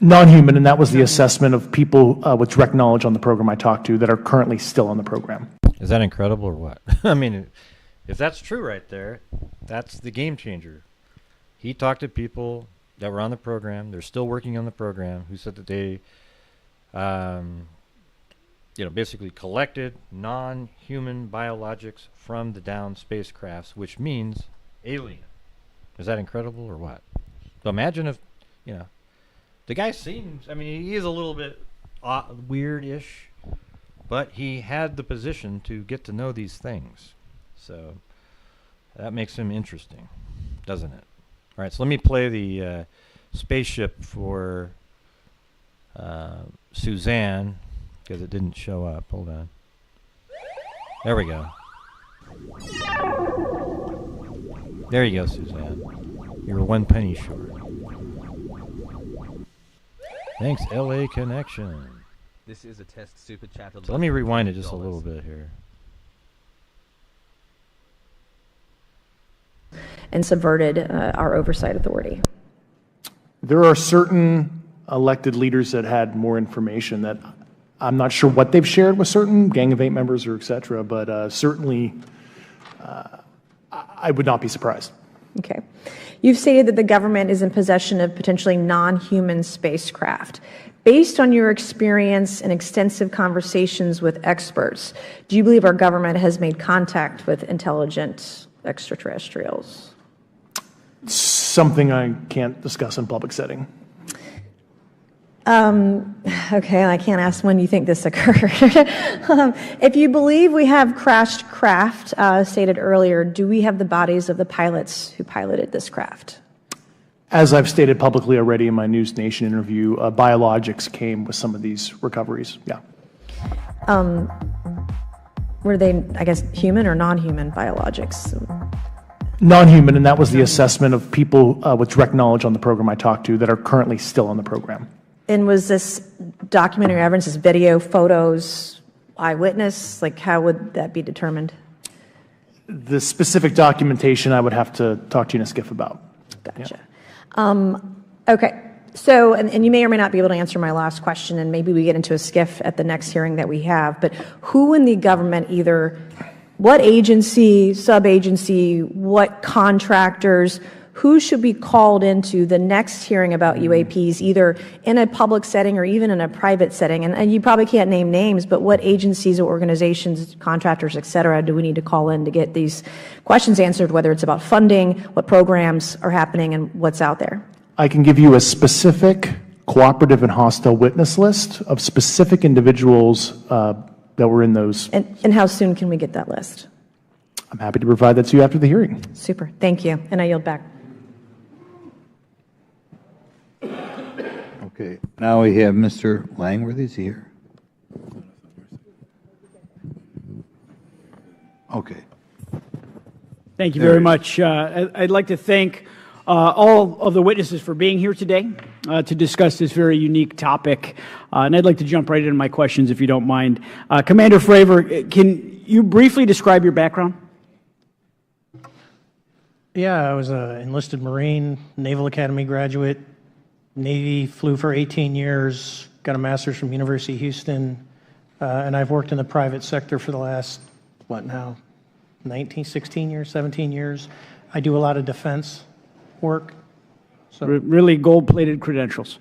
[SPEAKER 8] Non-human, and that was the assessment of people with direct knowledge on the program I talked to that are currently still on the program.
[SPEAKER 1] Is that incredible or what? I mean, if that's true right there, that's the game changer. He talked to people that were on the program, they're still working on the program, who said that they basically collected non-human biologics from the downed spacecrafts, which means alien. Is that incredible or what? So imagine if, the guy seems, he is a little bit weird-ish, but he had the position to get to know these things. So that makes him interesting, doesn't it? All right, so let me play the spaceship for Suzanne, because it didn't show up. Hold on. There we go. There you go, Suzanne. You're 1 penny short. Thanks, LA Connection.
[SPEAKER 19] This is a test super chat.
[SPEAKER 1] So let me rewind it just a little bit here.
[SPEAKER 18] And subverted our oversight authority.
[SPEAKER 8] There are certain elected leaders that had more information that I'm not sure what they've shared with certain Gang of Eight members or et cetera, but certainly I would not be surprised.
[SPEAKER 18] Okay. You've stated that the government is in possession of potentially non-human spacecraft. Based on your experience and extensive conversations with experts, do you believe our government has made contact with intelligent extraterrestrials?
[SPEAKER 8] Something I can't discuss in public setting.
[SPEAKER 18] Okay, I can't ask when you think this occurred. If you believe we have crashed craft, stated earlier, do we have the bodies of the pilots who piloted this craft?
[SPEAKER 8] As I've stated publicly already in my News Nation interview, biologics came with some of these recoveries, yeah.
[SPEAKER 18] Were they, I guess, human or non-human biologics?
[SPEAKER 8] Non-human, and that was the assessment of people with direct knowledge on the program I talked to that are currently still on the program.
[SPEAKER 18] And was this documentary evidence, this video, photos, eyewitness? Like, how would that be determined?
[SPEAKER 8] The specific documentation I would have to talk to you in a skiff about.
[SPEAKER 18] Gotcha. Yeah. Okay. So, and you may or may not be able to answer my last question, and maybe we get into a skiff at the next hearing that we have, but who in the government, either what agency, sub-agency, what contractors, who should be called into the next hearing about UAPs, either in a public setting or even in a private setting? And you probably can't name names, but what agencies or organizations, contractors, et cetera, do we need to call in to get these questions answered, whether it's about funding, what programs are happening, and what's out there?
[SPEAKER 8] I can give you a specific cooperative and hostile witness list of specific individuals that were in those.
[SPEAKER 18] And how soon can we get that list?
[SPEAKER 8] I'm happy to provide that to you after the hearing.
[SPEAKER 18] Super. Thank you. And I yield back.
[SPEAKER 2] Okay, now we have Mr. Langworthy. Is he here? Okay.
[SPEAKER 20] Thank you very much. I'd like to thank all of the witnesses for being here today to discuss this very unique topic. And I'd like to jump right into my questions, if you don't mind. Commander Fravor, can you briefly describe your background?
[SPEAKER 9] Yeah, I was an enlisted Marine, Naval Academy graduate, Navy, flew for 18 years, got a master's from University of Houston, and I've worked in the private sector for the last, 16 years, 17 years. I do a lot of defense work. So.
[SPEAKER 20] Really gold-plated credentials.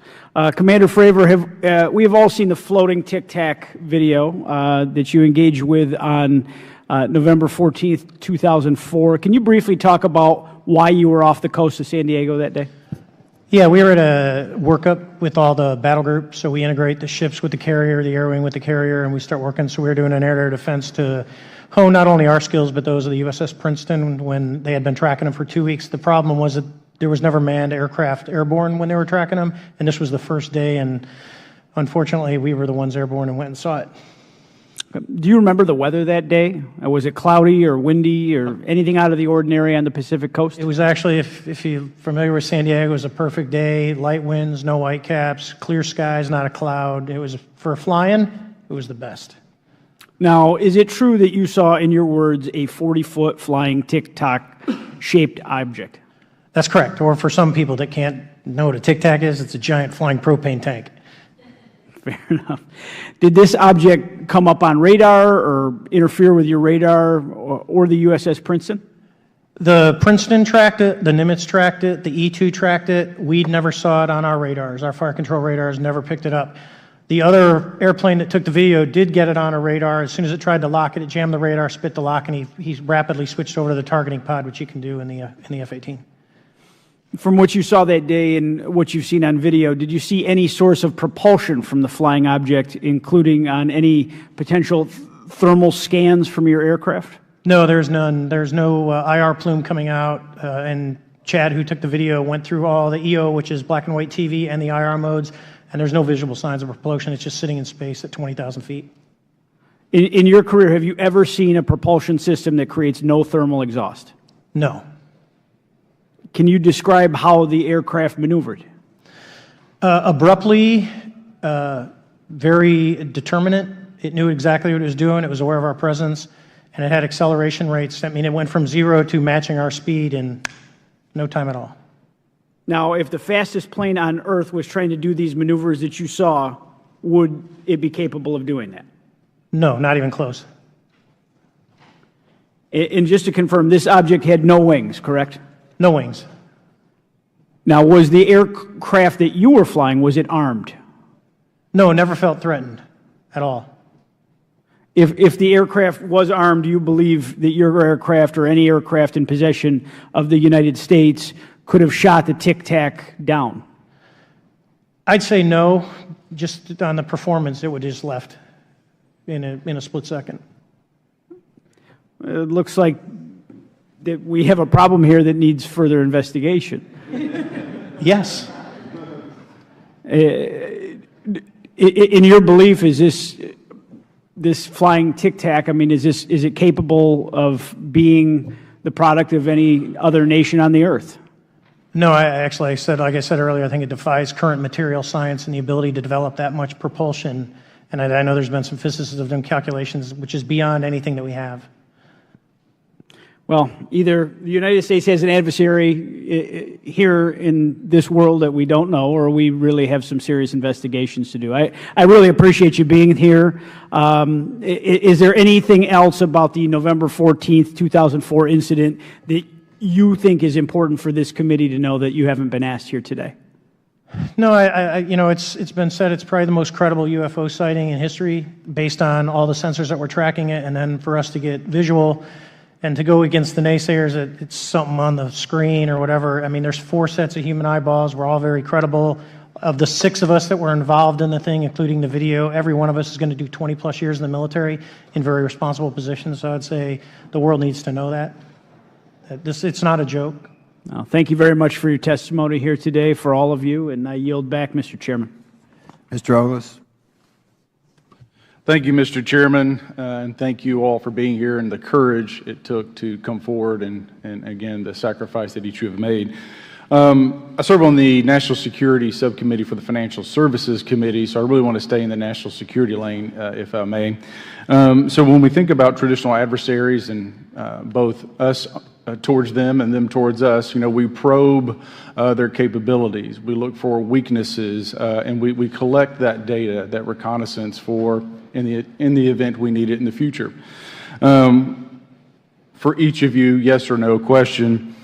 [SPEAKER 20] Commander Fravor, we have all seen the floating Tic Tac video that you engaged with on November 14th, 2004. Can you briefly talk about why you were off the coast of San Diego that day?
[SPEAKER 9] Yeah, we were at a workup with all the battle groups, so we integrate the ships with the carrier, the air wing with the carrier, and we start working. So we were doing an air-to-air defense to hone not only our skills, but those of the USS Princeton when they had been tracking them for 2 weeks. The problem was that there was never manned aircraft airborne when they were tracking them, and this was the first day, and unfortunately, we were the ones airborne and went and saw it.
[SPEAKER 20] Do you remember the weather that day? Was it cloudy or windy or anything out of the ordinary on the Pacific coast?
[SPEAKER 9] It was actually, if you're familiar with San Diego, it was a perfect day, light winds, no whitecaps, clear skies, not a cloud. It was, for flying, it was the best.
[SPEAKER 20] Now, is it true that you saw, in your words, a 40-foot flying tic-tac-shaped object?
[SPEAKER 9] That's correct. Or for some people that can't know what a tic-tac is, it's a giant flying propane tank.
[SPEAKER 20] Fair enough. Did this object come up on radar or interfere with your radar or the USS Princeton?
[SPEAKER 9] The Princeton tracked it, the Nimitz tracked it, the E-2 tracked it. We never saw it on our radars. Our fire control radars never picked it up. The other airplane that took the video did get it on a radar. As soon as it tried to lock it, it jammed the radar, spit the lock, and he rapidly switched over to the targeting pod, which you can do in the F-18.
[SPEAKER 20] From what you saw that day and what you've seen on video, did you see any source of propulsion from the flying object, including on any potential thermal scans from your aircraft?
[SPEAKER 9] No, there's none. There's no IR plume coming out. And Chad, who took the video, went through all the EO, which is black and white TV, and the IR modes, and there's no visible signs of propulsion. It's just sitting in space at 20,000 feet.
[SPEAKER 20] In your career, have you ever seen a propulsion system that creates no thermal exhaust?
[SPEAKER 9] No.
[SPEAKER 20] Can you describe how the aircraft maneuvered?
[SPEAKER 9] Abruptly, very determinate. It knew exactly what it was doing. It was aware of our presence, and it had acceleration rates. I mean, it went from 0 to matching our speed in no time at all.
[SPEAKER 20] Now, if the fastest plane on Earth was trying to do these maneuvers that you saw, would it be capable of doing that?
[SPEAKER 9] No, not even close.
[SPEAKER 20] And just to confirm, this object had no wings, correct?
[SPEAKER 9] No wings.
[SPEAKER 20] Now, was the aircraft that you were flying, was it armed?
[SPEAKER 9] No, never felt threatened at all.
[SPEAKER 20] If the aircraft was armed, do you believe that your aircraft or any aircraft in possession of the United States could have shot the Tic Tac down?
[SPEAKER 9] I'd say no. Just on the performance, it would have just left in a split second.
[SPEAKER 20] It looks like that we have a problem here that needs further investigation.
[SPEAKER 9] Yes.
[SPEAKER 20] In your belief, is this flying Tic Tac, I mean, is it capable of being the product of any other nation on the Earth?
[SPEAKER 9] No, like I said earlier, I think it defies current material science and the ability to develop that much propulsion. And I know there's been some physicists that have done calculations, which is beyond anything that we have.
[SPEAKER 20] Well, either the United States has an adversary here in this world that we don't know, or we really have some serious investigations to do. I really appreciate you being here. Is there anything else about the November 14th, 2004 incident that you think is important for this committee to know that you haven't been asked here today?
[SPEAKER 9] No, it's been said it's probably the most credible UFO sighting in history based on all the sensors that were tracking it, and then for us to get visual and to go against the naysayers that it's something on the screen or whatever. I mean, there's 4 sets of human eyeballs. We're all very credible. Of the 6 of us that were involved in the thing, including the video, every one of us is going to do 20-plus years in the military in very responsible positions. So I'd say the world needs to know that it's not a joke.
[SPEAKER 20] Thank you very much for your testimony here today for all of you, and I yield back, Mr. Chairman.
[SPEAKER 2] Mr. Ogles.
[SPEAKER 21] Thank you, Mr. Chairman, and thank you all for being here and the courage it took to come forward and again, the sacrifice that each of you have made. I serve on the National Security Subcommittee for the Financial Services Committee, so I really want to stay in the national security lane, if I may. So when we think about traditional adversaries and both us towards them and them towards us, we probe their capabilities. We look for weaknesses, and we collect that data, that reconnaissance in the event we need it in the future. For each of you, yes or no question,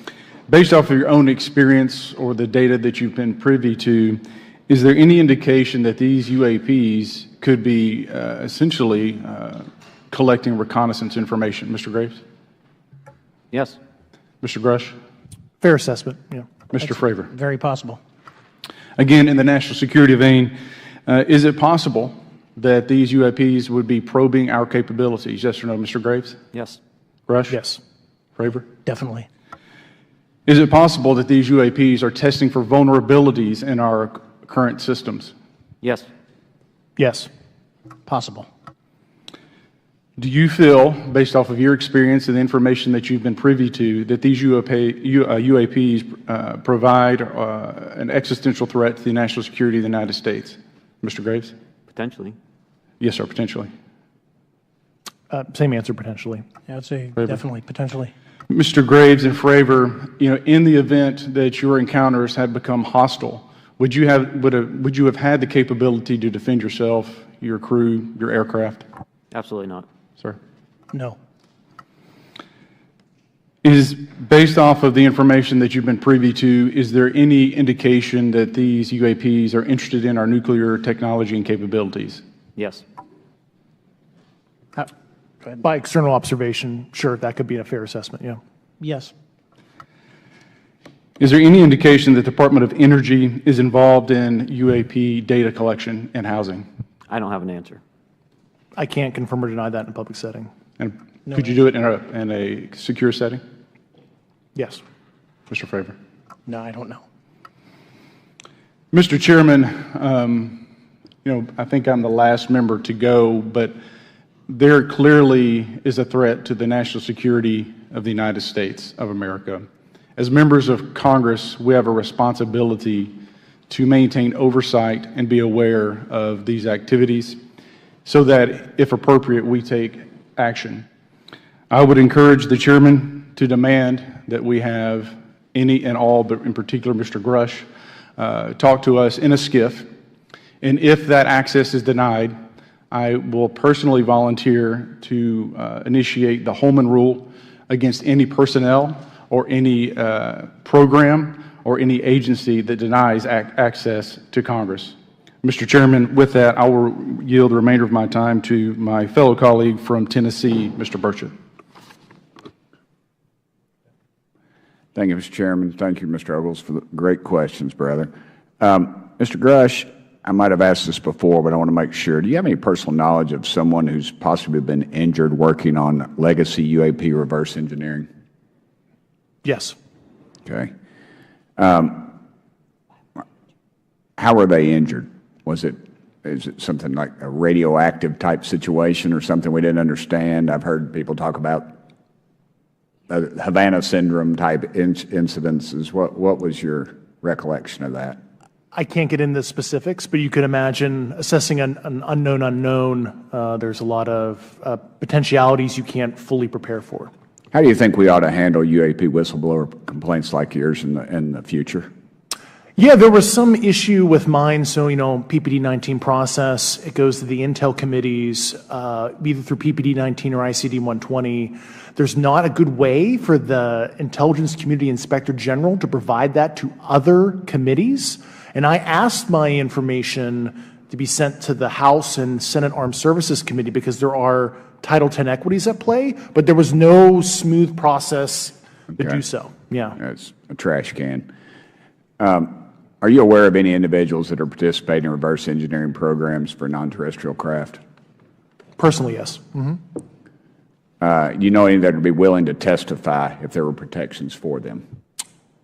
[SPEAKER 21] based off of your own experience or the data that you've been privy to, is there any indication that these UAPs could be essentially collecting reconnaissance information? Mr. Graves?
[SPEAKER 7] Yes.
[SPEAKER 21] Mr. Grusch?
[SPEAKER 8] Fair assessment, yeah.
[SPEAKER 21] Mr. Fravor?
[SPEAKER 9] Very possible.
[SPEAKER 21] Again, in the national security vein, is it possible that these UAPs would be probing our capabilities? Yes or no, Mr. Graves?
[SPEAKER 7] Yes.
[SPEAKER 21] Grusch?
[SPEAKER 8] Yes.
[SPEAKER 21] Fravor?
[SPEAKER 9] Definitely.
[SPEAKER 21] Is it possible that these UAPs are testing for vulnerabilities in our current systems?
[SPEAKER 7] Yes.
[SPEAKER 8] Yes.
[SPEAKER 9] Possible.
[SPEAKER 21] Do you feel, based off of your experience and the information that you've been privy to, that these UAPs provide an existential threat to the national security of the United States? Mr. Graves?
[SPEAKER 7] Potentially.
[SPEAKER 21] Yes, sir, potentially.
[SPEAKER 8] Same answer, potentially.
[SPEAKER 9] Yeah, I'd say
[SPEAKER 21] Fravor.
[SPEAKER 9] definitely, potentially.
[SPEAKER 21] Mr. Graves and Fravor, in the event that your encounters had become hostile, would you have had the capability to defend yourself, your crew, your aircraft?
[SPEAKER 7] Absolutely not.
[SPEAKER 21] Sir?
[SPEAKER 9] No.
[SPEAKER 21] Is, based off of the information that you've been privy to, is there any indication that these UAPs are interested in our nuclear technology and capabilities?
[SPEAKER 7] Yes.
[SPEAKER 8] By external observation, sure, that could be a fair assessment, yeah.
[SPEAKER 9] Yes.
[SPEAKER 21] Is there any indication that the Department of Energy is involved in UAP data collection and housing?
[SPEAKER 7] I don't have an answer.
[SPEAKER 8] I can't confirm or deny that in a public setting.
[SPEAKER 21] And could you do it in a secure setting?
[SPEAKER 8] Yes.
[SPEAKER 21] Mr. Fravor.
[SPEAKER 8] No, I don't know.
[SPEAKER 21] Mr. Chairman, I think I'm the last member to go, but there clearly is a threat to the national security of the United States of America. As members of Congress, we have a responsibility to maintain oversight and be aware of these activities so that, if appropriate, we take action. I would encourage the chairman to demand that we have any and all, but in particular Mr. Grusch, talk to us in a skiff. And if that access is denied, I will personally volunteer to initiate the Holman Rule against any personnel or any program or any agency that denies access to Congress. Mr. Chairman, with that, I will yield the remainder of my time to my fellow colleague from Tennessee, Mr. Burchett.
[SPEAKER 3] Thank you, Mr. Chairman. Thank you, Mr. Ogles, for the great questions, brother. Mr. Grusch, I might have asked this before, but I want to make sure. Do you have any personal knowledge of someone who's possibly been injured working on legacy UAP reverse engineering?
[SPEAKER 8] Yes.
[SPEAKER 3] Okay. How were they injured? Is it something like a radioactive type situation or something we didn't understand? I've heard people talk about Havana syndrome type incidences. What was your recollection of that?
[SPEAKER 8] I can't get into specifics, but you can imagine assessing an unknown unknown. There's a lot of potentialities you can't fully prepare for.
[SPEAKER 3] How do you think we ought to handle UAP whistleblower complaints like yours in the future?
[SPEAKER 8] Yeah, there was some issue with mine. So, PPD-19 process, it goes to the Intel committees, either through PPD-19 or ICD-120. There's not a good way for the Intelligence Community Inspector General to provide that to other committees. And I asked my information to be sent to the House and Senate Armed Services Committee because there are Title X equities at play, but there was no smooth process to do so. Yeah.
[SPEAKER 3] That's a trash can. Are you aware of any individuals that are participating in reverse engineering programs for non-terrestrial craft?
[SPEAKER 8] Personally, yes.
[SPEAKER 3] Do you know any that would be willing to testify if there were protections for them?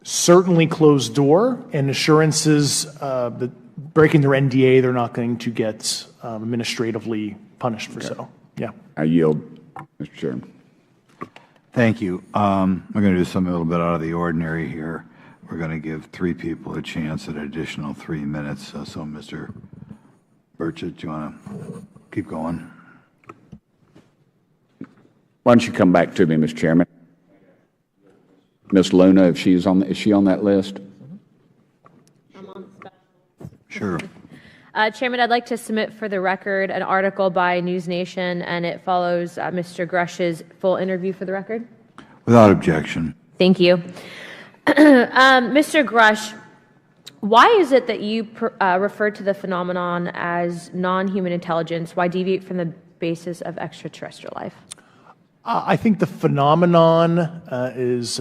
[SPEAKER 8] Certainly closed door and assurances that breaking their NDA, they're not going to get administratively punished for so. Yeah.
[SPEAKER 3] I yield, Mr. Chairman.
[SPEAKER 2] Thank you. We're going to do something a little bit out of the ordinary here. We're going to give 3 people a chance at an additional 3 minutes. So Mr. Burchett, do you want to keep going?
[SPEAKER 3] Why don't you come back to me, Mr. Chairman? Ms. Luna, if is she on that list?
[SPEAKER 2] Sure.
[SPEAKER 4] Chairman, I'd like to submit for the record an article by News Nation, and it follows Mr. Grusch's full interview for the record.
[SPEAKER 2] Without objection.
[SPEAKER 4] Thank you. Mr. Grusch, why is it that you refer to the phenomenon as non-human intelligence? Why deviate from the basis of extraterrestrial life?
[SPEAKER 8] I think the phenomenon is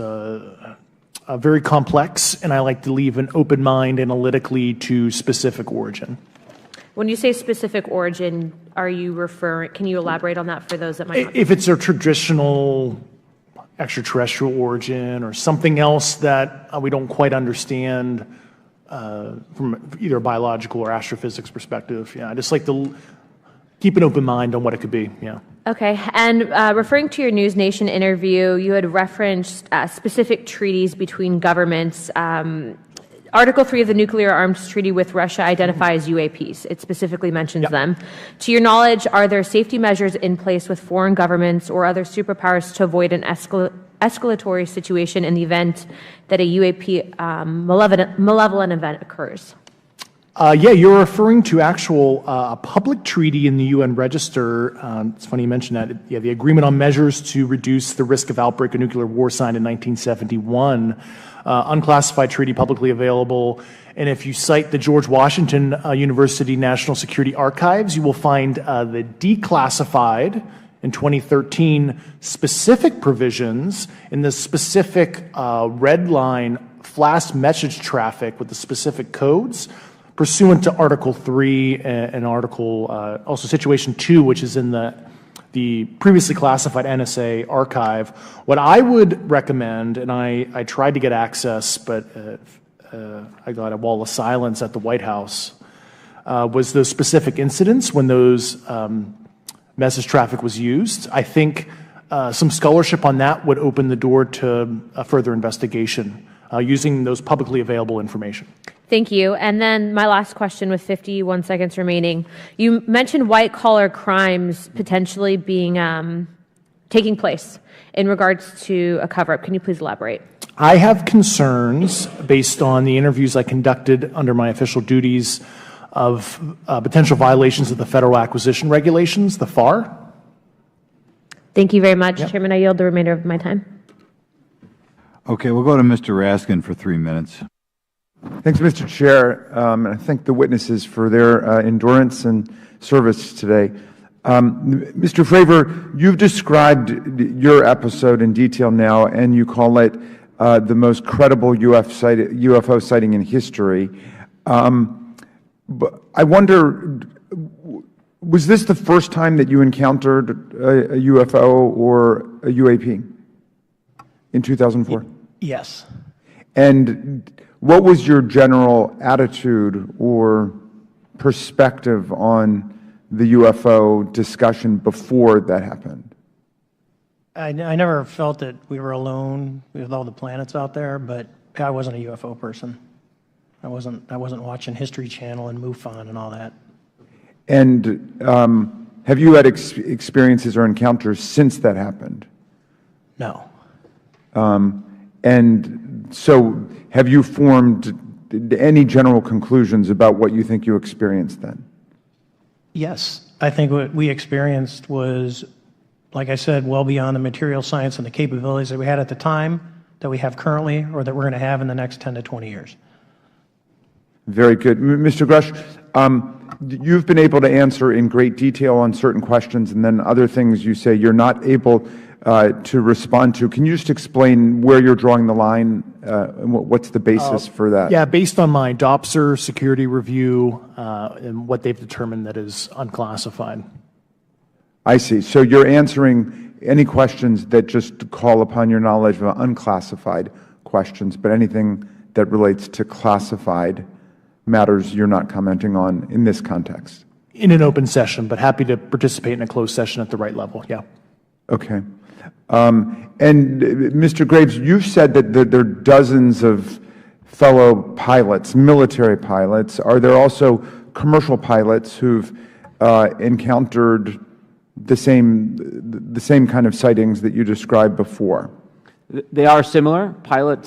[SPEAKER 8] very complex, and I like to leave an open mind analytically to specific origin.
[SPEAKER 4] When you say specific origin, are you referring, can you elaborate on that for those that might not?
[SPEAKER 8] If it's a traditional extraterrestrial origin or something else that we don't quite understand from either a biological or astrophysics perspective, yeah, I just like to keep an open mind on what it could be, yeah.
[SPEAKER 4] Okay, and referring to your News Nation interview, you had referenced specific treaties between governments. Article 3 of the Nuclear Arms Treaty with Russia identifies UAPs. It specifically mentions them. To your knowledge, are there safety measures in place with foreign governments or other superpowers to avoid an escalatory situation in the event that a UAP malevolent event occurs?
[SPEAKER 8] Yeah, you're referring to actual public treaty in the UN Register. It's funny you mentioned that. Yeah, the Agreement on Measures to Reduce the Risk of Outbreak of Nuclear War, signed in 1971. Unclassified treaty, publicly available. And if you cite the George Washington University National Security Archives, you will find the declassified in 2013 specific provisions in the specific red line flash message traffic with the specific codes pursuant to Article 3 and Article, also Situation 2, which is in the previously classified NSA archive. What I would recommend, and I tried to get access, but I got a wall of silence at the White House, was those specific incidents when those message traffic was used. I think some scholarship on that would open the door to a further investigation using those publicly available information.
[SPEAKER 4] Thank you. And then my last question with 51 seconds remaining. You mentioned white-collar crimes potentially being taking place in regards to a cover-up. Can you please elaborate?
[SPEAKER 8] I have concerns based on the interviews I conducted under my official duties of potential violations of the Federal Acquisition Regulations, the FAR.
[SPEAKER 4] Thank you very much, Chairman. I yield the remainder of my time.
[SPEAKER 2] Okay, we'll go to Mr. Raskin for 3 minutes.
[SPEAKER 10] Thanks, Mr. Chair, and I thank the witnesses for their endurance and service today. Mr. Fravor, you've described your episode in detail now, and you call it the most credible UFO sighting in history. But I wonder, was this the first time that you encountered a UFO or a UAP in 2004?
[SPEAKER 9] Yes.
[SPEAKER 10] And what was your general attitude or perspective on the UFO discussion before that happened?
[SPEAKER 9] I never felt that we were alone with all the planets out there, but I wasn't a UFO person. I wasn't watching History Channel and MUFON and all that.
[SPEAKER 10] And have you had experiences or encounters since that happened?
[SPEAKER 9] No.
[SPEAKER 10] And so have you formed any general conclusions about what you think you experienced then?
[SPEAKER 9] Yes. I think what we experienced was, like I said, well beyond the material science and the capabilities that we had at the time, that we have currently, or that we're going to have in the next 10 to 20 years.
[SPEAKER 10] Very good. Mr. Grusch, you've been able to answer in great detail on certain questions, and then other things you say you're not able to respond to. Can you just explain where you're drawing the line and what's the basis for that?
[SPEAKER 8] Yeah, based on my DOPSR security review and what they've determined that is unclassified.
[SPEAKER 10] I see. So you're answering any questions that just call upon your knowledge of unclassified questions, but anything that relates to classified matters you're not commenting on in this context?
[SPEAKER 8] In an open session, but happy to participate in a closed session at the right level, yeah.
[SPEAKER 10] Okay. And Mr. Graves, you've said that there are dozens of fellow pilots, military pilots. Are there also commercial pilots who've encountered the same kind of sightings that you described before?
[SPEAKER 7] They are similar.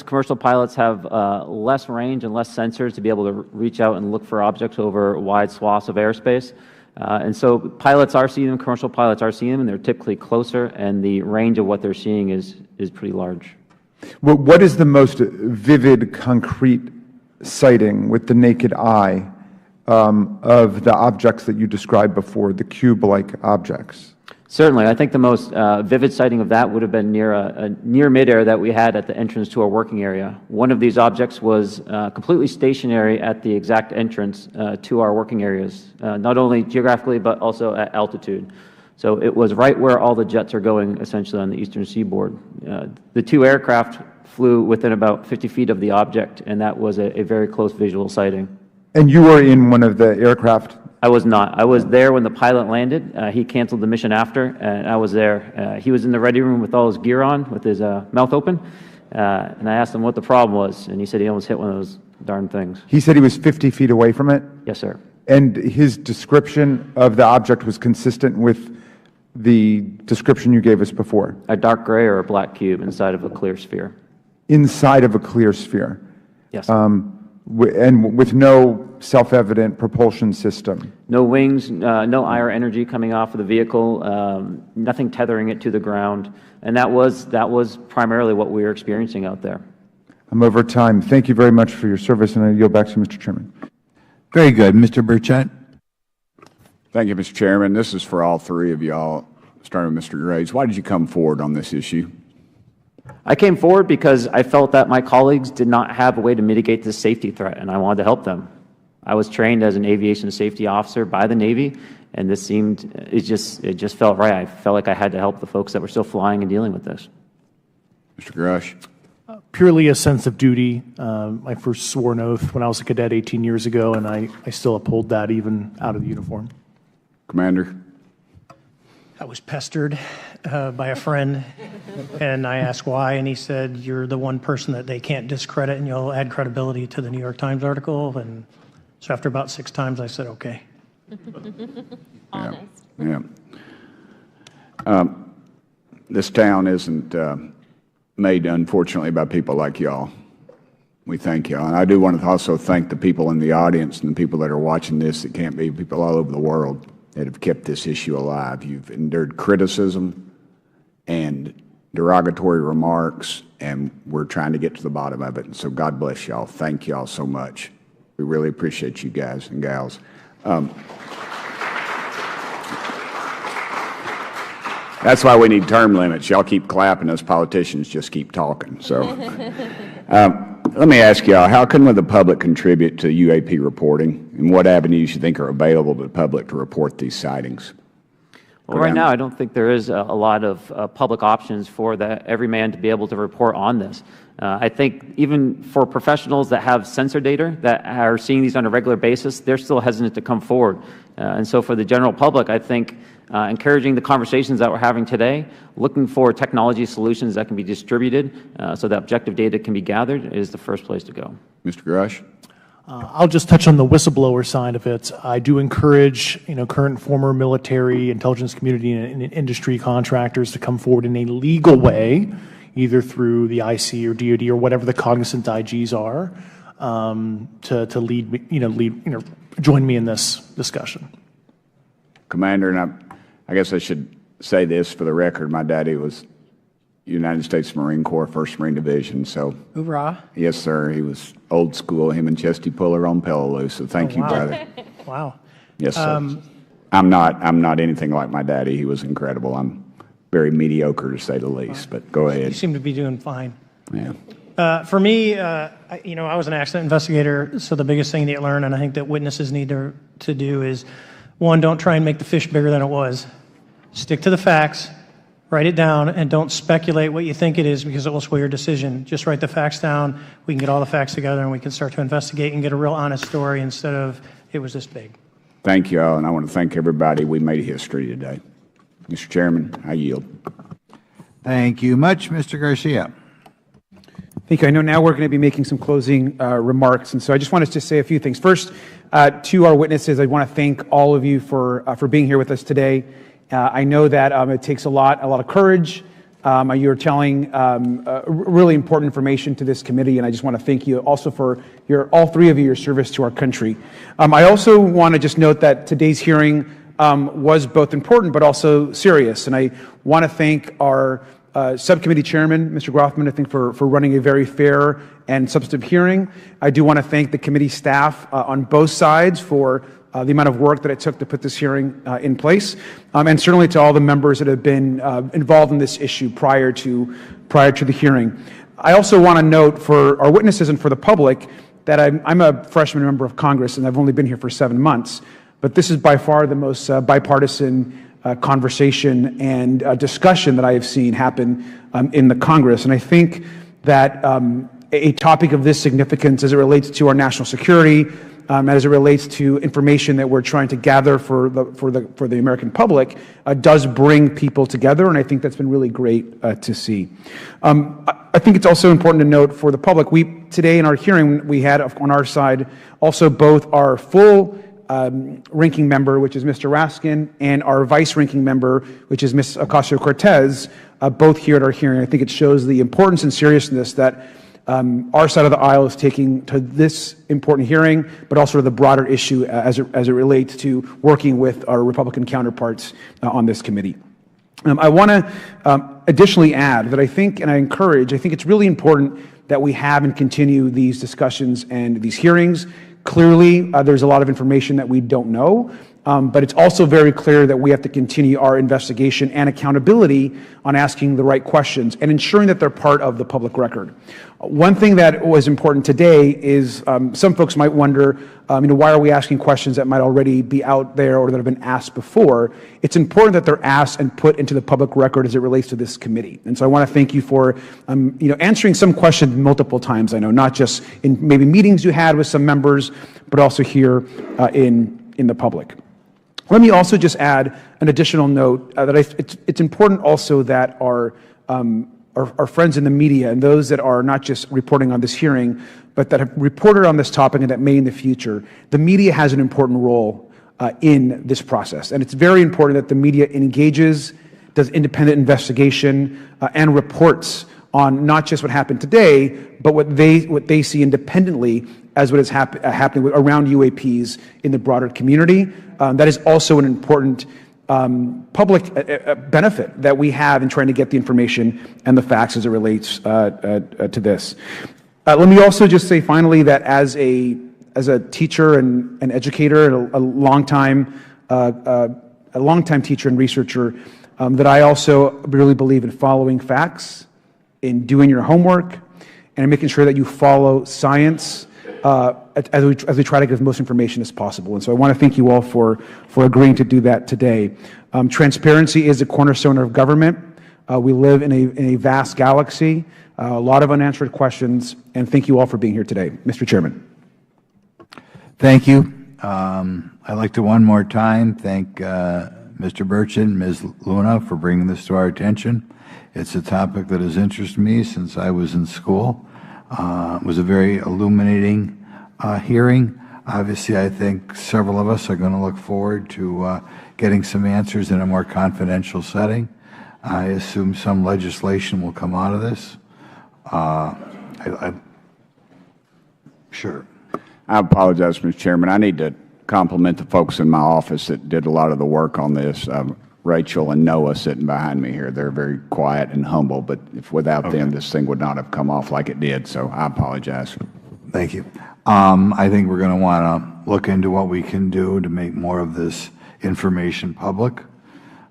[SPEAKER 7] Commercial pilots have less range and less sensors to be able to reach out and look for objects over wide swaths of airspace. And so pilots are seeing them, commercial pilots are seeing them, and they're typically closer, and the range of what they're seeing is pretty large.
[SPEAKER 10] Well, what is the most vivid, concrete sighting with the naked eye of the objects that you described before, the cube-like objects?
[SPEAKER 7] Certainly. I think the most vivid sighting of that would have been near midair that we had at the entrance to our working area. One of these objects was completely stationary at the exact entrance to our working areas, not only geographically but also at altitude. So it was right where all the jets are going, essentially, on the eastern seaboard. The two aircraft flew within about 50 feet of the object, and that was a very close visual sighting.
[SPEAKER 10] And you were in one of the aircraft?
[SPEAKER 7] I was not. I was there when the pilot landed. He canceled the mission after, and I was there. He was in the ready room with all his gear on, with his mouth open, and I asked him what the problem was, and he said he almost hit one of those darn things.
[SPEAKER 10] He said he was 50 feet away from it?
[SPEAKER 7] Yes, sir.
[SPEAKER 10] And his description of the object was consistent with the description you gave us before?
[SPEAKER 7] A dark gray or a black cube inside of a clear sphere.
[SPEAKER 10] Inside of a clear sphere?
[SPEAKER 7] Yes.
[SPEAKER 10] And with no self-evident propulsion system?
[SPEAKER 7] No wings, no IR energy coming off of the vehicle, nothing tethering it to the ground, and that was primarily what we were experiencing out there.
[SPEAKER 10] I'm over time. Thank you very much for your service, and I yield back to you, Mr. Chairman.
[SPEAKER 2] Very good. Mr. Burchett.
[SPEAKER 3] Thank you, Mr. Chairman. This is for all three of y'all, starting with Mr. Graves. Why did you come forward on this issue?
[SPEAKER 7] I came forward because I felt that my colleagues did not have a way to mitigate this safety threat, and I wanted to help them. I was trained as an aviation safety officer by the Navy, and this seemed, it just felt right. I felt like I had to help the folks that were still flying and dealing with this.
[SPEAKER 3] Mr. Grusch.
[SPEAKER 8] Purely a sense of duty. My first sworn oath when I was a cadet 18 years ago, and I still uphold that even out of the uniform.
[SPEAKER 3] Commander.
[SPEAKER 9] I was pestered by a friend, and I asked why, and he said, "You're the one person that they can't discredit, and you'll add credibility to the New York Times article." And so after about 6 times, I said, "Okay."
[SPEAKER 3] Honest. Yeah. This town isn't made, unfortunately, by people like y'all. We thank y'all. And I do want to also thank the people in the audience and the people that are watching this that can't be, people all over the world that have kept this issue alive. You've endured criticism and derogatory remarks, and we're trying to get to the bottom of it. And so God bless y'all. Thank y'all so much. We really appreciate you guys and gals. That's why we need term limits. Y'all keep clapping, us politicians just keep talking. So let me ask y'all, how can the public contribute to UAP reporting, and what avenues you think are available to the public to report these sightings?
[SPEAKER 7] Well, right now, I don't think there is a lot of public options for every man to be able to report on this. I think even for professionals that have sensor data that are seeing these on a regular basis, they're still hesitant to come forward. And so for the general public, I think encouraging the conversations that we're having today, looking for technology solutions that can be distributed so that objective data can be gathered is the first place to go.
[SPEAKER 3] Mr. Grusch?
[SPEAKER 8] I'll just touch on the whistleblower side of it. I do encourage, current and former military, intelligence community, and industry contractors to come forward in a legal way, either through the IC or DoD or whatever the cognizant IGs are, to lead, join me in this discussion.
[SPEAKER 3] Commander, and I guess I should say this for the record. My daddy was United States Marine Corps, 1st Marine Division. So,
[SPEAKER 9] hoorah!
[SPEAKER 3] Yes, sir. He was old school. Him and Chesty Puller on Peleliu. So, thank you,
[SPEAKER 9] wow.
[SPEAKER 3] brother.
[SPEAKER 9] Wow.
[SPEAKER 3] Yes, sir. I'm not anything like my daddy. He was incredible. I'm very mediocre, to say the least. But go ahead.
[SPEAKER 9] You seem to be doing fine.
[SPEAKER 3] Yeah.
[SPEAKER 9] For me, I was an accident investigator, so the biggest thing that you learn, and I think that witnesses need to do is, one, don't try and make the fish bigger than it was. Stick to the facts, write it down, and don't speculate what you think it is because it will sway your decision. Just write the facts down. We can get all the facts together, and we can start to investigate and get a real honest story instead of it was this big.
[SPEAKER 3] Thank you all, and I want to thank everybody. We made history today. Mr. Chairman, I yield.
[SPEAKER 2] Thank you much, Mr. Garcia.
[SPEAKER 5] Thank you. I know now we're going to be making some closing remarks, and so I just wanted to say a few things. First, to our witnesses, I want to thank all of you for being here with us today. I know that it takes a lot of courage. You're telling really important information to this committee, and I just want to thank you also for all three of you, your service to our country. I also want to just note that today's hearing was both important but also serious, and I want to thank our subcommittee chairman, Mr. Grothman, I think, for running a very fair and substantive hearing. I do want to thank the committee staff on both sides for the amount of work that it took to put this hearing in place, and certainly to all the members that have been involved in this issue prior to the hearing. I also want to note for our witnesses and for the public that I'm a freshman member of Congress, and I've only been here for 7 months, but this is by far the most bipartisan conversation and discussion that I have seen happen in the Congress. And I think that a topic of this significance as it relates to our national security, as it relates to information that we're trying to gather for the American public, does bring people together, and I think that's been really great to see. I think it's also important to note for the public, today in our hearing, we had on our side also both our full ranking member, which is Mr. Raskin, and our vice ranking member, which is Ms. Ocasio-Cortez, both here at our hearing. I think it shows the importance and seriousness that our side of the aisle is taking to this important hearing, but also to the broader issue as it relates to working with our Republican counterparts on this committee. I want to additionally add that I think it's really important that we have and continue these discussions and these hearings. Clearly, there's a lot of information that we don't know, But it's also very clear that we have to continue our investigation and accountability on asking the right questions and ensuring that they're part of the public record. One thing that was important today is some folks might wonder, why are we asking questions that might already be out there or that have been asked before? It's important that they're asked and put into the public record as it relates to this committee. And so I want to thank you for, answering some questions multiple times. I know, not just in maybe meetings you had with some members, but also here in the public. Let me also just add an additional note that it's important also that our friends in the media and those that are not just reporting on this hearing, but that have reported on this topic and that may in the future, the media has an important role in this process. And it's very important that the media engages, does independent investigation, and reports on not just what happened today, but what they see independently as what is happening around UAPs in the broader community. That is also an important public benefit that we have in trying to get the information and the facts as it relates to this. Let me also just say finally that as a teacher and an educator and a longtime teacher and researcher, that I also really believe in following facts, in doing your homework, and in making sure that you follow science as we try to get as most information as possible. And so I want to thank you all for agreeing to do that today. Transparency is a cornerstone of government. We live in a vast galaxy, a lot of unanswered questions, and thank you all for being here today. Mr. Chairman.
[SPEAKER 2] Thank you. I'd like to one more time thank Mr. Burchett and Ms. Luna for bringing this to our attention. It's a topic that has interested me since I was in school. It was a very illuminating hearing. Obviously, I think several of us are going to look forward to getting some answers in a more confidential setting. I assume some legislation will come out of this. Sure.
[SPEAKER 3] I apologize, Mr. Chairman. I need to compliment the folks in my office that did a lot of the work on this. Rachel and Noah sitting behind me here. They're very quiet and humble, but if without them, this thing would not have come off like it did, so I apologize.
[SPEAKER 2] Thank you. I think we're going to want to look into what we can do to make more of this information public.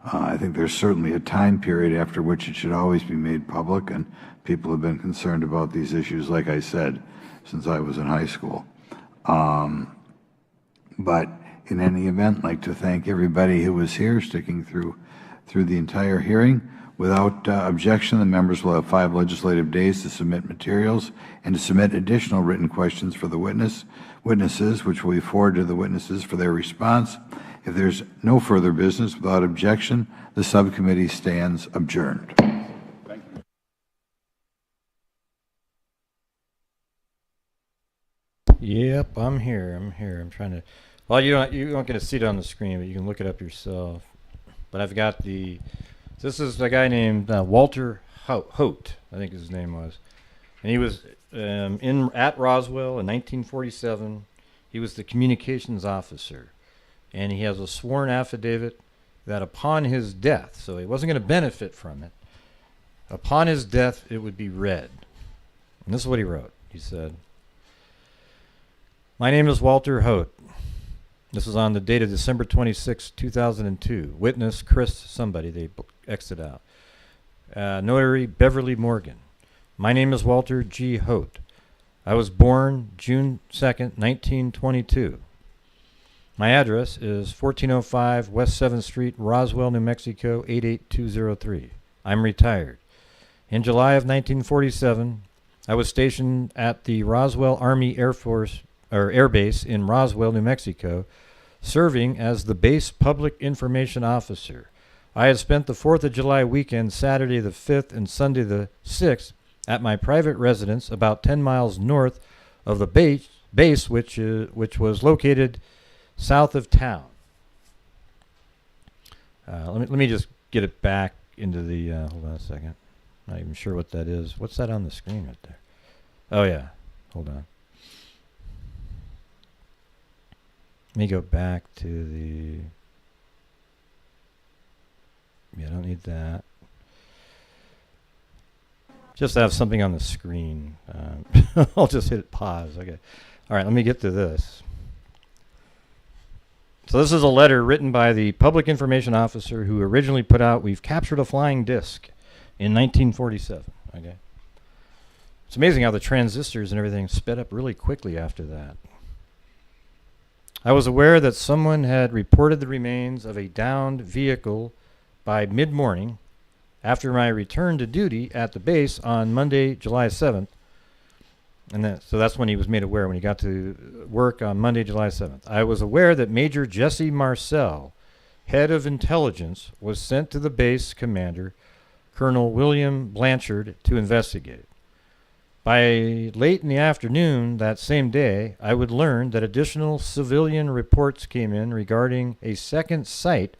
[SPEAKER 2] I think there's certainly a time period after which it should always be made public, and people have been concerned about these issues, like I said, since I was in high school. But in any event, I'd like to thank everybody who was here, sticking through the entire hearing. Without objection, the members will have 5 legislative days to submit materials and to submit additional written questions for the witnesses, which will be forwarded to the witnesses for their response. If there's no further business, without objection, the subcommittee stands adjourned.
[SPEAKER 1] Thank you. Yep, I'm here. I'm trying to. Well, you don't get to see it on the screen, but you can look it up yourself. But I've got this is a guy named Walter Hote, I think his name was. And he was at Roswell in 1947. He was the communications officer. And he has a sworn affidavit that upon his death, so he wasn't going to benefit from it, upon his death it would be read. And this is what he wrote. He said, "My name is Walter Hote. This is on the date of December 26, 2002. Witness Chris somebody, they X'd out. Notary Beverly Morgan. My name is Walter G. Hote. I was born June 2nd, 1922. My address is 1405 West 7th Street, Roswell, New Mexico, 88203. I'm retired. In July of 1947, I was stationed at the Roswell Army Air Base in Roswell, New Mexico, serving as the base public information officer. I had spent the 4th of July weekend, Saturday the 5th and Sunday the 6th, at my private residence about 10 miles north of the base which was located south of town." Let me just get it back into the, hold on a second. Not even sure what that is. What's that on the screen right there? Oh, yeah. Hold on. Let me go back to the... Yeah, I don't need that. Just have something on the screen. I'll just hit pause. Okay. All right, let me get to this. So this is a letter written by the public information officer who originally put out, "We've captured a flying disc," in 1947. Okay. It's amazing how the transistors and everything sped up really quickly after that. I was aware that someone had reported the remains of a downed vehicle by mid-morning after my return to duty at the base on Monday, July 7th. And so that's when he was made aware, when he got to work on Monday, July 7th. I was aware that Major Jesse Marcel, head of intelligence, was sent to the base commander, Colonel William Blanchard, to investigate. By late in the afternoon that same day, I would learn that additional civilian reports came in regarding a second site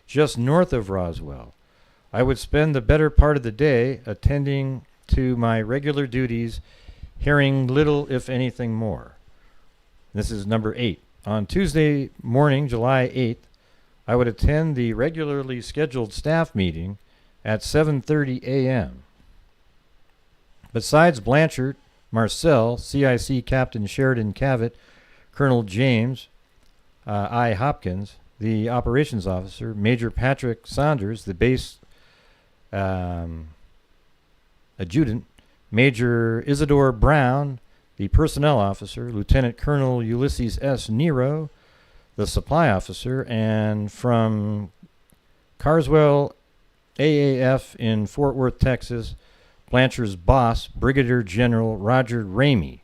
[SPEAKER 1] just north of Roswell. I would spend the better part of the day attending to my regular duties, hearing little, if anything, more. This is number 8. On Tuesday morning, July 8th, I would attend the regularly scheduled staff meeting at 7:30 a.m. Besides Blanchard, Marcel, CIC Captain Sheridan Cavett, Colonel James I. Hopkins, the operations officer, Major Patrick Saunders, the base adjutant, Major Isidore Brown, the personnel officer, Lieutenant Colonel Ulysses S. Nero, the supply officer, and from Carswell AAF in Fort Worth, Texas, Blanchard's boss, Brigadier General Roger Ramey,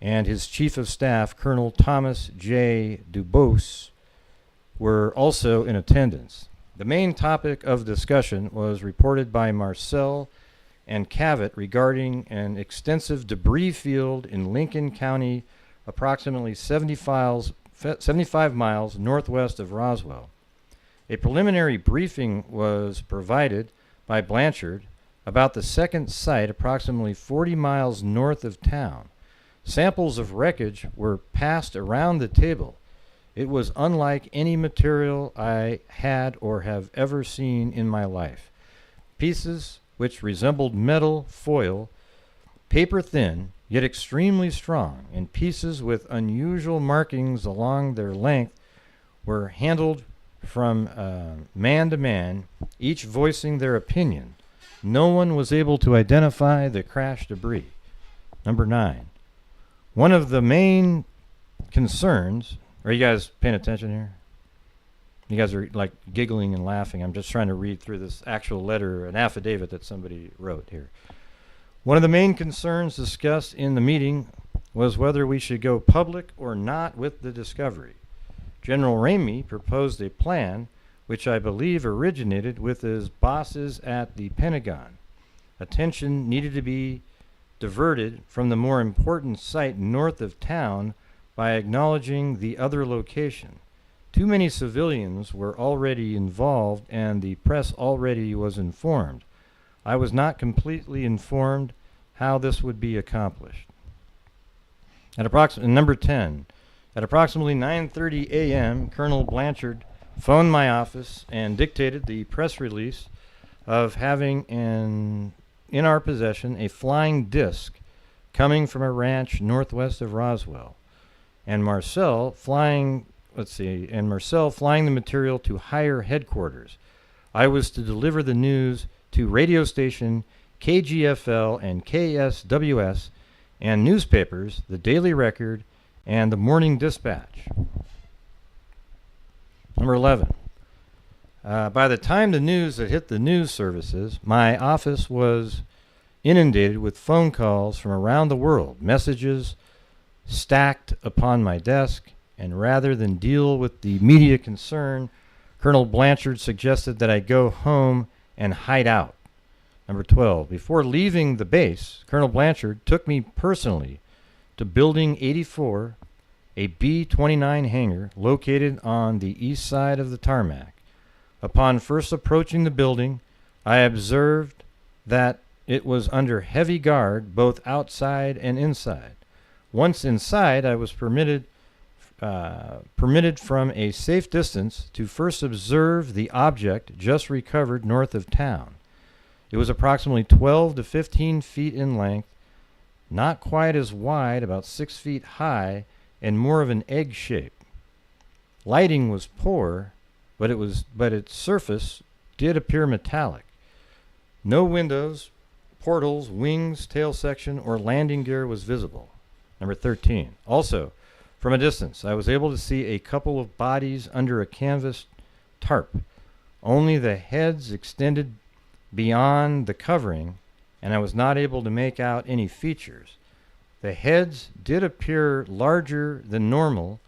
[SPEAKER 1] and his chief of staff, Colonel Thomas J. Dubose, were also in attendance. The main topic of discussion was reported by Marcel and Cavett regarding an extensive debris field in Lincoln County, approximately 75 miles northwest of Roswell. A preliminary briefing was provided by Blanchard about the second site, approximately 40 miles north of town. Samples of wreckage were passed around the table. It was unlike any material I had or have ever seen in my life. Pieces which resembled metal foil, paper thin, yet extremely strong, and pieces with unusual markings along their length were handled from man to man, each voicing their opinion. No one was able to identify the crash debris. Number 9. One of the main concerns, are you guys paying attention here? You guys are like giggling and laughing. I'm just trying to read through this actual letter, an affidavit that somebody wrote here. One of the main concerns discussed in the meeting was whether we should go public or not with the discovery. General Ramey proposed a plan which I believe originated with his bosses at the Pentagon. Attention needed to be diverted from the more important site north of town by acknowledging the other location. Too many civilians were already involved and the press already was informed. I was not completely informed how this would be accomplished. Number 10, at approximately 9:30 a.m., Colonel Blanchard phoned my office and dictated the press release of having in our possession a flying disc coming from a ranch northwest of Roswell, and Marcel flying the material to higher headquarters. I was to deliver the news to radio station KGFL and KSWS and newspapers, the Daily Record and the Morning Dispatch. Number 11. By the time the news had hit the news services, my office was inundated with phone calls from around the world, messages stacked upon my desk, and rather than deal with the media concern, Colonel Blanchard suggested that I go home and hide out. Number 12. Before leaving the base, Colonel Blanchard took me personally to Building 84, a B-29 hangar located on the east side of the tarmac. Upon first approaching the building, I observed that it was under heavy guard both outside and inside. Once inside, I was permitted from a safe distance to first observe the object just recovered north of town. It was approximately 12 to 15 feet in length, not quite as wide, about 6 feet high, and more of an egg shape. Lighting was poor, but its surface did appear metallic. No windows, portals, wings, tail section, or landing gear was visible. Number 13. Also, from a distance, I was able to see a couple of bodies under a canvas tarp. Only the heads extended beyond the covering, and I was not able to make out any features. The heads did appear larger than normal,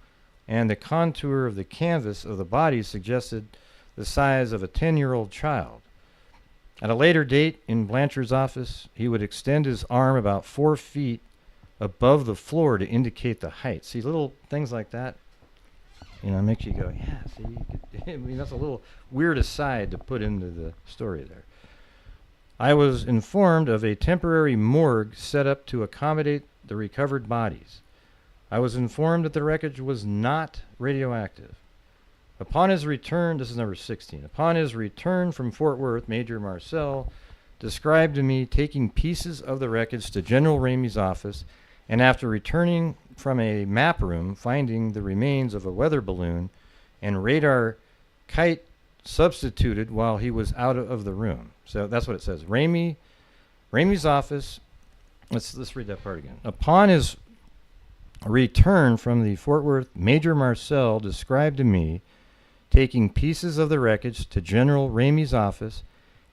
[SPEAKER 1] and the contour of the canvas of the bodies suggested the size of a 10-year-old child. At a later date, in Blanchard's office, he would extend his arm about 4 feet above the floor to indicate the height. See, little things like that, makes you go, yeah, see, I mean, that's a little weird aside to put into the story there. I was informed of a temporary morgue set up to accommodate the recovered bodies. I was informed that the wreckage was not radioactive. Upon his return, this is number 16, upon his return from Fort Worth, Major Marcel described to me taking pieces of the wreckage to General Ramey's office, and after returning from a map room, finding the remains of a weather balloon and radar kite substituted while he was out of the room. So that's what it says. Ramey's office, let's read that part again. Upon his return from the Fort Worth, Major Marcel described to me taking pieces of the wreckage to General Ramey's office,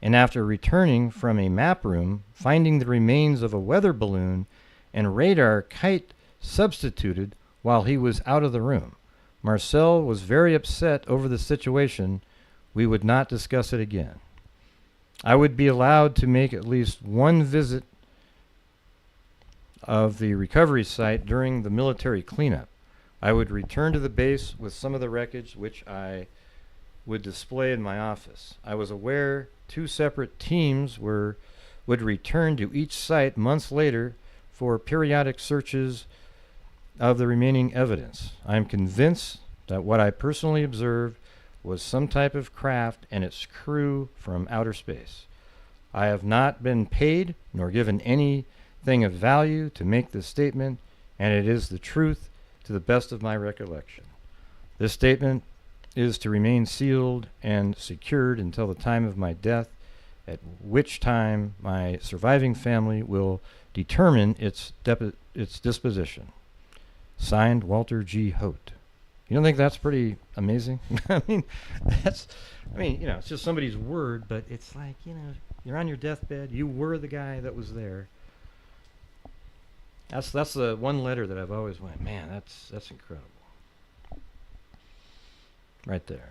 [SPEAKER 1] and after returning from a map room, finding the remains of a weather balloon and radar kite substituted while he was out of the room. Marcel was very upset over the situation. We would not discuss it again. I would be allowed to make at least one visit of the recovery site during the military cleanup. I would return to the base with some of the wreckage, which I would display in my office. I was aware 2 separate teams would return to each site months later for periodic searches of the remaining evidence. I am convinced that what I personally observed was some type of craft and its crew from outer space. I have not been paid nor given anything of value to make this statement, and it is the truth to the best of my recollection. This statement is to remain sealed and secured until the time of my death, at which time my surviving family will determine its disposition. Signed, Walter G. Hote. You don't think that's pretty amazing? I mean, it's just somebody's word, but it's like, you're on your deathbed. You were the guy that was there. That's the one letter that I've always went, man, that's incredible. Right there.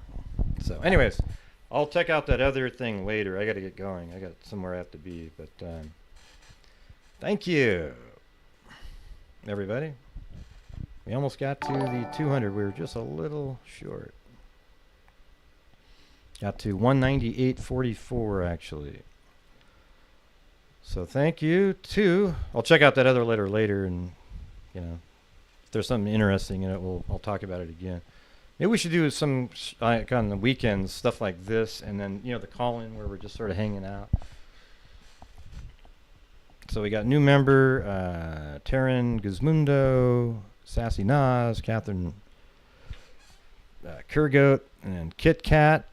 [SPEAKER 1] So anyways, I'll check out that other thing later. I got to get going. I got somewhere I have to be, but thank you, everybody. We almost got to the 200. We were just a little short. Got to 198.44 actually. So thank you too. I'll check out that other letter later, and if there's something interesting in it, I'll talk about it again. Maybe we should do some like on the weekends stuff like this, and then the call-in where we're just sort of hanging out. So we got new member Taryn Gizmundo, Sassy Nas, Catherine Kurgoat, and Kit Kat,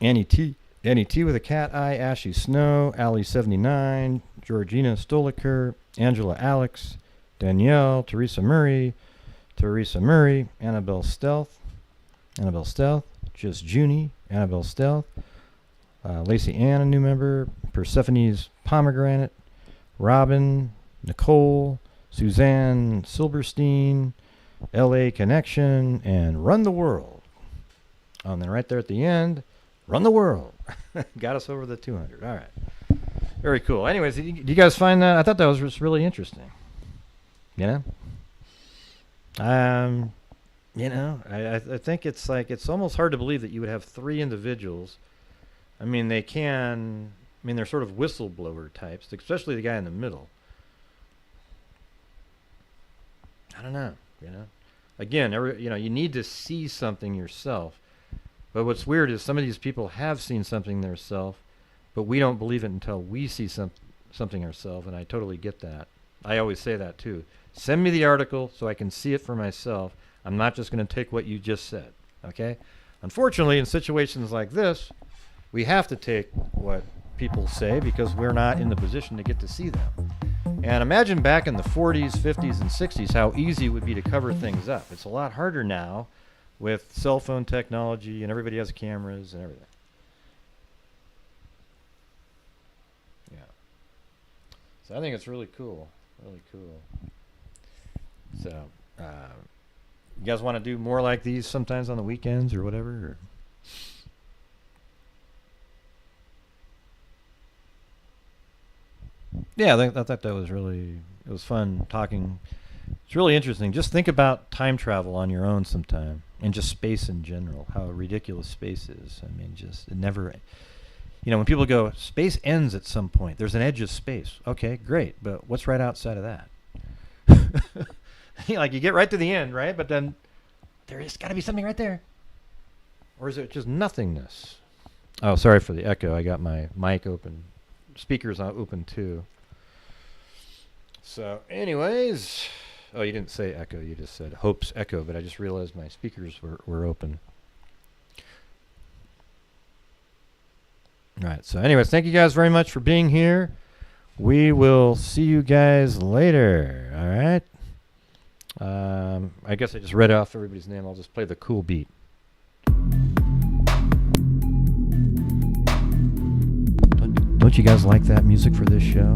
[SPEAKER 1] Annie T with a cat eye, Ashley Snow, Ali 79, Georgina Stoliker, Angela Alex, Danielle, Teresa Murray, Annabelle Stealth, Just Junie, Annabelle Stealth, Lacey Ann, a new member, Persephone's Pomegranate, Robin, Nicole, Suzanne Silberstein, LA Connection, and Run the World. And then right there at the end, Run the World. Got us over the 200. All right. Very cool. Anyways, do you guys find that? I thought that was just really interesting. I think it's almost hard to believe that you would have 3 individuals. I mean, they're sort of whistleblower types, especially the guy in the middle. I don't know, Again, you need to see something yourself. But what's weird is some of these people have seen something themselves, but we don't believe it until we see something ourselves, and I totally get that. I always say that too. Send me the article so I can see it for myself. I'm not just going to take what you just said. Okay? Unfortunately, in situations like this, we have to take what people say because we're not in the position to get to see them. And imagine back in the 40s, 50s, and 60s how easy it would be to cover things up. It's a lot harder now with cell phone technology and everybody has cameras and everything. Yeah. So I think it's really cool. Really cool. So, you guys want to do more like these sometimes on the weekends or whatever? Or? Yeah, I thought that was really, it was fun talking. It's really interesting. Just think about time travel on your own sometime and just space in general, how ridiculous space is. I mean, just, it never, you know, when people go, space ends at some point, there's an edge of space. Okay, great, but what's right outside of that? Like, you get right to the end, right? But then there's got to be something right there. Or is it just nothingness? Oh, sorry for the echo. I got my mic open. Speakers open too. So anyways, oh, you didn't say echo, you just said Hope's echo, but I just realized my speakers were open. All right, so anyways, thank you guys very much for being here. We will see you guys later, all right? I guess I just read off everybody's name. I'll just play the cool beat. Don't you guys like that music for this show?